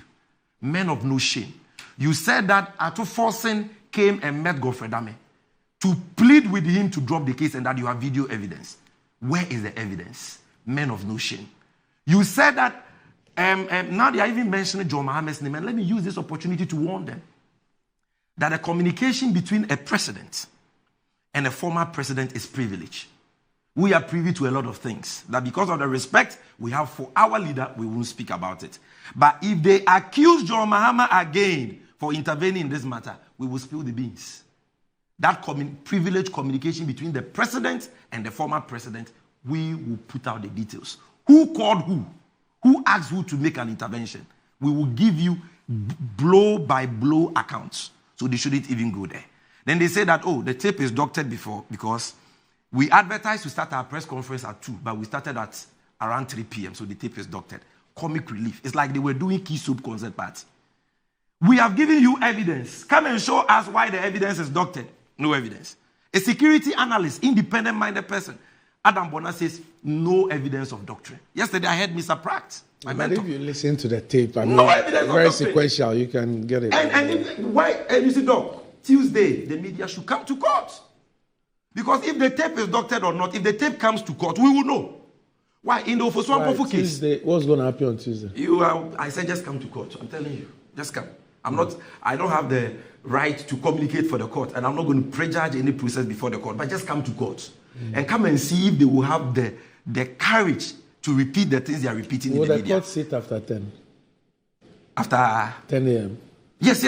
Men of no shame. You said that Ato Forsen came and met Godfrey Dame to plead with him to drop the case and that you have video evidence. Where is the evidence? Men of no shame. You said that, now they are even mentioning John Mohammed's name, and let me use this opportunity to warn them that a communication between a president and a former president is privilege. We are privy to a lot of things that because of the respect we have for our leader, we won't speak about it. But if they accuse John Mahama again for intervening in this matter, we will spill the beans. That privileged communication between the president and the former president, we will put out the details. Who called who? Who asked who to make an intervention? We will give you blow-by-blow accounts. So they shouldn't even go there. Then they say that, oh, the tape is doctored before because we advertised to start our press conference at 2, but we started at around 3 p.m., so the tape is doctored. Comic relief. It's like they were doing Key Soup concert party. We have given you evidence. Come and show us why the evidence is doctored. No evidence. A security analyst, independent-minded person, Adam Bona says, no evidence of doctrine. Yesterday I heard Mr. Pratt. But if you listen to the tape, I mean, no evidence very sequential, you can get it. And you see, Doc, Tuesday, the media should come to court. Because if the tape is doctored or not, if the tape comes to court, we will know. Why? In the Ofoswampofu case. Tuesday, what's going to happen on Tuesday? I said just come to court. I'm telling you. Just come. I don't have the right to communicate for the court, and I'm not going to prejudge any process before the court, but just come to court and come and see if they will have the courage to repeat the things they are repeating in the media. Will the court sit after 10? After 10 a.m.? Yes.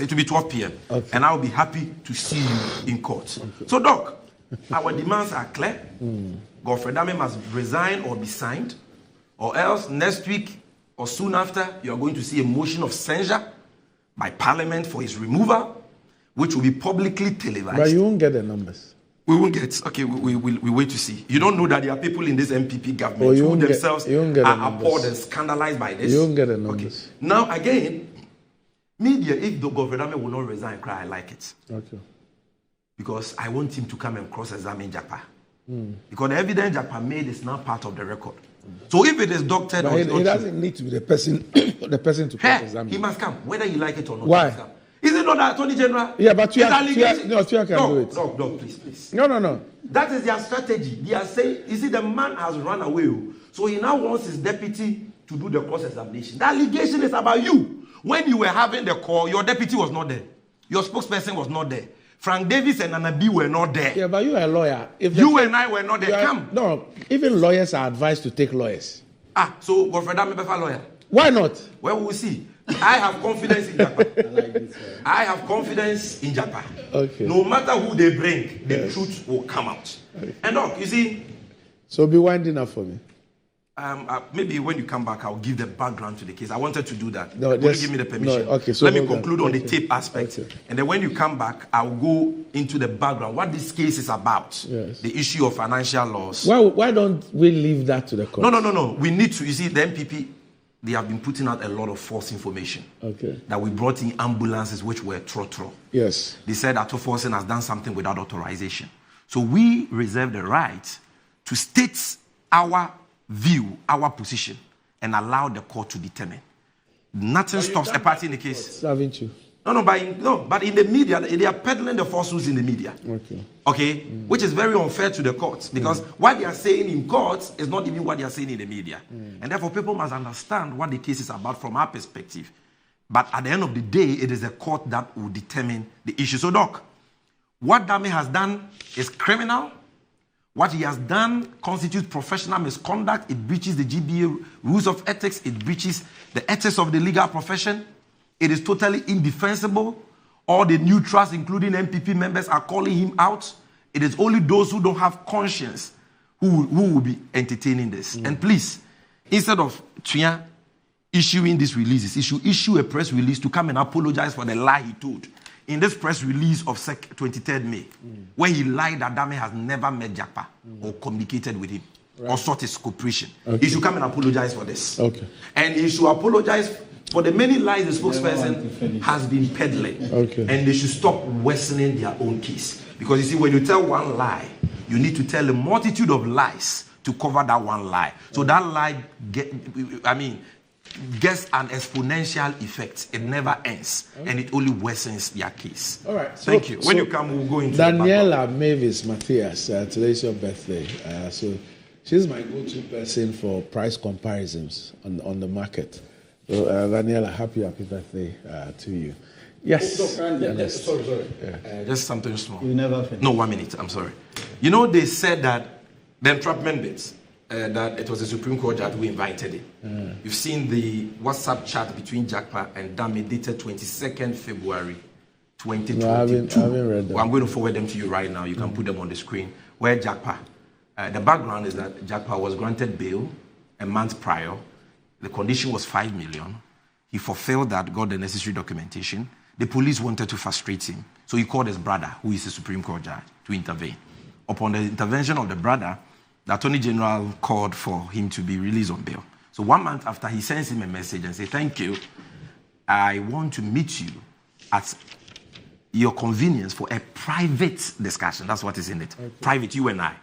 It will be 12 p.m. Okay. And I'll be happy to see you in court. Okay. So, Doc, our demands are clear. Godfrey Dame must resign or be signed, or else next week or soon after, you are going to see a motion of censure by Parliament for his removal, which will be publicly televised. But you won't get the numbers. We won't get. Okay, we wait to see. You don't know that there are people in this MPP government who themselves are appalled and scandalized by this. You won't get the numbers. Okay. Now, again, media, if the government will not resign, I like it. Okay. Because I want him to come and cross-examine Japa. Because the evidence Japa made is now part of the record. So if it is doctored, but he doesn't need to be the person to cross-examine. He must come, whether you like it or not. Why? He must come. Is it not the Attorney General? Yeah, but Tuya can do it. No, please. No. That is their strategy. They are saying, you see, the man has run away. So he now wants his deputy to do the cross-examination. The allegation is about you. When you were having the call, your deputy was not there. Your spokesperson was not there. Frank Davis and Anabi were not there. Yeah, but you are a lawyer. If you and I were not there, come. No, even lawyers are advised to take lawyers. So Godfrey Dame be a lawyer. Why not? Well, we'll see. I have confidence in Japan. I have confidence in Japan. Okay. No matter who they bring, the truth will come out. Okay. And look, you see. So be winding up for me. Maybe when you come back, I'll give the background to the case. I wanted to do that. No, will you give me the permission? No, okay. So let me conclude on the tape aspect. Okay. And then when you come back, I'll go into the background, what this case is about. Yes. The issue of financial loss. Why don't we leave that to the court? No. We need to. You see, the MPP, they have been putting out a lot of false information. Okay. That we brought in ambulances which were trotro. Yes. They said that Toforsen has done something without authorization. So we reserve the right to state our view, our position, and allow the court to determine. Nothing stops a party in the case. Haven't you? No, but in the media, they are peddling the falsehoods in the media. Okay? Which is very unfair to the courts, because what they are saying in courts is not even what they are saying in the media. And therefore, people must understand what the case is about from our perspective. But at the end of the day, it is the court that will determine the issue. So, Doc, what Dame has done is criminal. What he has done constitutes professional misconduct. It breaches the GBA rules of ethics. It breaches the ethics of the legal profession. It is totally indefensible. All the neutrals, including MPP members, are calling him out. It is only those who don't have conscience who will be entertaining this. And please, instead of Tuya issuing these releases, issue a press release to come and apologize for the lie he told. In this press release of 23rd May, where he lied that Dame has never met Japa or communicated with him or sought his cooperation. Okay. He should come and apologize for this. Okay. And he should apologize for the many lies the spokesperson has been peddling. Okay. And they should stop worsening their own case. Because you see, when you tell one lie, you need to tell a multitude of lies to cover that one lie. So that lie gets an exponential effect. It never ends. And it only worsens their case. All right. Thank you. When you come, we'll go into Daniela Mavis Matthias, today's your birthday. So she's my go-to person for price comparisons on the market. So Daniela, happy birthday to you. Yes. Sorry. Yeah. Just something small. You never finished. No, 1 minute. I'm sorry. You know, they said that the entrapment bits, that it was the Supreme Court judge who invited it. You've seen the WhatsApp chat between Jakpa and Dame dated 22nd February 2022. No, I haven't read them. Well, I'm going to forward them to you right now. You can put them on the screen. Where Jakpa, the background is that Jakpa was granted bail a month prior. The condition was 5 million. He fulfilled that, got the necessary documentation. The police wanted to frustrate him. So he called his brother, who is the Supreme Court judge, to intervene. Upon the intervention of the brother, the Attorney General called for him to be released on bail. So 1 month after, he sends him a message and says, "Thank you. I want to meet you at your convenience for a private discussion." That's what is in it. Okay. Private, you and I.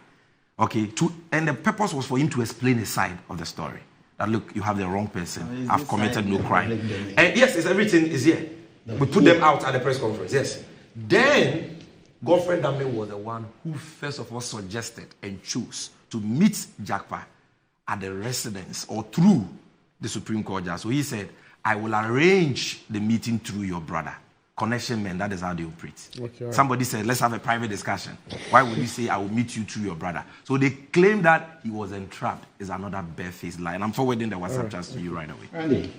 Okay. And the purpose was for him to explain his side of the story. That, look, you have the wrong person. I've committed no crime. And yes, everything is here. We put them out at the press conference. Yes. Then, Godfrey Dame was the one who first of all suggested and chose to meet Jakpa at the residence or through the Supreme Court judge. So he said, I will arrange the meeting through your brother. Connection men, that is how they operate. Okay, right. Somebody said, let's have a private discussion. Why would you say, I will meet you through your brother? So they claim that he was entrapped is another barefaced lie. And I'm forwarding the WhatsApp chat to you right away. Randy,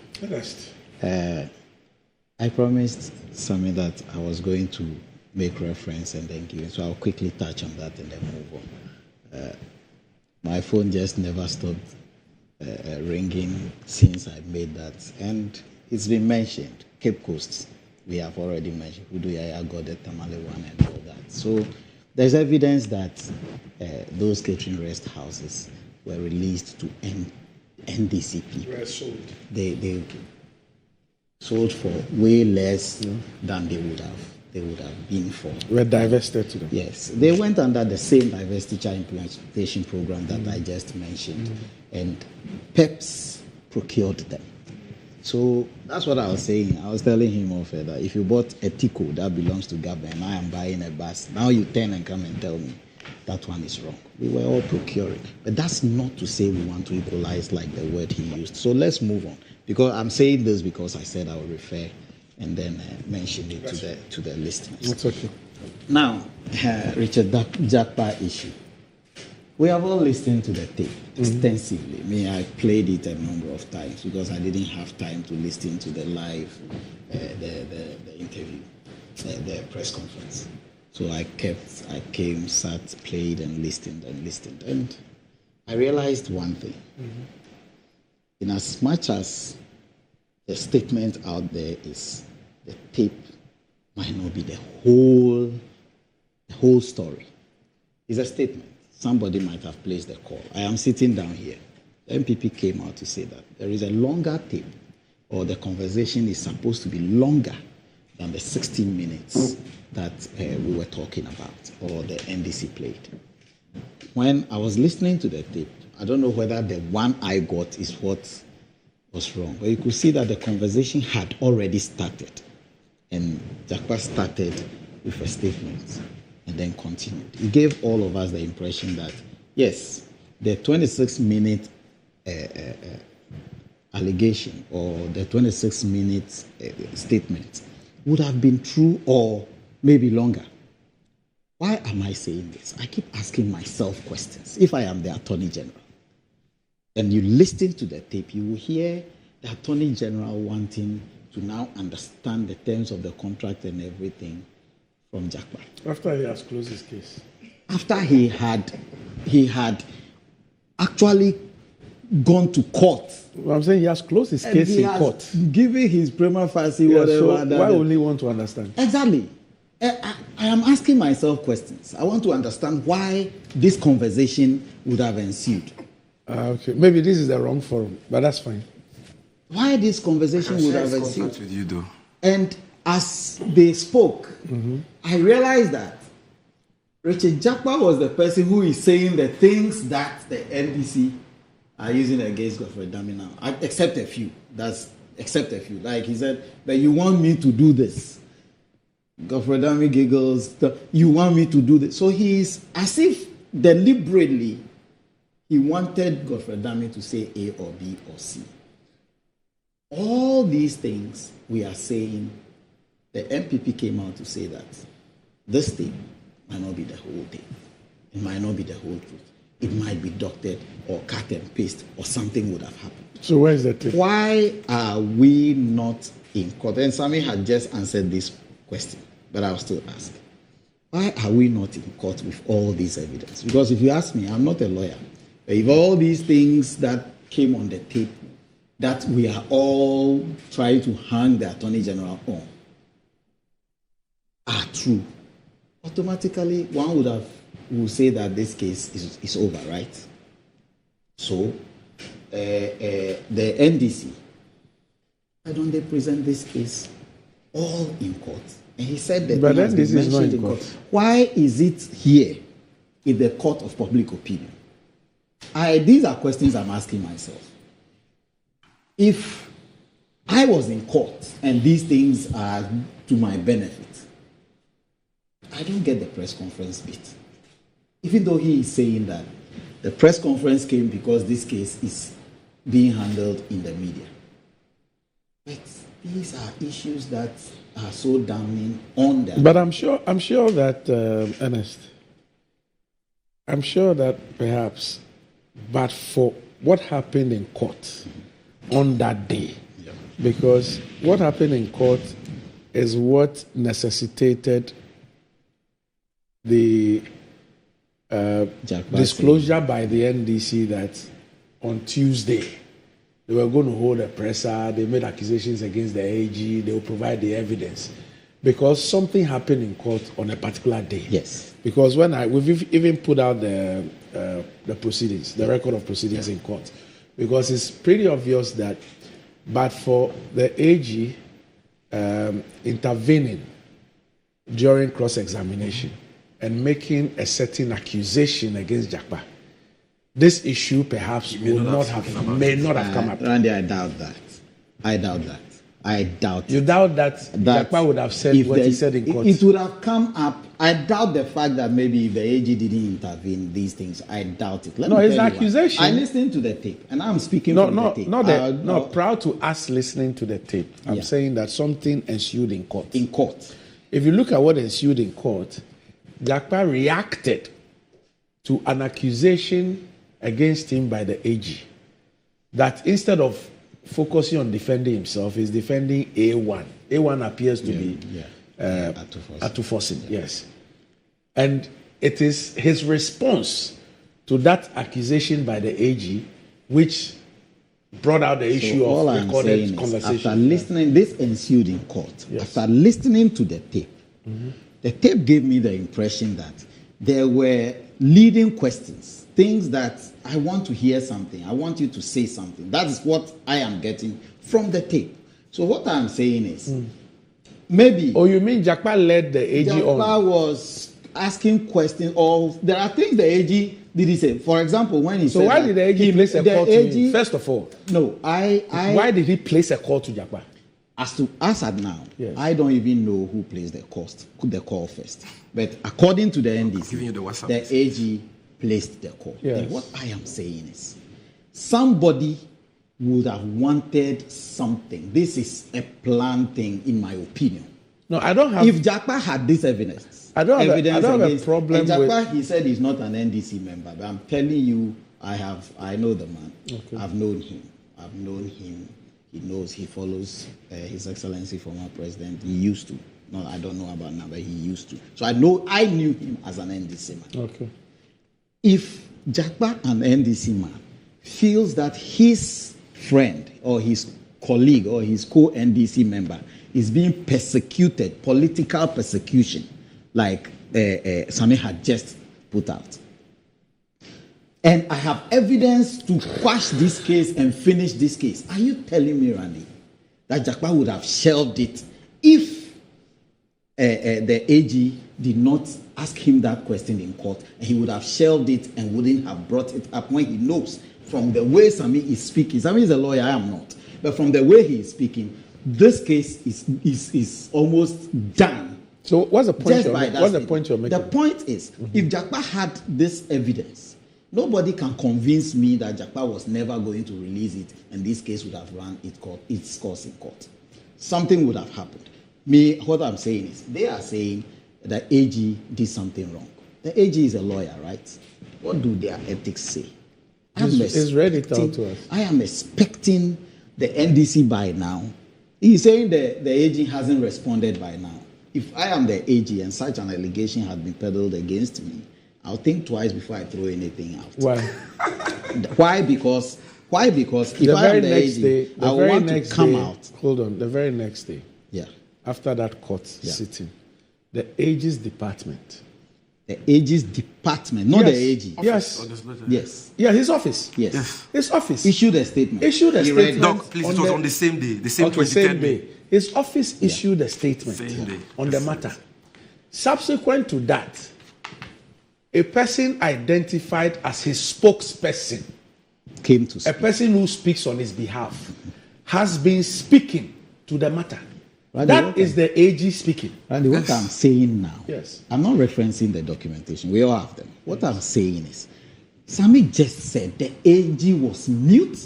I promised Sammy that I was going to make reference and then give it. So I'll quickly touch on that and then move on. My phone just never stopped ringing since I made that. And it's been mentioned, Cape Coast. We have already mentioned Uduyaya, Godet, Tamale 1 and all that. So there's evidence that those catering rest houses were released to NDCP. Were sold. They sold for way less than they would have been for. Were divested to them. Yes. They went under the same divestiture implementation program that I just mentioned. And PEPs procured them. So that's what I was saying. I was telling him off that if you bought a Tico that belongs to government and I am buying a bus, now you turn and come and tell me that one is wrong. We were all procuring. But that's not to say we want to equalize like the word he used. So let's move on. Because I'm saying this because I said I will refer and then mention it to the listeners. That's okay. Now, Richard Jakpa issue. We have all listened to the tape extensively. I played it a number of times because I didn't have time to listen to the live, the interview, the press conference. So I came, sat, played, and listened. And I realized one thing. In as much as the statement out there is the tape might not be the whole story. It's a statement. Somebody might have placed the call. I am sitting down here. The MPP came out to say that there is a longer tape, or the conversation is supposed to be longer than the 16 minutes that we were talking about, or the NDC played. When I was listening to the tape, I don't know whether the one I got is what was wrong, but you could see that the conversation had already started, and Jakpa started with a statement and then continued. He gave all of us the impression that, yes, the 26-minute allegation or the 26-minute statement would have been true or maybe longer. Why am I saying this? I keep asking myself questions. If I am the Attorney General and you listen to the tape, you will hear the Attorney General wanting to now understand the terms of the contract and everything from Jakpa. After he has closed his case. After he had actually gone to court. Well, I'm saying he has closed his case in court. Giving his prima facie whatever. So why only want to understand? Exactly. I am asking myself questions. I want to understand why this conversation would have ensued. Okay, maybe this is the wrong forum, but that's fine. Why this conversation would have ensued? With you, though. And as they spoke, I realized that Richard Jakpa was the person who is saying the things that the NDC are using against Godfrey Dami now, except a few. Except a few. Like he said, that you want me to do this. Godfrey Dami giggles, you want me to do this. So he's as if deliberately he wanted Godfrey Dami to say A or B or C. All these things we are saying, the MPP came out to say that this thing might not be the whole thing. It might not be the whole truth. It might be doctored or cut and paste or something would have happened. So where is the truth? Why are we not in court? And Sami had just answered this question, but I'll still ask. Why are we not in court with all this evidence? Because if you ask me, I'm not a lawyer. But if all these things that came on the tape that we are all trying to hang the Attorney General on are true, automatically one would say that this case is over, right? So the NDC, why don't they present this case all in court? And he said that but then this is not in court. Why is it here in the court of public opinion? These are questions I'm asking myself. If I was in court and these things are to my benefit, I don't get the press conference bit. Even though he is saying that the press conference came because this case is being handled in the media. But these are issues that are so damning on them. But I'm sure that, Ernest, I'm sure that perhaps, but for what happened in court on that day, because what happened in court is what necessitated the disclosure by the NDC that on Tuesday they were going to hold a presser, they made accusations against the AG, they will provide the evidence. Because something happened in court on a particular day. Yes. Because we've even put out the proceedings, the record of proceedings in court. Because it's pretty obvious that, but for the AG intervening during cross-examination and making a certain accusation against Jakpa, this issue perhaps may not have come up. Randy, I doubt that. I doubt. You doubt that Jakpa would have said what he said in court? It would have come up. I doubt the fact that maybe if the AG didn't intervene, these things, I doubt it. No, it's an accusation. I listened to the tape, and I'm speaking from the tape. Not proud to us listening to the tape. I'm saying that something ensued in court. In court. If you look at what ensued in court, Jakpa reacted to an accusation against him by the AG that instead of focusing on defending himself, is defending A1. A1 appears to be Atufosin. Yes. And it is his response to that accusation by the AG which brought out the issue of recorded conversation. After listening, this ensued in court. Yes. After listening to the tape, the tape gave me the impression that there were leading questions, things that I want to hear something. I want you to say something. That is what I am getting from the tape. So what I'm saying is, maybe... Oh, you mean Jakpa led the AG on? Jakpa was asking questions, or there are things the AG did say. For example, when he said... So why did the AG place a call to him? First of all... No, why did he place a call to Jakpa? As at now, I don't even know who placed the call first. But according to the NDC, the AG placed the call. Yes. And what I am saying is, somebody would have wanted something. This is a planned thing, in my opinion. No, I don't have... If Jakpa had this evidence... I don't have a problem with... Jakpa, he said he's not an NDC member, but I'm telling you, I know the man. Okay. I've known him. He knows, he follows His Excellency former president. He used to. No, I don't know about now, but he used to. So I knew him as an NDC man. Okay. If Jakpa, an NDC man, feels that his friend or his colleague or his co-NDC member is being persecuted, political persecution, like Sami had just put out, and I have evidence to quash this case and finish this case, are you telling me, Randy, that Jakpa would have shelved it if the AG did not ask him that question in court, and he would have shelved it and wouldn't have brought it up when he knows from the way Sami is speaking? Sami is a lawyer, I am not. But from the way he is speaking, this case is almost done. So what's the point you're making? The point is, if Jakpa had this evidence, nobody can convince me that Jakpa was never going to release it, and this case would have run its course in court. Something would have happened. What I'm saying is, they are saying that AG did something wrong. The AG is a lawyer, right? What do their ethics say? It's read it out to us. I am expecting the NDC by now. He's saying the AG hasn't responded by now. If I am the AG and such an allegation had been peddled against me, I'll think twice before I throw anything out. Why? Why? Because if I am the AG, I want to come out. Hold on. The very next day, after that court sitting, the AG's department. The AG's department, not the AG. Yes. Yeah, his office. Yes. His office. Issued a statement. Doc, please, it was on the same day. The same 23rd day. His office issued a statement on the matter. Subsequent to that, a person identified as his spokesperson came to speak. A person who speaks on his behalf has been speaking to the matter. Randy, that is the AG speaking. Randy, what I'm saying now, yes, I'm not referencing the documentation. We all have them. What I'm saying is, Sami just said the AG was mute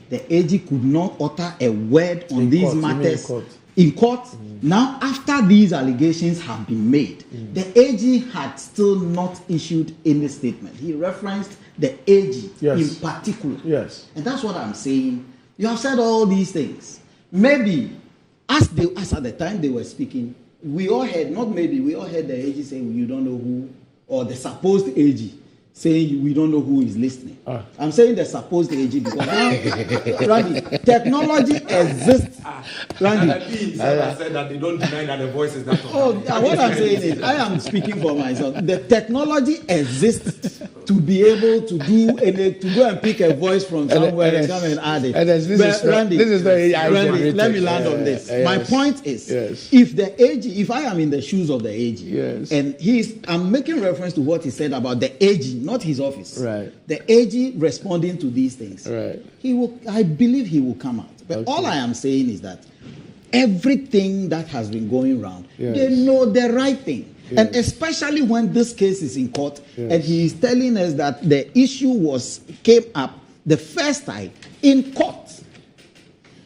The AG could not utter a word on these matters in court. Now, after these allegations have been made, the AG had still not issued any statement. He referenced the AG in particular. Yes. And that's what I'm saying. You have said all these things. Maybe, as at the time they were speaking, we all heard the AG saying, you don't know who, or the supposed AG saying we don't know who is listening. I'm saying the supposed AG because Randy, technology exists. Randy, said that they don't deny that the voice is that. What I'm saying is, I am speaking for myself. The technology exists to be able to to go and pick a voice from somewhere and come and add it. Randy, let me land on this. My point is, if the AG, if I am in the shoes of the AG, and I'm making reference to what he said about the AG, not his office. Right. The AG responding to these things. Right. I believe he will come out. But all I am saying is that everything that has been going around, they know the right thing. And especially when this case is in court, and he is telling us that the issue came up the first time in court.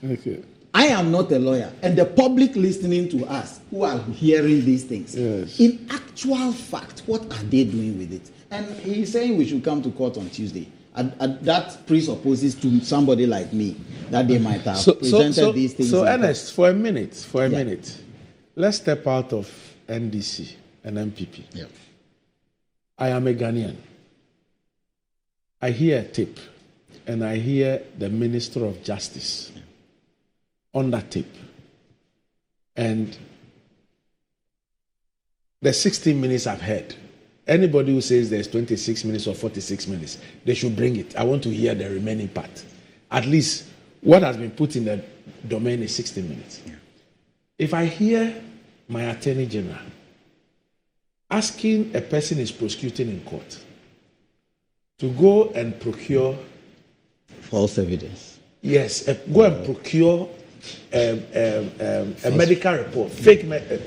Okay. I am not a lawyer, and the public listening to us who are hearing these things. In actual fact, what are they doing with it? And he's saying we should come to court on Tuesday. That presupposes to somebody like me that they might have presented these things. So, Ernest, for a minute, let's step out of NDC and MPP. Yeah. I am a Ghanaian. I hear a tape, and I hear the Minister of Justice on that tape. And the 16 minutes I've heard, anybody who says there's 26 minutes or 46 minutes, they should bring it. I want to hear the remaining part. At least what has been put in the domain is 16 minutes. Yeah. If I hear my Attorney General asking a person is prosecuting in court to go and procure false evidence. Yes, go and procure a medical report,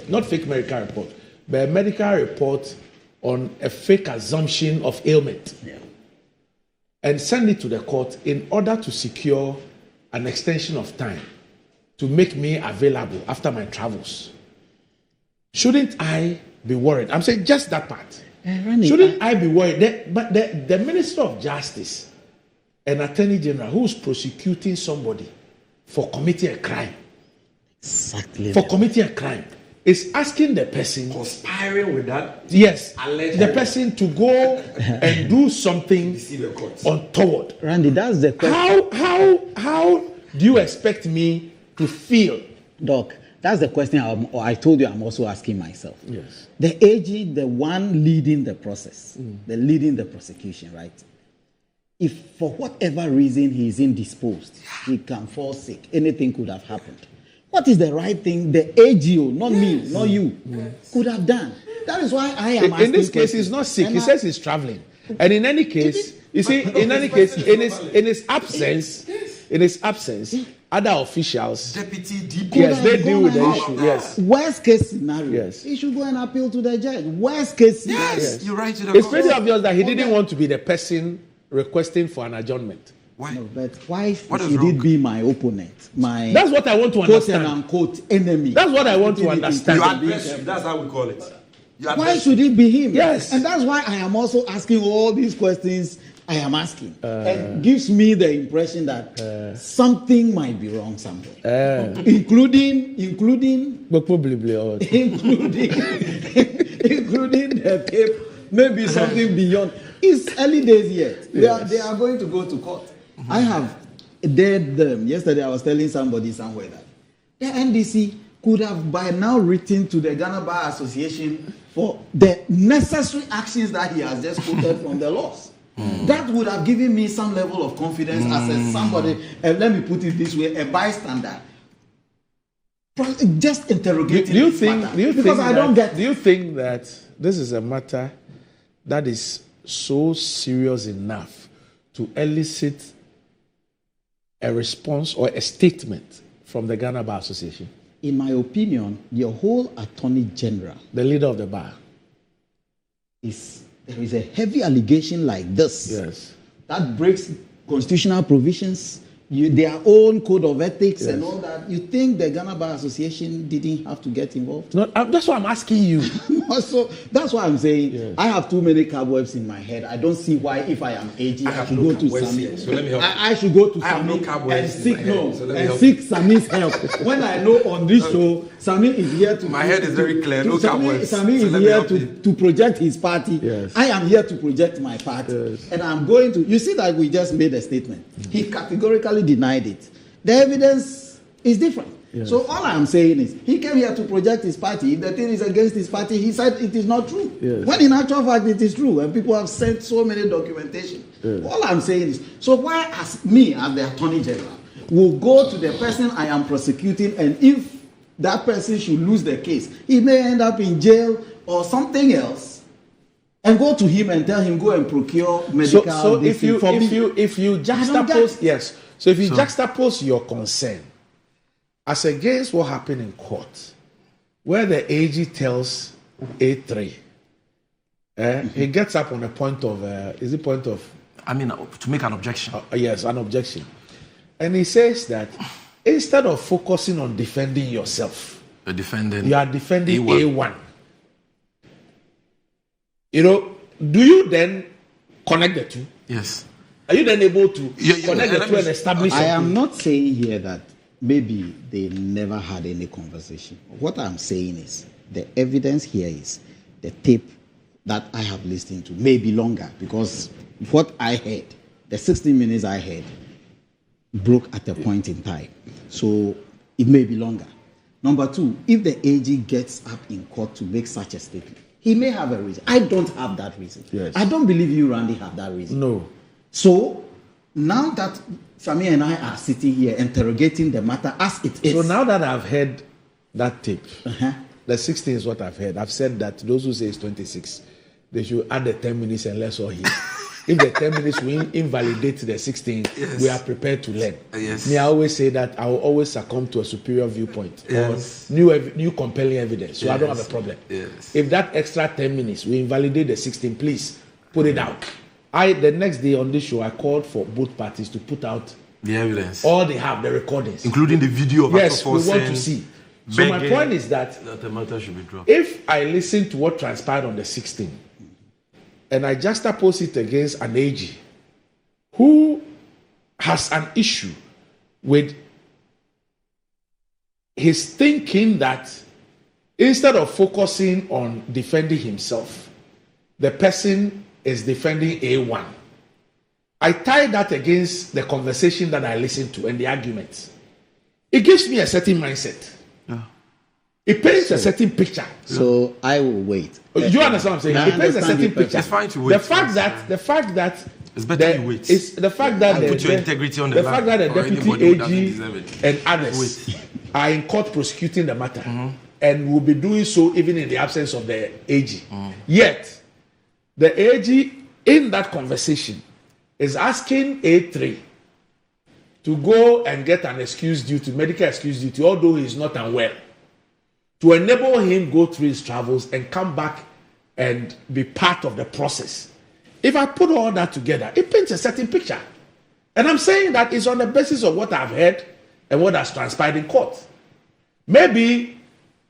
not fake medical report, but a medical report on a fake assumption of ailment, and send it to the court in order to secure an extension of time to make me available after my travels. Shouldn't I be worried? I'm saying just that part. Shouldn't I be worried? But the Minister of Justice and Attorney General who's prosecuting somebody for committing a crime, committing a crime, is asking the person conspiring with that. Yes, the person to go and do something untoward. Randy, that's the question. How do you expect me to feel, Doc? That's the question I told you I'm also asking myself. Yes. The AG, the one leading the process, leading the prosecution, right? If for whatever reason he is indisposed, he can fall sick, anything could have happened. What is the right thing the AGO, not me, not you, could have done? That is why I am asking. In this case, he's not sick. He says he's traveling. And in any case, you see, in any case, in his absence, other officials, Deputy DP, yes, they deal with the issue. Yes. Worst case scenario. Yes. He should go and appeal to the judge. Worst case scenario. Yes, you're right. It's pretty obvious that he didn't want to be the person requesting for an adjournment. Why? No, but why should it be my opponent? That's what I want to understand. Quote and unquote enemy. That's what I want to understand. That's how we call it. Why should it be him? Yes. And that's why I am also asking all these questions I am asking. And gives me the impression that something might be wrong somewhere. Including the tape, maybe something beyond. It's early days yet. They are going to go to court. I have dared them. Yesterday I was telling somebody somewhere that the NDC could have by now written to the Ghana Bar Association for the necessary actions that he has just quoted from the laws. That would have given me some level of confidence as somebody, and let me put it this way, a bystander. Just interrogating Do you think that this is a matter that is so serious enough to elicit a response or a statement from the Ghana Bar Association? In my opinion, your whole Attorney General, the leader of the bar, there is a heavy allegation like this that breaks constitutional provisions, their own code of ethics and all that. You think the Ghana Bar Association didn't have to get involved? No, that's why I'm asking you. So that's why I'm saying I have too many cobwebs in my head. I don't see why, if I am AG, I should go to Sami. So let me help. I should go to Sami and seek Sami's help. When I know on this show, Sami is here to. My head is very clear. No cobwebs. Sami is here to project his party. Yes. I am here to project my party, and I'm going to. You see that we just made a statement. He categorically denied it. The evidence is different. Yes. So all I'm saying is he came here to project his party. If the thing is against his party, he said it is not true. Yes. When in actual fact it is true, and people have sent so many documentation. Yes. All I'm saying is, so why as me as the Attorney General will go to the person I am prosecuting, and if that person should lose the case, he may end up in jail or something else, and go to him and tell him go and procure medical. So if you juxtapose, so if you juxtapose your concern as against what happened in court, where the AG tells A3, he gets up on a point of, to make an objection. Yes, an objection. And he says that instead of focusing on defending yourself, you are defending A1. You know, do you then connect the two? Yes. Are you then able to connect the two and establish something? I am not saying here that maybe they never had any conversation. What I'm saying is the evidence here is the tape that I have listened to may be longer, because what I heard, the 16 minutes I heard, broke at a point in time. So it may be longer. Number two, if the AG gets up in court to make such a statement, he may have a reason. I don't have that reason. Yes. I don't believe you, Randy, have that reason. No. So now that Sami and I are sitting here interrogating the matter as it is. So now that I've heard that tape, the 16 is what I've heard. I've said that those who say it's 26, they should add the 10 minutes and let's all hear. If the 10 minutes will invalidate the 16, we are prepared to learn. Me, I always say that I will always succumb to a superior viewpoint or new compelling evidence. So I don't have a problem. If that extra 10 minutes will invalidate the 16, please put it out. The next day on this show, I called for both parties to put out the evidence. All they have, the recordings, including the video of yes, we want to see. So my point is that the matter should be dropped. If I listen to what transpired on the 16th, and I juxtapose it against an AG who has an issue with his thinking that instead of focusing on defending himself, the person is defending A1. I tie that against the conversation that I listened to and the arguments. It gives me a certain mindset. It paints a certain picture. So I will wait. Do you understand what I'm saying? It paints a certain picture. It's fine to wait. The fact that it's better you wait. It's the fact that put your integrity on the fact that the deputy AG and others are in court prosecuting the matter and will be doing so even in the absence of the AG. Yet the AG in that conversation is asking A3 to go and get an excuse duty, medical excuse duty, although he is not unwell, to enable him go through his travels and come back and be part of the process. If I put all that together, it paints a certain picture. And I'm saying that it's on the basis of what I've heard and what has transpired in court. Maybe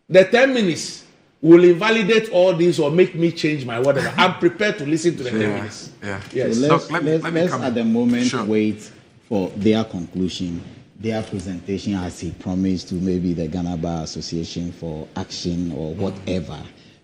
the 10 minutes will invalidate all this or make me change my whatever. I'm prepared to listen to the 10 minutes. Yes. So let's at the moment wait for their conclusion, their presentation as he promised to maybe the Ghana Bar Association for action or whatever.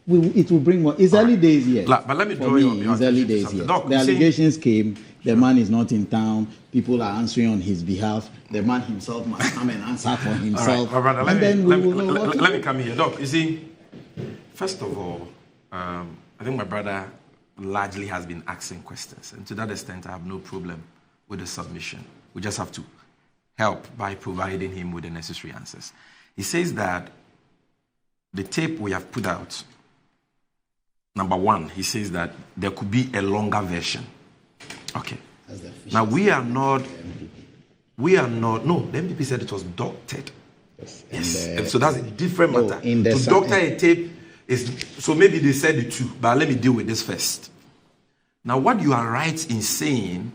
It will bring more. It's early days yet. But let me draw your it's early days yet. The allegations came. The man is not in town. People are answering on his behalf. The man himself must come and answer for himself. All right, my brother, let me come here. Doc, you see, first of all, I think my brother largely has been asking questions. And to that extent, I have no problem with the submission. We just have to help by providing him with the necessary answers. He says that the tape we have put out, number one, he says that there could be a longer version. Okay. Now we are not, no, the MPP said it was doctored. Yes. And so that's a different matter. To doctor a tape is, so maybe they said the two, but let me deal with this first. Now what you are right in saying,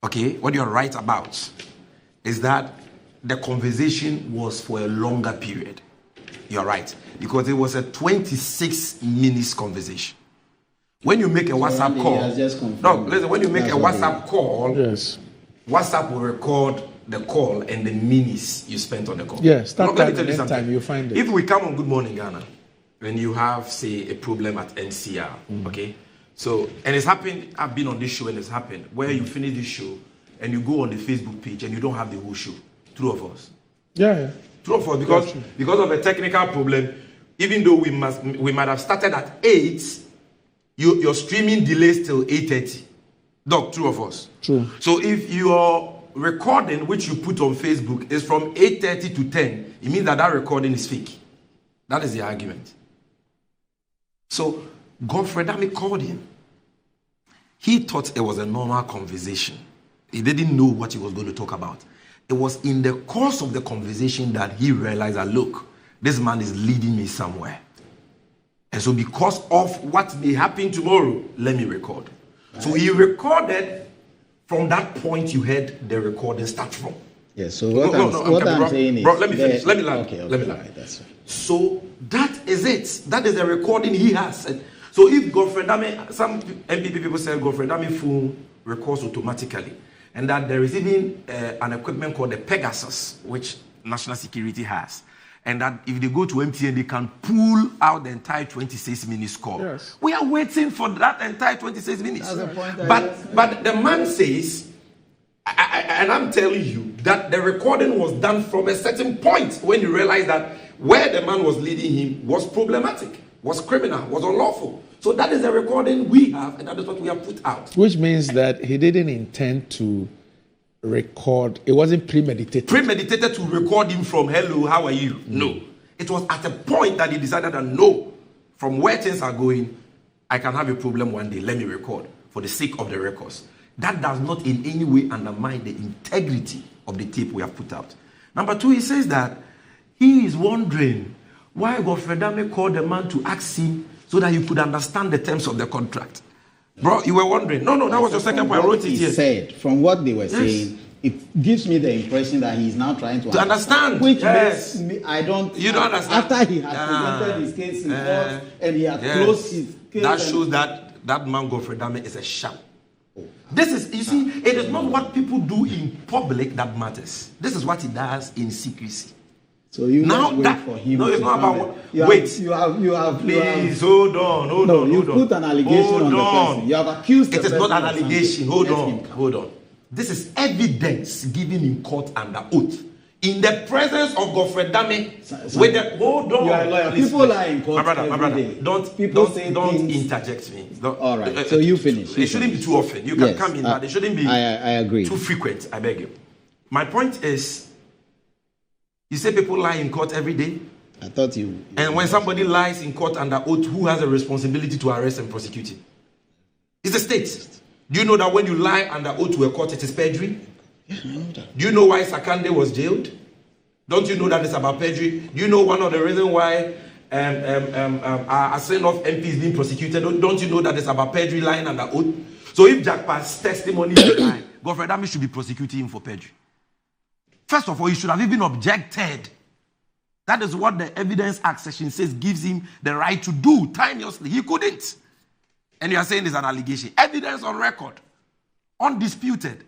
okay, what you are right about is that the conversation was for a longer period. You're right. Because it was a 26 minutes conversation. When you make a WhatsApp call, listen, when you make a WhatsApp call, WhatsApp will record the call and the minutes you spent on the call. Yes, let me tell you something. You find it. If we come on Good Morning Ghana, when you have, say, a problem at NCR, okay? So, and it's happened, I've been on this show and it's happened, where you finish this show and you go on the Facebook page and you don't have the whole show. True of us. Yeah. True of us, because of a technical problem, even though we might have started at 8, your streaming delays till 8:30. Doc, true of us. True. So if your recording, which you put on Facebook, is from 8:30 to 10, it means that recording is fake. That is the argument. So Godfred Dami called him. He thought it was a normal conversation. He didn't know what he was going to talk about. It was in the course of the conversation that he realized that, look, this man is leading me somewhere. And so because of what may happen tomorrow, let me record. Right. So he recorded from that point you heard the recording start from. Yes, so what I'm saying is... Bro, let me finish. Let me land. Okay, let me land. Right, that's right. So that is it. That is the recording he has. So if Godfred Dami, some MPP people say Godfred Dami phone records automatically. And that there is even an equipment called the Pegasus, which National Security has. And that if they go to MTN, they can pull out the entire 26 minutes call. Yes. We are waiting for that entire 26 minutes. That's the point. But the man says, and I'm telling you, that the recording was done from a certain point when you realize that where the man was leading him was problematic, was criminal, was unlawful. So that is the recording we have, and that is what we have put out. Which means that he didn't intend to record. It wasn't premeditated. Premeditated to record him from hello, how are you? No. It was at a point that he decided that no, from where things are going, I can have a problem one day. Let me record for the sake of the records. That does not in any way undermine the integrity of the tape we have put out. Number 2, he says that he is wondering why Godfred Dami called the man to ask him so that he could understand the terms of the contract. Bro, you were wondering. No, that was your second point. I wrote it here. Said, from what they were saying, it gives me the impression that he's now trying to understand. Which makes me, you don't understand. After he has presented his case in court and he has closed his case. That shows that man Godfred Dami is a sham. This is, you see, it is not what people do in public that matters. This is what he does in secrecy. So you now wait for him. No, it's not about what. Wait. You have. Please hold on. You put an allegation on the person. You have accused the person. It is not an allegation. Hold on. This is evidence given in court under oath. In the presence of Godfred Dami. Hold on. You are a lawyer. People are in court my brother. day. Don't interject me. All right. So you finish. It shouldn't be too often. You can come in, but it shouldn't be I agree. too frequent. I beg you. My point is, you say people lie in court every day? I thought you... And when somebody lies in court under oath, who has a responsibility to arrest and prosecute him? It's the state. Do you know that when you lie under oath to a court, it is perjury? Yeah, I know that. Do you know why Sakande was jailed? Don't you know that it's about perjury? Do you know one of the reasons why a son of MP is being prosecuted? Don't you know that it's about perjury, lying under oath? So if Jack Pa's testimony is a lie, Godfred Dami should be prosecuting him for perjury. First of all, he should have even objected. That is what the Evidence Act section says gives him the right to do timelessly. He couldn't. And you are saying it's an allegation. Evidence on record. Undisputed.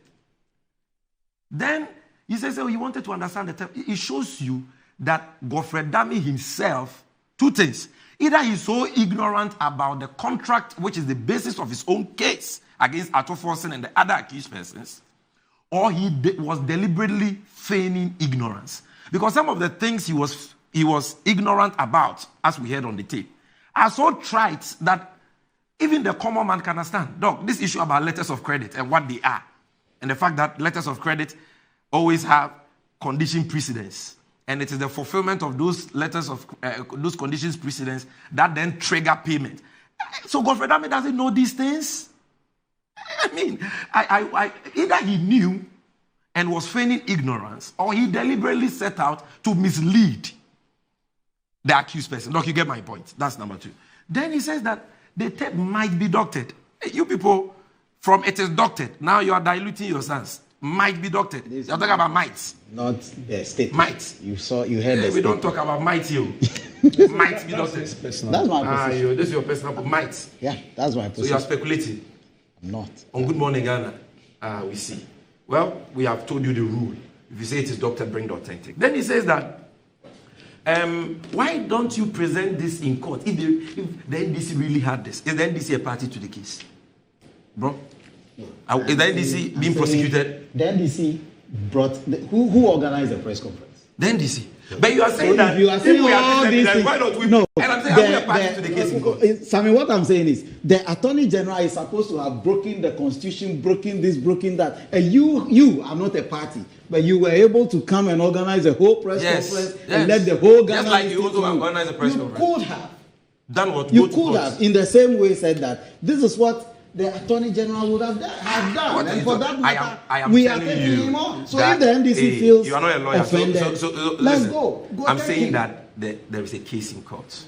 Then he says, he wanted to understand the term. It shows you that Godfred Dami himself, 2 things. Either he's so ignorant about the contract, which is the basis of his own case against Arthur Forson and the other accused persons, or he was deliberately feigning ignorance. Because some of the things he was ignorant about, as we heard on the tape, are so trite that even the common man can understand. Doc, this issue about letters of credit and what they are, and the fact that letters of credit always have condition precedence, and it is the fulfillment of those letters of those conditions precedence that then trigger payment. So Godfred Dami doesn't know these things. I mean, either he knew and was feigning ignorance, or he deliberately set out to mislead the accused person. Look, you get my point. That's number 2. Then he says that the tape might be doctored. Hey, you people, from it is doctored, now you are diluting your stance. might be doctored. You're talking about might. Not the state. Might. You heard the We don't talk about might here. Might be doctored. That's my position. This is your personal might. Yeah, that's my position. So you are speculating. I'm not. On Good Morning Ghana, we see. Well, we have told you the rule. If you say it is doctored, bring the authentic. Then he says that, why don't you present this in court? If the NDC really had this, is the NDC a party to the case? Bro? Is the NDC being prosecuted? The NDC brought... who organized the press conference? The NDC. But you are saying that you are saying all these things. Why don't we? No, and I'm saying, are we a party to the case in court? Sammy, what I'm saying is, the Attorney General is supposed to have broken the Constitution, broken this, broken that. And you are not a party, but you were able to come and organize a whole press conference and let the whole Ghana... Just like you also organize a press conference. You could have. Done what? You could have, in the same way, said that this is what the Attorney General would have done. And for that matter, we are taking him on. So if the NDC feels you are not a lawyer, offended, so let's listen, go. I'm saying that there is a case in court.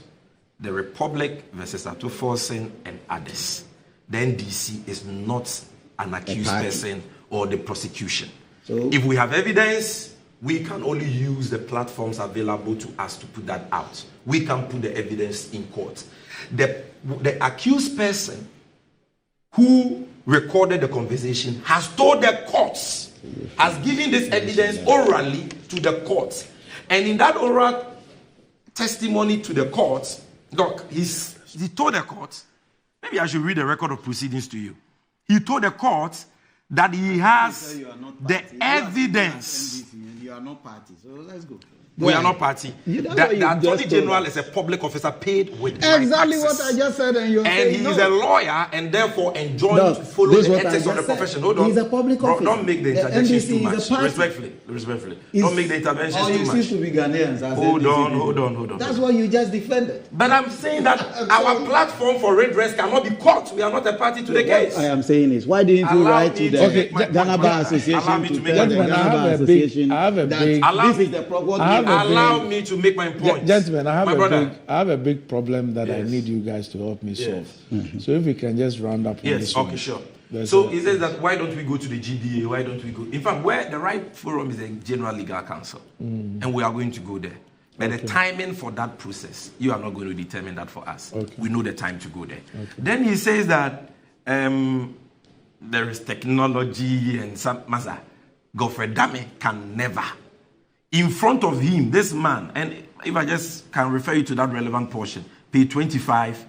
The Republic versus Atuforsen and others. The NDC is not an accused person or the prosecution. So if we have evidence, we can only use the platforms available to us to put that out. We can put the evidence in court. The accused person who recorded the conversation has told the courts, has given this evidence orally to the courts. And in that oral testimony to the courts, look, he told the courts, maybe I should read the record of proceedings to you. He told the courts that he has the evidence. You are not party, so let's go. We are not party. The Attorney General is a public officer paid with exactly what I just said, and he is a lawyer and therefore enjoined to follow the ethics of the profession. Hold on. He's a public officer. Don't make the interventions too much. Respectfully. Don't make the interventions too much. You seem to be Ghanaians. Hold on. That's what you just defended. But I'm saying that our platform for redress cannot be caught. We are not a party to the case. What I am saying is, why didn't you write to the Ghana Bar Association? Allow me to make my point. Allow me to make my point. Gentlemen, I have a big problem that I need you guys to help me solve. So if we can just round up on this one. Okay, sure. So he says that why don't we go to the GDA? Why don't we go? In fact, where the right forum is the General Legal Council. And we are going to go there. But the timing for that process, you are not going to determine that for us. We know the time to go there. Then he says that there is technology and some massa. Godfrey Dame can never. In front of him, this man, and if I just can refer you to that relevant portion, page 25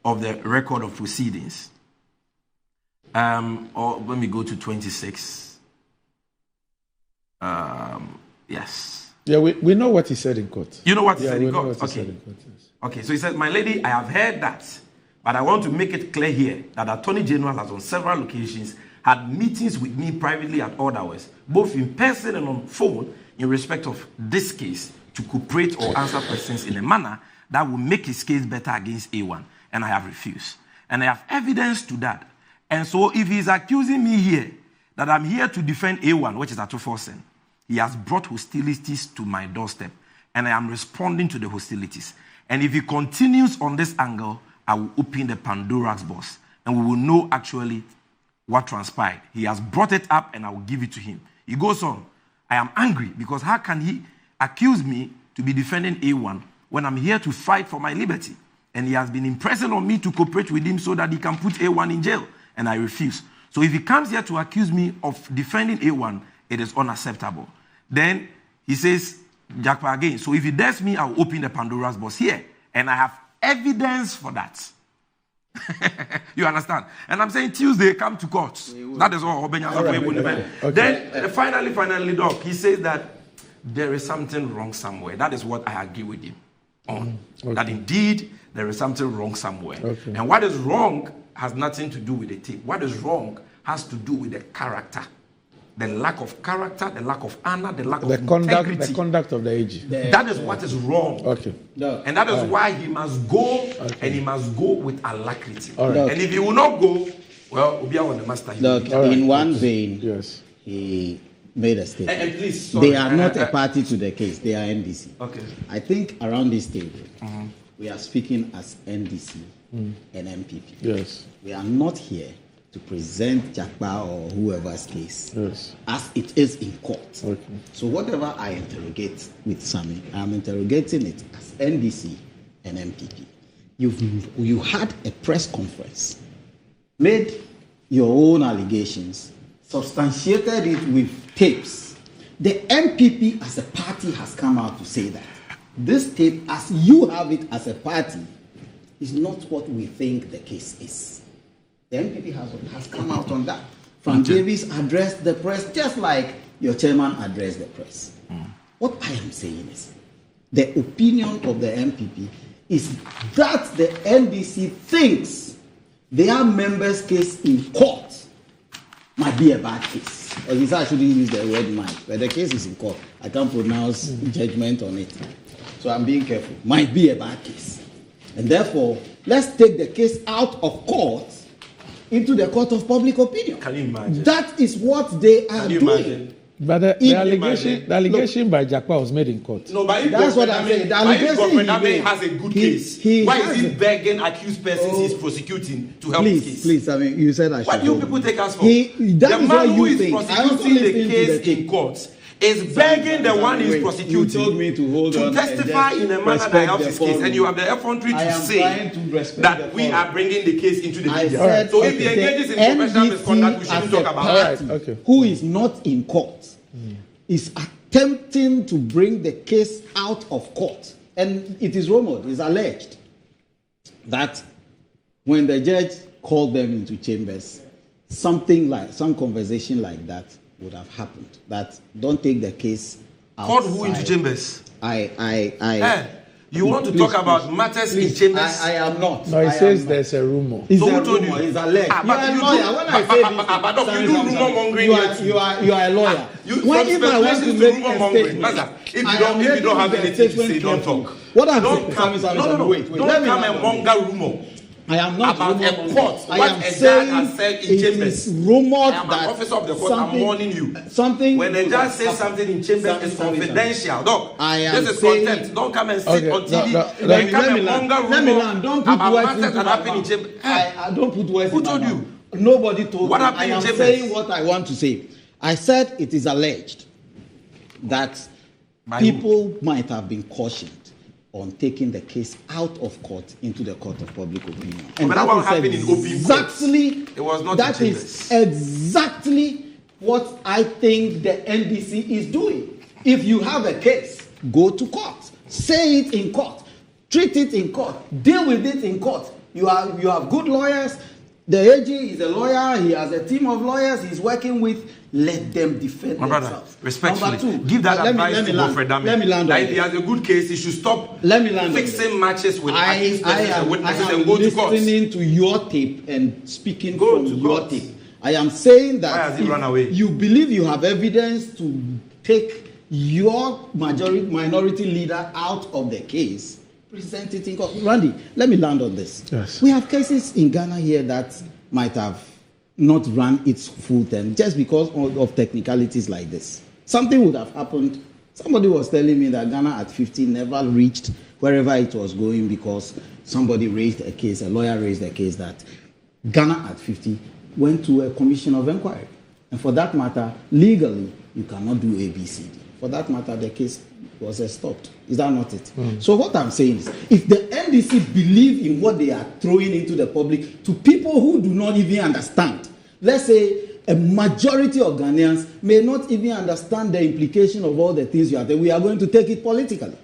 of the record of proceedings. Or let me go to 26. Yes. Yeah, we know what he said in court. You know what he said in court? Okay, so he said, my lady, I have heard that, but I want to make it clear here that the Attorney General has on several occasions had meetings with me privately at all hours, both in person and on phone, in respect of this case, to cooperate or answer questions in a manner that will make his case better against A1. And I have refused. And I have evidence to that. And so if he's accusing me here that I'm here to defend A1, which is Atuforsen, he has brought hostilities to my doorstep. And I am responding to the hostilities. And if he continues on this angle, I will open the Pandora's box. And we will know actually what transpired. He has brought it up and I will give it to him. He goes on. I am angry because how can he accuse me to be defending A1 when I'm here to fight for my liberty? And he has been impressing on me to cooperate with him so that he can put A1 in jail. And I refuse. So if he comes here to accuse me of defending A1, it is unacceptable. Then he says, Jakpa again, so if he dares me, I will open the Pandora's box here. And I have evidence for that. You understand? And I'm saying Tuesday, come to court. That is all. Then finally, Doc, he says that there is something wrong somewhere. That is what I agree with him on. That indeed, there is something wrong somewhere. And what is wrong has nothing to do with the tape. What is wrong has to do with the character. The lack of character, the lack of honor, the lack of integrity. The conduct of the AG. That is what is wrong. And that is why he must go, and he must go with alacrity. And if he will not go, well, we'll be on the master. In one vein, he made a statement. And please, they are not a party to the case. They are NDC. I think around this table, we are speaking as NDC and MPP. Yes. We are not here to present Jakpa or whoever's case as it is in court. Okay. So whatever I interrogate with Sammy, I'm interrogating it as NDC and MPP. You had a press conference, made your own allegations, substantiated it with tapes. The MPP as a party has come out to say that this tape, as you have it as a party, is not what we think the case is. The MPP has come out on that. Frank Davis addressed the press just like your chairman addressed the press. What I am saying is, the opinion of the MPP is that the NDC thinks their members' case in court might be a bad case. Or this I shouldn't use the word might, but the case is in court. I can't pronounce judgment on it. So I'm being careful. Might be a bad case. And therefore, let's take the case out of court into the court of public opinion. Can you imagine? That is what they are doing. Imagine? But the allegation by Jakpa was made in court. No, but that's what I'm saying. The allegation has a good case. Why is he begging accused persons he's prosecuting to help his case? Please, I mean, you said I should. What do you people take us for? The man who is prosecuting the case in court is begging the one he's prosecuting to testify in a manner that helps his case, and you have the effrontery to say that we are bringing the case into the media. So if he engages in professional misconduct, we shouldn't talk about it. Who is not in court is attempting to bring the case out of court, and it is rumored, it's alleged that when the judge called them into chambers, something like some conversation like that would have happened. That don't take the case outside. Called who into chambers? You want to talk about matters in chambers? I am not. No, it says there's a rumor. It's a rumor. It's alleged. You are a lawyer. When I say you do rumor mongering. You are a lawyer. When if I want to make a statement, if you don't have anything to say, don't talk. What I'm saying, wait. Don't come and monger rumor. I am not about a court. I am saying it is rumored that I'm an officer of the court. I'm warning you. When the judge says something in chambers, it's confidential. Dog, this is content. Don't come and sit on TV and come and monger rumor about matters that happen in chambers. I don't put words. Who told you? Nobody told me. I am saying what I want to say. I said it is alleged that people might have been cautioned on taking the case out of court into the court of public opinion. And but that won't happen in open court. It was not. That is exactly what I think the NDC is doing. If you have a case, go to court. Say it in court. Treat it in court. Deal with it in court. You have good lawyers. The AG is a lawyer. He has a team of lawyers he's working with. Let them defend themselves. Brother, respectfully, give that advice to Godfrey Dami. Let me land that if he has a good case, he should stop fixing matches with witnesses and go to court. I am listening to your tape and speaking from your tape. I am saying that why has he run away? You believe you have evidence to take your minority leader out of the case, present it in court. Randy, let me land on this. Yes. We have cases in Ghana here that might have not run its full term just because of technicalities like this. Something would have happened. Somebody was telling me that Ghana at 50 never reached wherever it was going because somebody raised a case, a lawyer raised a case that Ghana at 50 went to a commission of inquiry. And for that matter, legally, you cannot do ABCD. For that matter, the case was stopped. Is that not it? So what I'm saying is, if the NDC believe in what they are throwing into the public to people who do not even understand, let's say a majority of Ghanaians may not even understand the implication of all the things you are saying, we are going to take it politically.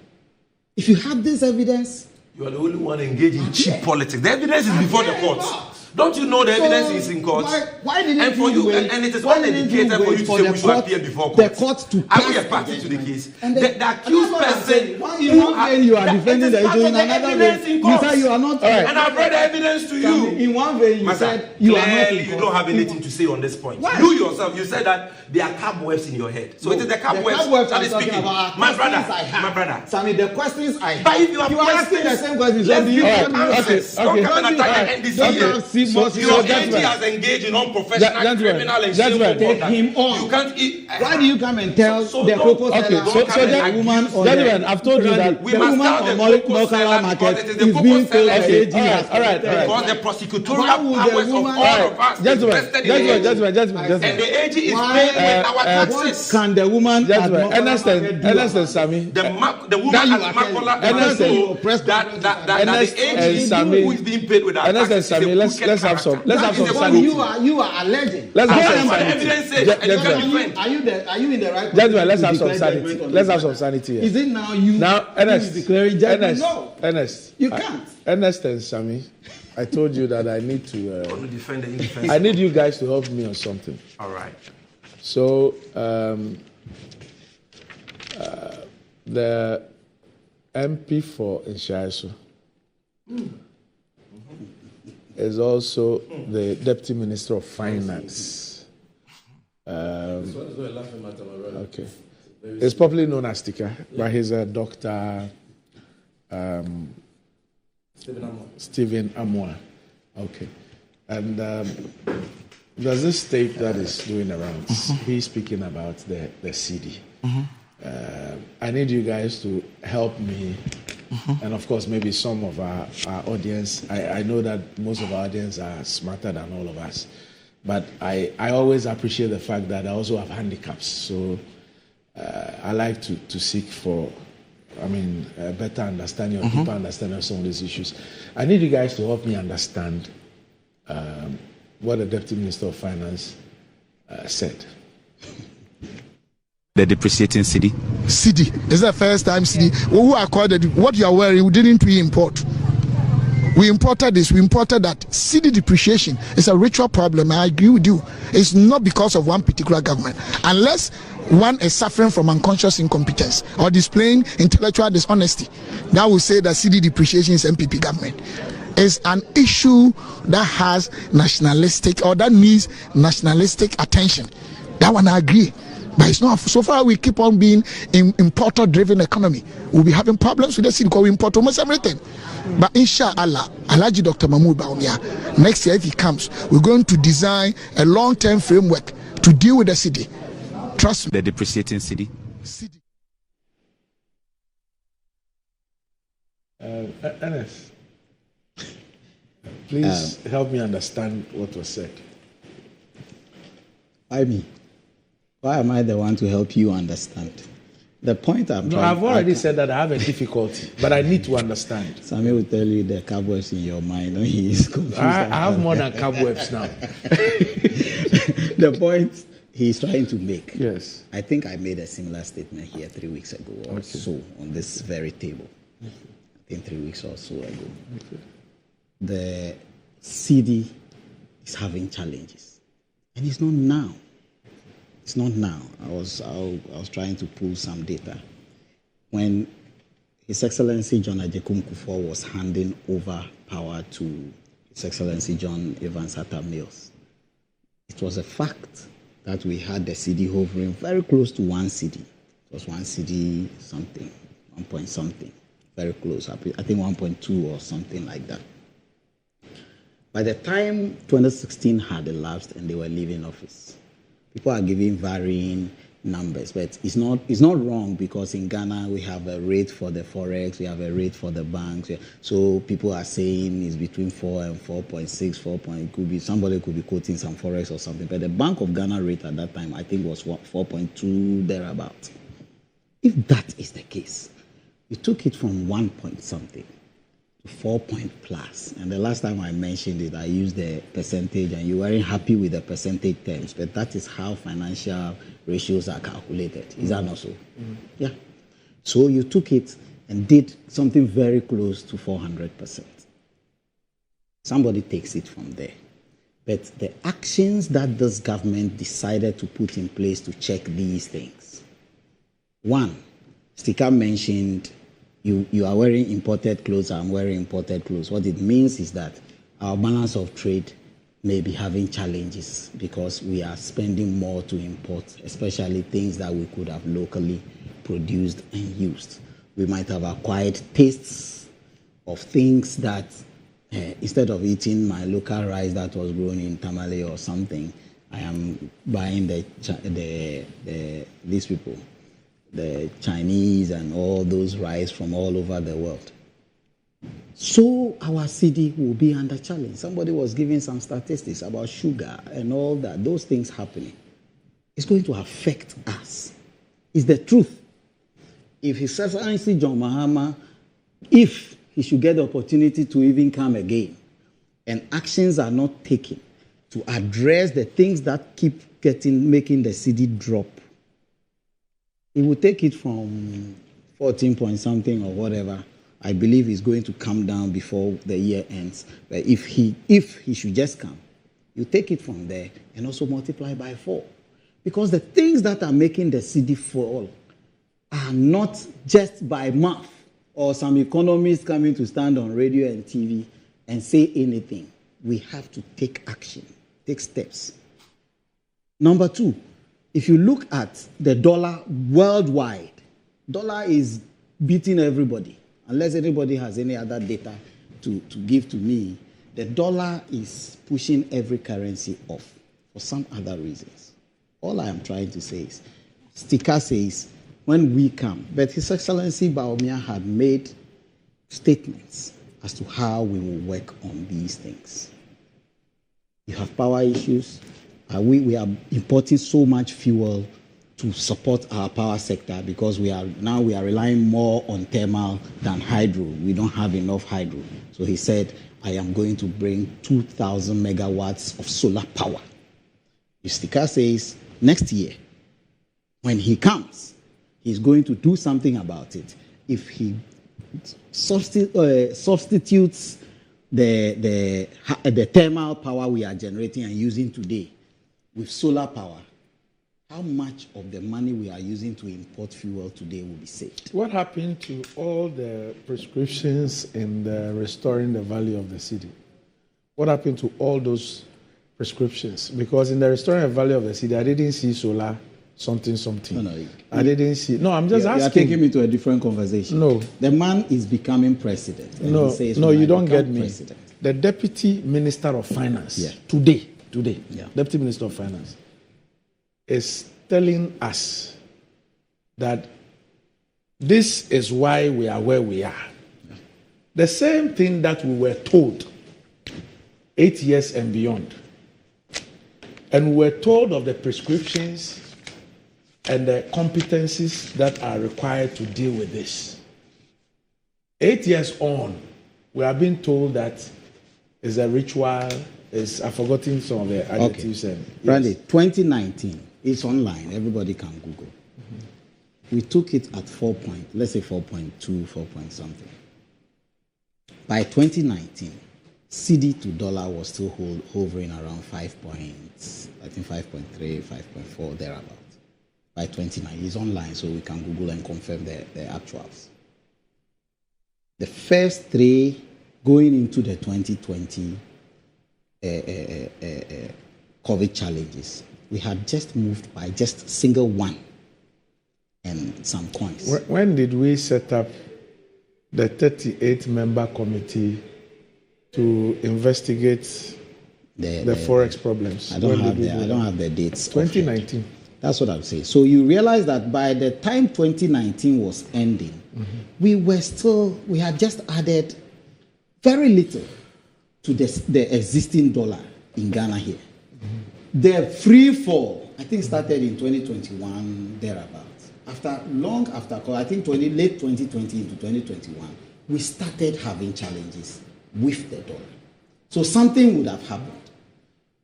If you have this evidence, you are the only one engaged in cheap politics. The evidence is before the courts. Don't you know the evidence is in court? Why didn't and for you wait, and it is uneducated for you to say we should appear before court. The court to are we a party to the case? The accused person you are defending the issue in another way. You said you are not. And I've read the evidence to you. In one way, you said you are not. You don't have anything to say on this point. You yourself, you said that there are cobwebs in your head. So it is the cobwebs that is speaking. My brother. Sammy, the questions I have. But if you are asking the same questions, let's give you answers. Don't come and attack the NDC here. Your AG has engaged in unprofessional criminal and shameful conduct. Him on. You can't eat. Why do you come and tell the cocoa seller, the woman on gentlemen, I've told you that we must tell the cocoa seller market because it is the cocoa seller. All right. Because the prosecutorial powers of all of us is vested in the AG. And the AG is paying with our taxes. Can the woman Ernest and Sammy, the woman at Makola that the AG who is being paid with our taxes. And Sammy, let's have some sanity. You are alleging. Let's have some sanity. Are you in the right? Gentlemen, let's have some sanity. Let's have some sanity here. Is it now you? Now, Ernest, declaring judgment? No, Ernest, you can't. Ernest and Sammy, I told you that I need to. Defend the indefensible. I need you guys to help me on something. All right. So, the MP for Inshaiso is also the Deputy Minister of Finance. Okay. It's probably known as Tika, but he's a Dr. Stephen Amwa. Okay. And there's this tape that is doing around. He's speaking about the CD. I need you guys to help me. And of course, maybe some of our audience, I know that most of our audience are smarter than all of us. But I always appreciate the fact that I also have handicaps. So I like to seek for, a better understanding or deeper understanding of some of these issues. I need you guys to help me understand what the Deputy Minister of Finance said. The depreciating CD. CD. It's the first time CD. Who accorded what you are wearing, didn't we import? We imported this, we imported that. CD depreciation is a ritual problem. I agree with you. It's not because of one particular government. Unless one is suffering from unconscious incompetence or displaying intellectual dishonesty, that will say that CD depreciation is MPP government. It's an issue that has nationalistic or that needs nationalistic attention. That one I agree. But it's not. So far, we keep on being in importer-driven economy. We'll be having problems with the city because we import almost everything. But inshallah, Alhaji Dr. Mahmoud Bawumia, next year if he comes, we're going to design a long-term framework to deal with the city. Trust me. The depreciating city. Ernest, please help me understand what was said. Why me? Why am I the one to help you understand? The point I'm trying... I've already said that I have a difficulty, but I need to understand. Sammy will tell you the cobwebs in your mind. He is confused. I have more than cobwebs now. The point he's trying to make. Yes. I think I made a similar statement here 3 weeks ago or so on this very table. I think 3 weeks or so ago. The CD is having challenges. And it's not now. It's not now. I was trying to pull some data. When His Excellency John Ajekum Kufuor was handing over power to His Excellency John Evans Atta Mills, it was a fact that we had the CD hovering very close to 1 CD. It was 1 CD something, 1 point something, very close. I think 1.2 or something like that. By the time 2016 had elapsed and they were leaving office, people are giving varying numbers, but it's not wrong because in Ghana we have a rate for the forex, we have a rate for the banks. So people are saying it's between 4 and 4.6, could be somebody could be quoting some forex or something. But the Bank of Ghana rate at that time I think was 4.2 thereabout. If that is the case, you took it from 1 point something to 4 point plus. And the last time I mentioned it, I used the percentage, and you weren't happy with the percentage terms, but that is how financial ratios are calculated. Is that not so? Yeah. So you took it and did something very close to 400%. Somebody takes it from there. But the actions that this government decided to put in place to check these things. One, Stika mentioned you are wearing imported clothes, I'm wearing imported clothes. What it means is that our balance of trade may be having challenges because we are spending more to import, especially things that we could have locally produced and used. We might have acquired tastes of things that instead of eating my local rice that was grown in Tamale or something, I am buying these people, the Chinese and all those rice from all over the world. So our city will be under challenge. Somebody was giving some statistics about sugar and all that, those things happening. It's going to affect us. It's the truth. If His Excellency John Mahama, if he should get the opportunity to even come again, and actions are not taken to address the things that keep making the city drop, he will take it from 14 point something or whatever. I believe he's going to come down before the year ends. But if he should just come, you take it from there and also multiply by 4. Because the things that are making the city fall are not just by mouth or some economists coming to stand on radio and TV and say anything. We have to take action, take steps. Number 2, if you look at the dollar worldwide, dollar is beating everybody. Unless anybody has any other data to give to me, the dollar is pushing every currency off for some other reasons. All I am trying to say is, Sticker says, when we come, but His Excellency Bawumia had made statements as to how we will work on these things. You have power issues. We are importing so much fuel to support our power sector because we are relying more on thermal than hydro. We don't have enough hydro. So he said, I am going to bring 2,000 megawatts of solar power. Sticker says, next year, when he comes, he's going to do something about it. If he substitutes the thermal power we are generating and using today with solar power, how much of the money we are using to import fuel today will be saved? What happened to all the prescriptions in restoring the value of the city? What happened to all those prescriptions? Because in the restoring the value of the city, I didn't see solar something. No, I didn't see. No, I'm just asking. You are taking me to a different conversation. No. The man is becoming president. And No, he says, no, you don't get me. President. The Deputy Minister of Finance, today, Deputy Minister of Finance, is telling us that this is why we are where we are. The same thing that we were told 8 years and beyond. And we were told of the prescriptions and the competencies that are required to deal with this. 8 years on, we are being told that it's a ritual, I've forgotten some of the adjectives. Okay. Randy, 2019, it's online, everybody can Google. Mm-hmm. We took it at 4 point, let's say 4.2, 4 point something. By 2019, CD to dollar was still hovering around 5 points, I think 5.3, 5.4, thereabouts. By 29, it's online, so we can Google and confirm the actuals. The first 3 going into the 2020 COVID challenges, we had just moved by just single 1 and some coins. When did we set up the 38-member committee to investigate the forex problems? I don't have the dates. 2019. That's what I'm saying. So you realize that by the time 2019 was ending, we had just added very little to the existing dollar in Ghana here. The free fall, I think, started in 2021, thereabouts. I think late 2020 into 2021, we started having challenges with the dollar. So something would have happened.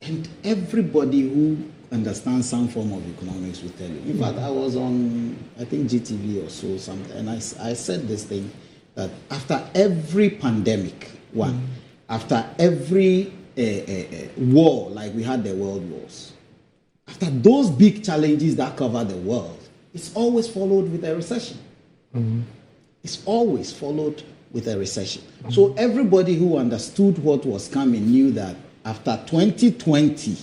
And everybody who understands some form of economics will tell you. In fact, I was on, I think, GTV or so, something, and I said this thing, that after every pandemic, after every war, like we had the world wars, after those big challenges that cover the world, it's always followed with a recession. It's always followed with a recession. So everybody who understood what was coming knew that after 2020,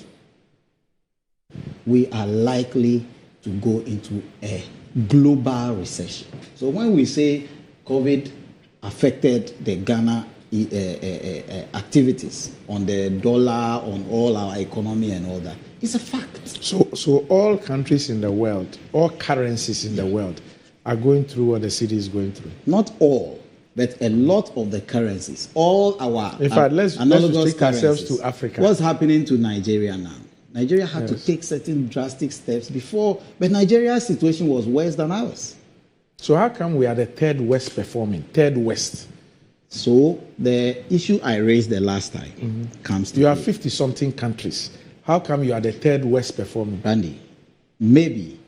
we are likely to go into a global recession. So when we say COVID affected the Ghana activities on the dollar, on all our economy and all that. It's a fact. So all countries in the world, all currencies in the world are going through what the city is going through. Not all, but a lot of the currencies, all our in fact, let's take ourselves to Africa. What's happening to Nigeria now? Nigeria had to take certain drastic steps before, but Nigeria's situation was worse than ours. So how come we are the third West performing? Third West. So the issue I raised the last time comes to you are 50-something countries. How come you are the third West performing? Randy, maybe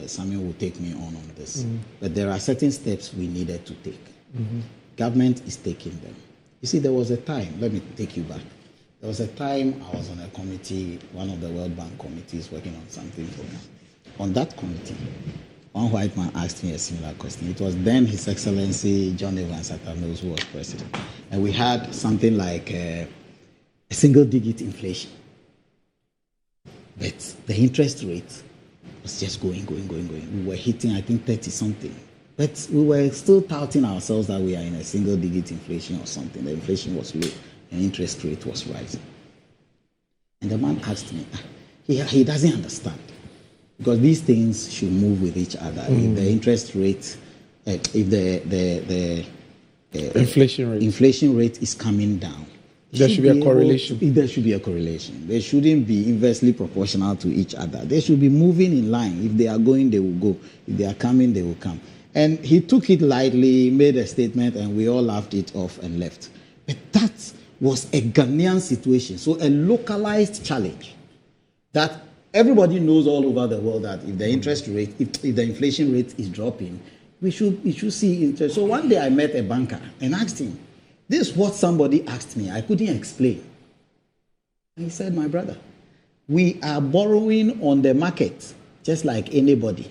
Samuel will take me on this, but there are certain steps we needed to take. Government is taking them. You see, there was a time, let me take you back. There was a time I was on a committee, one of the World Bank committees, working on something for me. On that committee, one white man asked me a similar question. It was then His Excellency John Evans Atta-Mills who was president. And we had something like a single-digit inflation. But the interest rate was just going. We were hitting, I think, 30-something. But we were still touting ourselves that we are in a single-digit inflation or something. The inflation was low and interest rate was rising. And the man asked me, he doesn't understand. Because these things should move with each other. If the interest rate, if the inflation rate is coming down, there should be a correlation. There should be a correlation. They shouldn't be inversely proportional to each other. They should be moving in line. If they are going, they will go. If they are coming, they will come. And he took it lightly, made a statement, and we all laughed it off and left. But that was a Ghanaian situation, so a localized challenge that everybody knows all over the world that if the interest rate, if the inflation rate is dropping, we should see interest. So one day I met a banker and asked him, this is what somebody asked me. I couldn't explain. And he said, my brother, we are borrowing on the market just like anybody.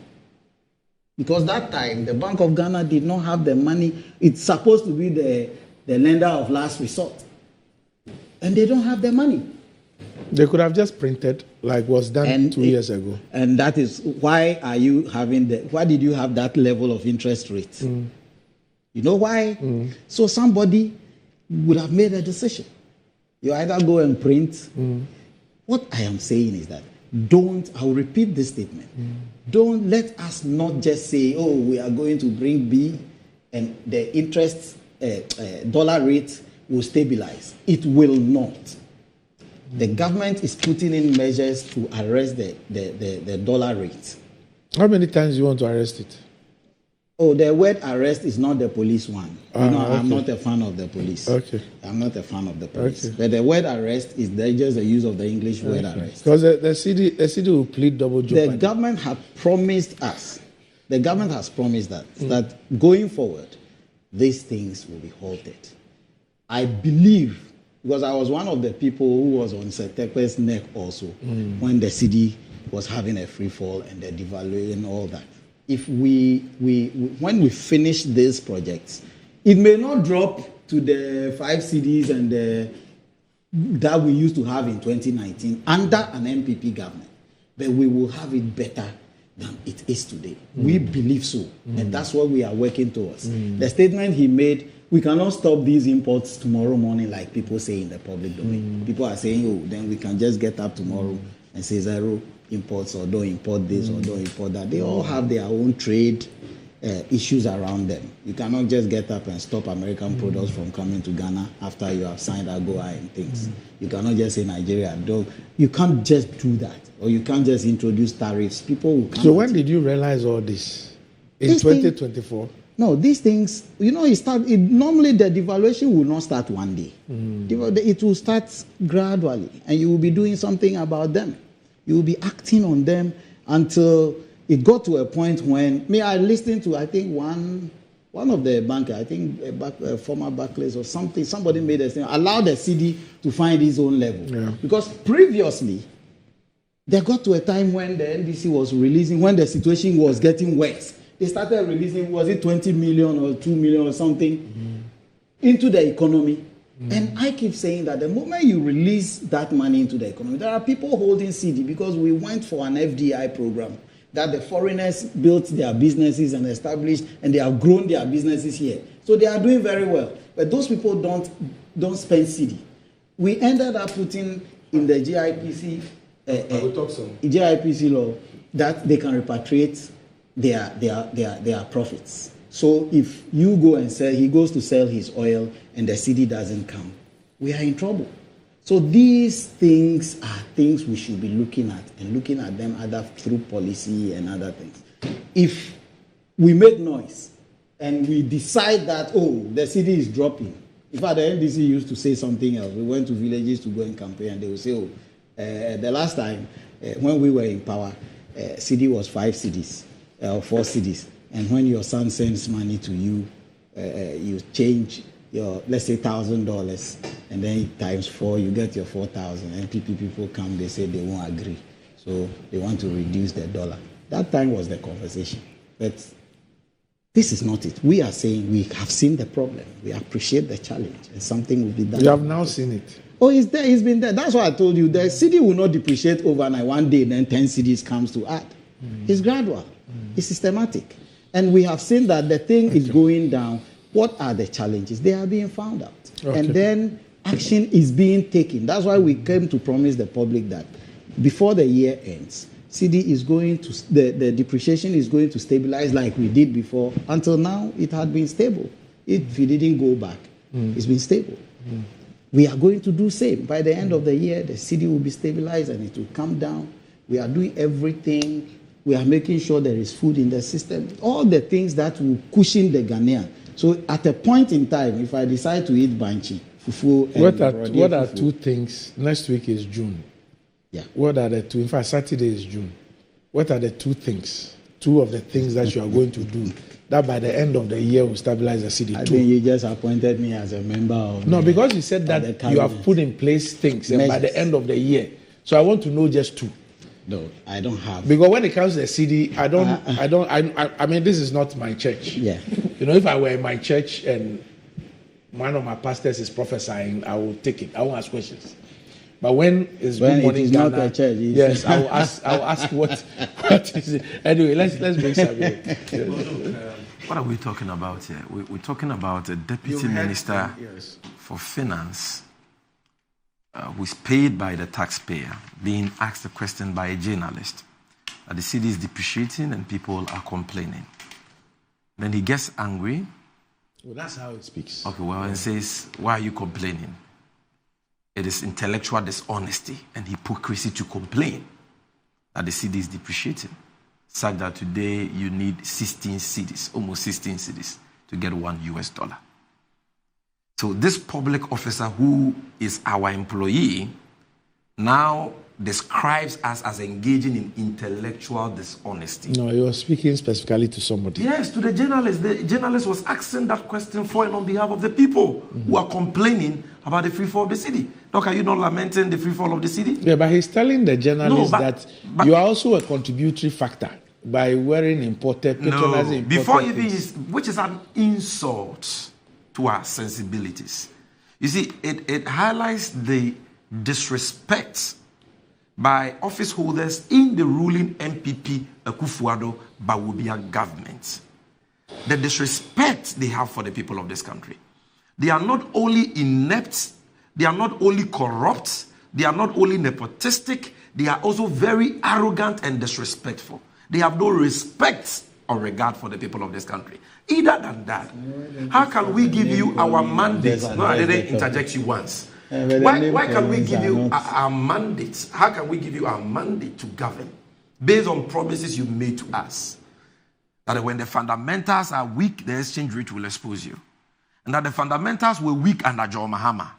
Because that time, the Bank of Ghana did not have the money. It's supposed to be the lender of last resort. And they don't have the money. They could have just printed like was done 2 years ago. And that is why why did you have that level of interest rate? You know why? So somebody would have made a decision. You either go and print. What I am saying is that I'll repeat this statement. Don't let us not just say, oh, we are going to bring B and the interest dollar rate will stabilize. It will not. The government is putting in measures to arrest the dollar rate. How many times do you want to arrest it? Oh, the word arrest is not the police one. Okay. I'm not a fan of the police. Okay. I'm not a fan of the police. Okay. But the word arrest is just the use of the English word arrest. Because the city will plead double jeopardy. The government has promised us, that going forward, these things will be halted. I believe, because I was one of the people who was on Setekwe's neck also when the city was having a free fall and the devaluation and all that. If when we finish these projects, it may not drop to the 5 CDs and that we used to have in 2019 under an MPP government, but we will have it better than it is today. We believe so, and that's what we are working towards. The statement he made, we cannot stop these imports tomorrow morning like people say in the public domain. People are saying, oh, then we can just get up tomorrow and say zero imports or don't import this or don't import that. They all have their own trade issues around them. You cannot just get up and stop American products from coming to Ghana after you have signed AGOA and things. You cannot just say Nigeria. You can't just do that. Or you can't just introduce tariffs. People will come. So when did you realize all this? In 2024? No, these things, normally the devaluation will not start one day. It will start gradually, and you will be doing something about them. You will be acting on them until it got to a point when, I listened to, I think, one of the bankers, I think a former Barclays or something, somebody made a statement, allow the CD to find its own level. Yeah. Because previously, they got to a time when the NDC was releasing, when the situation was getting worse. They started releasing, was it 20 million or 2 million or something, into the economy. And I keep saying that the moment you release that money into the economy, there are people holding CD because we went for an FDI program that the foreigners built their businesses and established, and they have grown their businesses here. So they are doing very well. But those people don't spend cedi. We ended up putting in the GIPC GIPC law that they can repatriate their profits. So if you go and sell, he goes to sell his oil and the cedi doesn't come, we are in trouble. So these things are things we should be looking at and looking at them either through policy and other things. If we make noise and we decide that, the cedi is dropping. In fact, the NDC used to say something else. We went to villages to go and campaign and they would say, the last time when we were in power, cedi was 5 cedis or 4 cedis. And when your son sends money to you, you change your, let's say, $1,000, and then times 4, you get your 4,000. NPP people come, they say they won't agree. So they want to reduce the dollar. That time was the conversation. But this is not it. We are saying we have seen the problem. We appreciate the challenge, and something will be done. You have now seen it. Oh, it's there. It's been there. That's why I told you the cedi will not depreciate overnight. One day, then 10 cedis comes to add. It's gradual. It's systematic. And we have seen that the thing is going down. What are the challenges? They are being found out. Okay. And then action is being taken. That's why we came to promise the public that before the year ends, cedi is going to, the depreciation is going to stabilize like we did before. Until now, it had been stable. If it didn't go back, it's been stable. We are going to do same. By the end of the year, the cedi will be stabilized and it will come down. We are doing everything. We are making sure there is food in the system. All the things that will cushion the Ghanaian. So at a point in time, if I decide to eat banchi, fufu, and what are two things? Next week is June. Yeah. What are the two? In fact, Saturday is June. What are the two things? Two of the things that you are going to do that by the end of the year will stabilize the city. I think you just appointed me as a member of. No, because you said that you have put in place things and by the end of the year. So I want to know just two. No, I don't have. Because when it comes to the city, I mean, this is not my church. Yeah. You know, if I were in my church and one of my pastors is prophesying, I will take it. I won't ask questions. But when it's Good Morning Ghana, not a church, yes, I will ask what is it. Anyway, let's bring something. What are we talking about here? We're talking about a deputy minister for finance who is paid by the taxpayer being asked a question by a journalist that the city is depreciating and people are complaining. Then he gets angry. Well, that's how it speaks. Okay, well, and says, why are you complaining? It is intellectual dishonesty and hypocrisy to complain that the city is depreciating, such that today you need 16 cedis, almost 16 cedis, to get $1. So this public officer who is our employee now describes us as engaging in intellectual dishonesty. No, you are speaking specifically to somebody. Yes, to the journalist. The journalist was asking that question for and on behalf of the people who are complaining about the free fall of the city. Doc, are you not lamenting the free fall of the city? Yeah, but he's telling the journalist that you are also a contributory factor by wearing imported, patronizing imported before things. which is an insult to our sensibilities. You see, it highlights the disrespect by office holders in the ruling MPP Akufo-Addo Bawumia government. The disrespect they have for the people of this country. They are not only inept, they are not only corrupt, they are not only nepotistic, they are also very arrogant and disrespectful. They have no respect or regard for the people of this country. Either than that, how can we give you our mandate? No, I didn't interject you once. Why can we give you our mandate? How can we give you our mandate to govern based on promises you made to us? That when the fundamentals are weak, the exchange rate will expose you. And that the fundamentals were weak under John Mahama.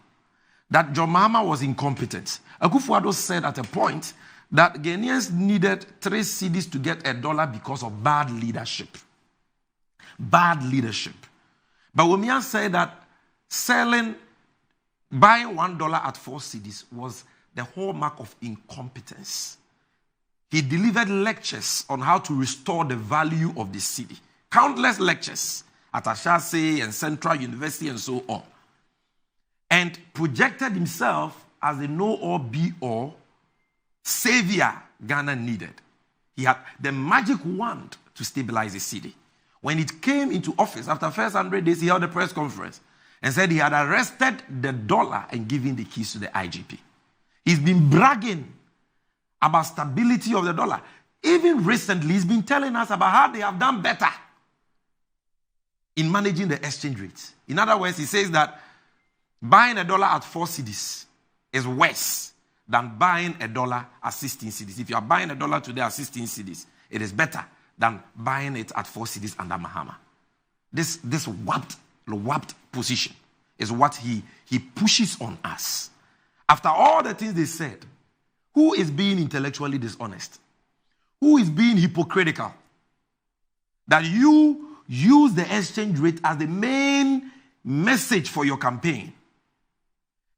That John Mahama was incompetent. Akufo-Addo said at a point that Ghanaians needed 3 cedis to get $1 because of bad leadership. Bad leadership. But Bawumia said that buying $1 at 4 cedis was the hallmark of incompetence. He delivered lectures on how to restore the value of the city. Countless lectures at Ashase and Central University and so on. And projected himself as the know-all, be-all savior Ghana needed. He had the magic wand to stabilize the city. When it came into office, after the first 100 days, he held a press conference. and said he had arrested the dollar and given the keys to the IGP. He's been bragging about stability of the dollar. Even recently, he's been telling us about how they have done better in managing the exchange rate. In other words, he says that buying a dollar at 4 cedis is worse than buying a dollar at 16 cedis. If you are buying a dollar today at 16 cedis, it is better than buying it at 4 cedis under Mahama. This warped position is what he pushes on us. After all the things they said, who is being intellectually dishonest? Who is being hypocritical? That you use the exchange rate as the main message for your campaign.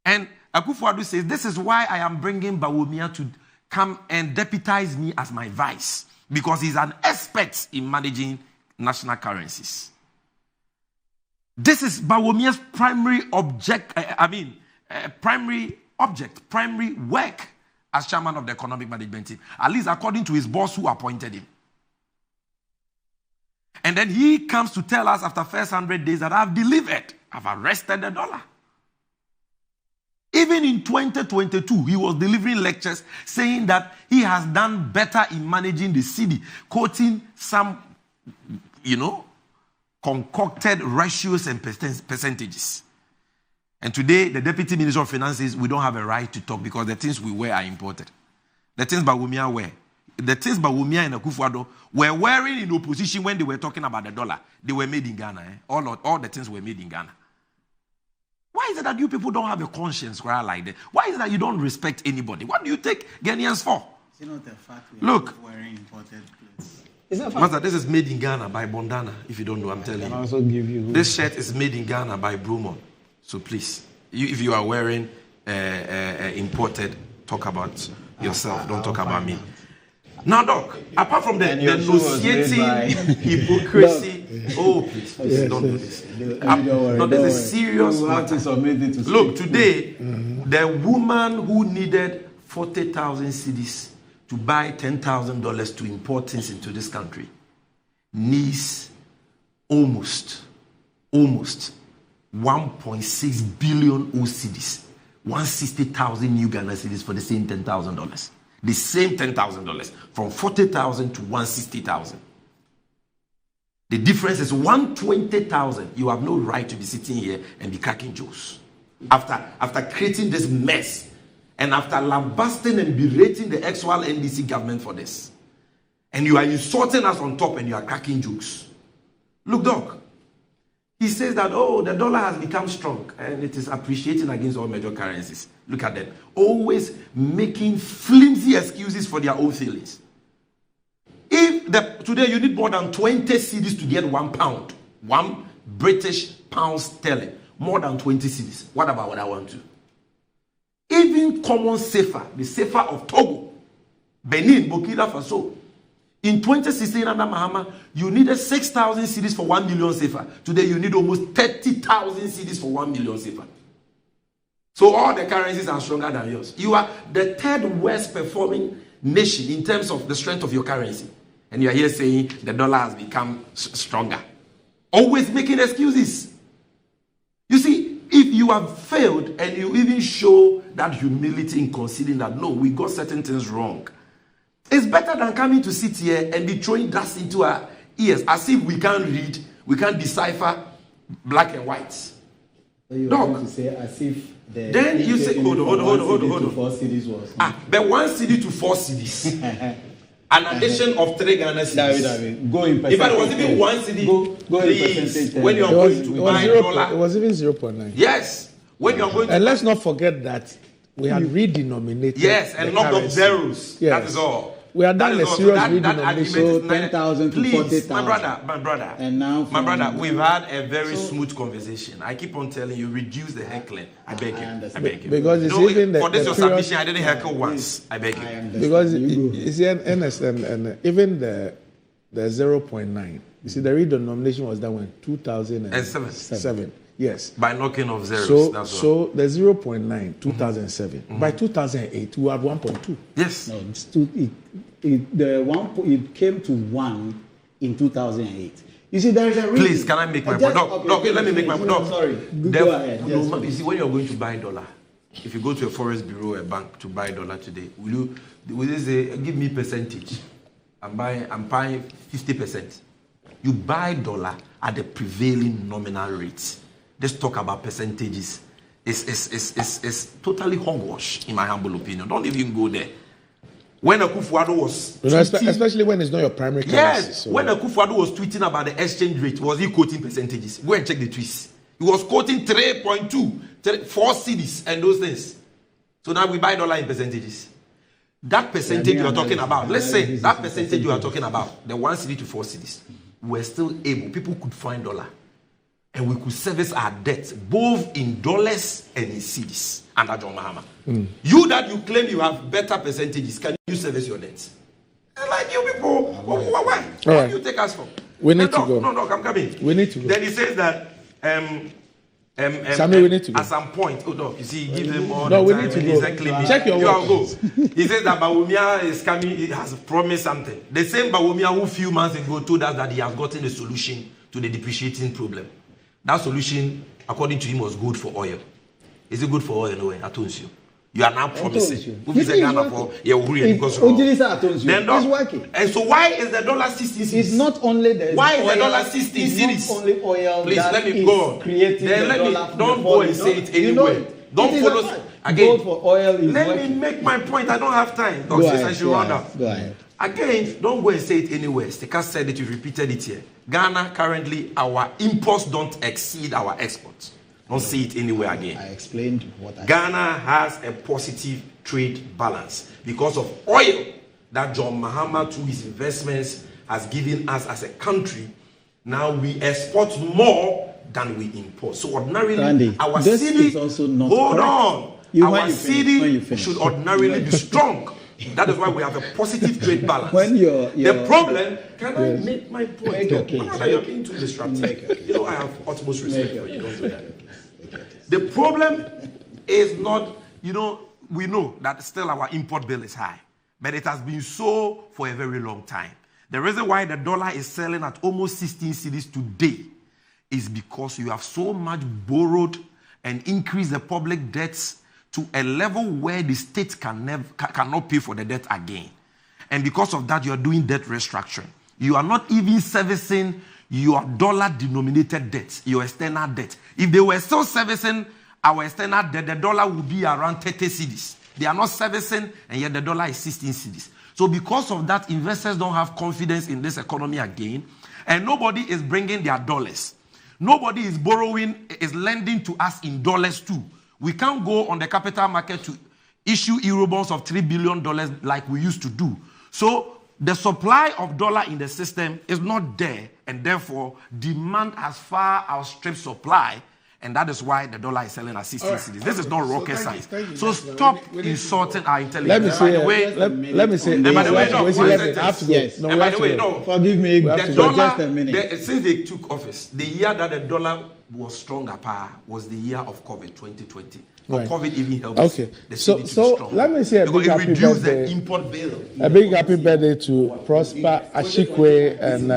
And Akufo-Addo says, this is why I am bringing Bawumia to come and deputize me as my vice, because he's an expert in managing national currencies. This is Bawumia's primary primary work as chairman of the economic management team, at least according to his boss who appointed him. And then he comes to tell us after first 100 days that I've delivered, I've arrested the dollar. Even in 2022, he was delivering lectures saying that he has done better in managing the cedi, quoting some, concocted ratios and percentages. And today, the Deputy Minister of Finance says we don't have a right to talk because the things we wear are imported. The things Bawumia wear. The things Bawumia and Akufo-Addo were wearing in opposition when they were talking about the dollar. They were made in Ghana. All the things were made in Ghana. Why is it that you people don't have a conscience like that? Why is it that you don't respect anybody? What do you take Ghanaians for? Is it not the fact we Look, are wearing imported clothes? Master, this is made in Ghana by Bondana. If you don't know, I'm telling you. Also give you. This shirt is made in Ghana by Brumon. So please, if you are wearing imported, talk about yourself. Don't talk about me. Now, Doc, apart from the negotiating hypocrisy, please, don't do this. No, this is serious matter. Look, today, the woman who needed 40,000 cedis to buy $10,000 to import things into this country needs almost 1.6 billion cedis, 160,000 new Ghana cedis for the same $10,000. The same $10,000 from 40,000 to 160,000. The difference is 120,000. You have no right to be sitting here and be cracking jokes. After creating this mess and after lambasting and berating the actual NDC government for this, and you are insulting us on top and you are cracking jokes. Look, Doc, he says that, the dollar has become strong and it is appreciating against all major currencies. Look at them. Always making flimsy excuses for their own feelings. Today you need more than 20 cedis to get £1, 1 British pound sterling, more than 20 cedis. What about what I want to? Even common CFA, the CFA of Togo, Benin, Burkina Faso, in 2016 under Mahama, you needed 6,000 cedis for 1 million CFA. Today you need almost 30,000 cedis for 1 million CFA. So all the currencies are stronger than yours. You are the third worst performing nation in terms of the strength of your currency. And you are here saying the dollar has become stronger. Always making excuses. You see, if you have failed and you even show that humility in conceding that, no, we got certain things wrong, it's better than coming to sit here and be throwing dust into our ears as if we can't read, we can't decipher black and white. So you're going to say as if then you say, hold on. 4 cedis was. But 1 cedi to 4 cedis. An addition of 3 Ghana cedis. Go in percentage. If it was even 1 cedi, go in percentage. When you are going to buy dollar. It was even 0.9. Yes. When you are going to and let's not forget that we had redenominated. Yes, and knocked off zeros. Yes. That is all. We are done a serious redenomination. So 10,000 to 40,000. My brother. And now, we've had a very smooth conversation. I keep on telling you, reduce the heckling. I beg you. Because it's even for this your submission, I didn't heckle once. I beg you. Because it's and even the 0.9. You see, the redenomination was done when 2007. Yes. By knocking off zeros. So the 0.9, 2007. Mm-hmm. By 2008, we had 1.2. Yes. No, it came to 1 in 2008. You see, there is a reason. Please, can I make my point? Okay, let me make my point. Sorry. Go ahead. You see, when you're going to buy dollar, if you go to a forest bureau, a bank to buy dollar today, will they say, give me percentage? I'm buying 50%. You buy dollar at the prevailing nominal rate. Let's talk about percentages. It's totally hogwash, in my humble opinion. Don't even go there. When Akufo-Addo was tweeting, especially when it's not your primary currency. Yes, when Akufo-Addo was tweeting about the exchange rate, was he quoting percentages? Go and check the tweets. He was quoting 3.2, 4 cedis and those things. So now we buy dollar in percentages. That percentage you are talking about, let's say that percentage you are talking about, the 1 cedi to 4 cedis, we're still able, people could find dollar. And we could service our debt both in dollars and in cedis under John Mahama. You that you claim you have better percentages, can you service your debts? Like you people, why? Where do you take us from? We need to go. No, I'm coming. We need to go. Then he says that Sammy, we need to go. At some point, you see, give them all no, the we time. need to go. Exactly. Check your work. Go. He says that Bawumia is coming, he has promised something. The same Bawumia who a few months ago told us that he has gotten a solution to the depreciating problem. That solution, according to him, was good for oil. Is it good for oil? No way. I told you. You are now promising. Then it's working. And so why is the dollar 16 cedis? It's not only the why is oil, the dollar 16 cedis? It's not only oil. Please that let me go on. Then don't go and say it anywhere. Don't follow. Again, for oil is let working. me make my point. I don't have time. Go ahead. Again, don't go and say it anywhere. Stika said it, you repeated it here. Ghana, currently, our imports don't exceed our exports. Don't say it anywhere again. I explained what I Ghana has a positive trade balance because of oil that John Mahama, through his investments, has given us as a country. Now we export more than we import. So ordinarily, Randy, our this city, is also not hold correct. on, our city should ordinarily be strong. That is why we have a positive trade balance. The problem, can I make my point? You're being too disruptive. You know, I have utmost respect for you. Don't do that. The problem is not, we know that still our import bill is high, but it has been so for a very long time. The reason why the dollar is selling at almost 16 cedis today is because you have so much borrowed and increased the public debts to a level where the state cannot pay for the debt again. And because of that, you are doing debt restructuring. You are not even servicing your dollar-denominated debt, your external debt. If they were still servicing our external debt, the dollar would be around 30 cedis. They are not servicing, and yet the dollar is 16 cedis. So because of that, investors don't have confidence in this economy again, and nobody is bringing their dollars. Nobody is borrowing, is lending to us in dollars too. We can't go on the capital market to issue Eurobonds of $3 billion like we used to do. So the supply of dollar in the system is not there, and therefore demand has far outstripped supply, and that is why the dollar is selling at 16 cedis. This is not rocket science. So stop insulting our intelligence. Let me say. And by the way, forgive me. The dollar, just a minute. Since they took office, the year that the dollar was stronger was the year of COVID 2020. Right. COVID even helped. Okay, so let me say a big happy birthday. The import bill. A big happy birthday to Prosper Ashikwe and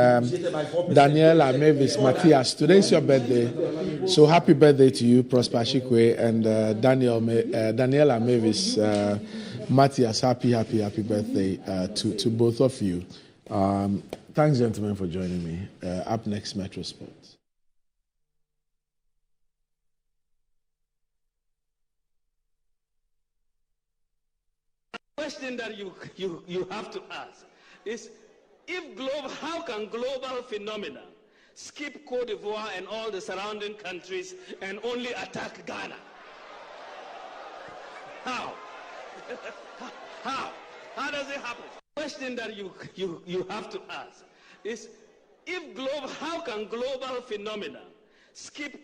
Daniela Mavis Matthias. Today is your birthday, so happy birthday to you, Prosper Ashikwe and Daniela Mavis Matthias. Happy birthday to both of you. Thanks, gentlemen, for joining me. Up next, Metro Sports. The question that you have to ask is, how can global phenomena skip Cote d'Ivoire and all the surrounding countries and only attack Ghana? How? How does it happen? The question that you have to ask is, how can global phenomena skip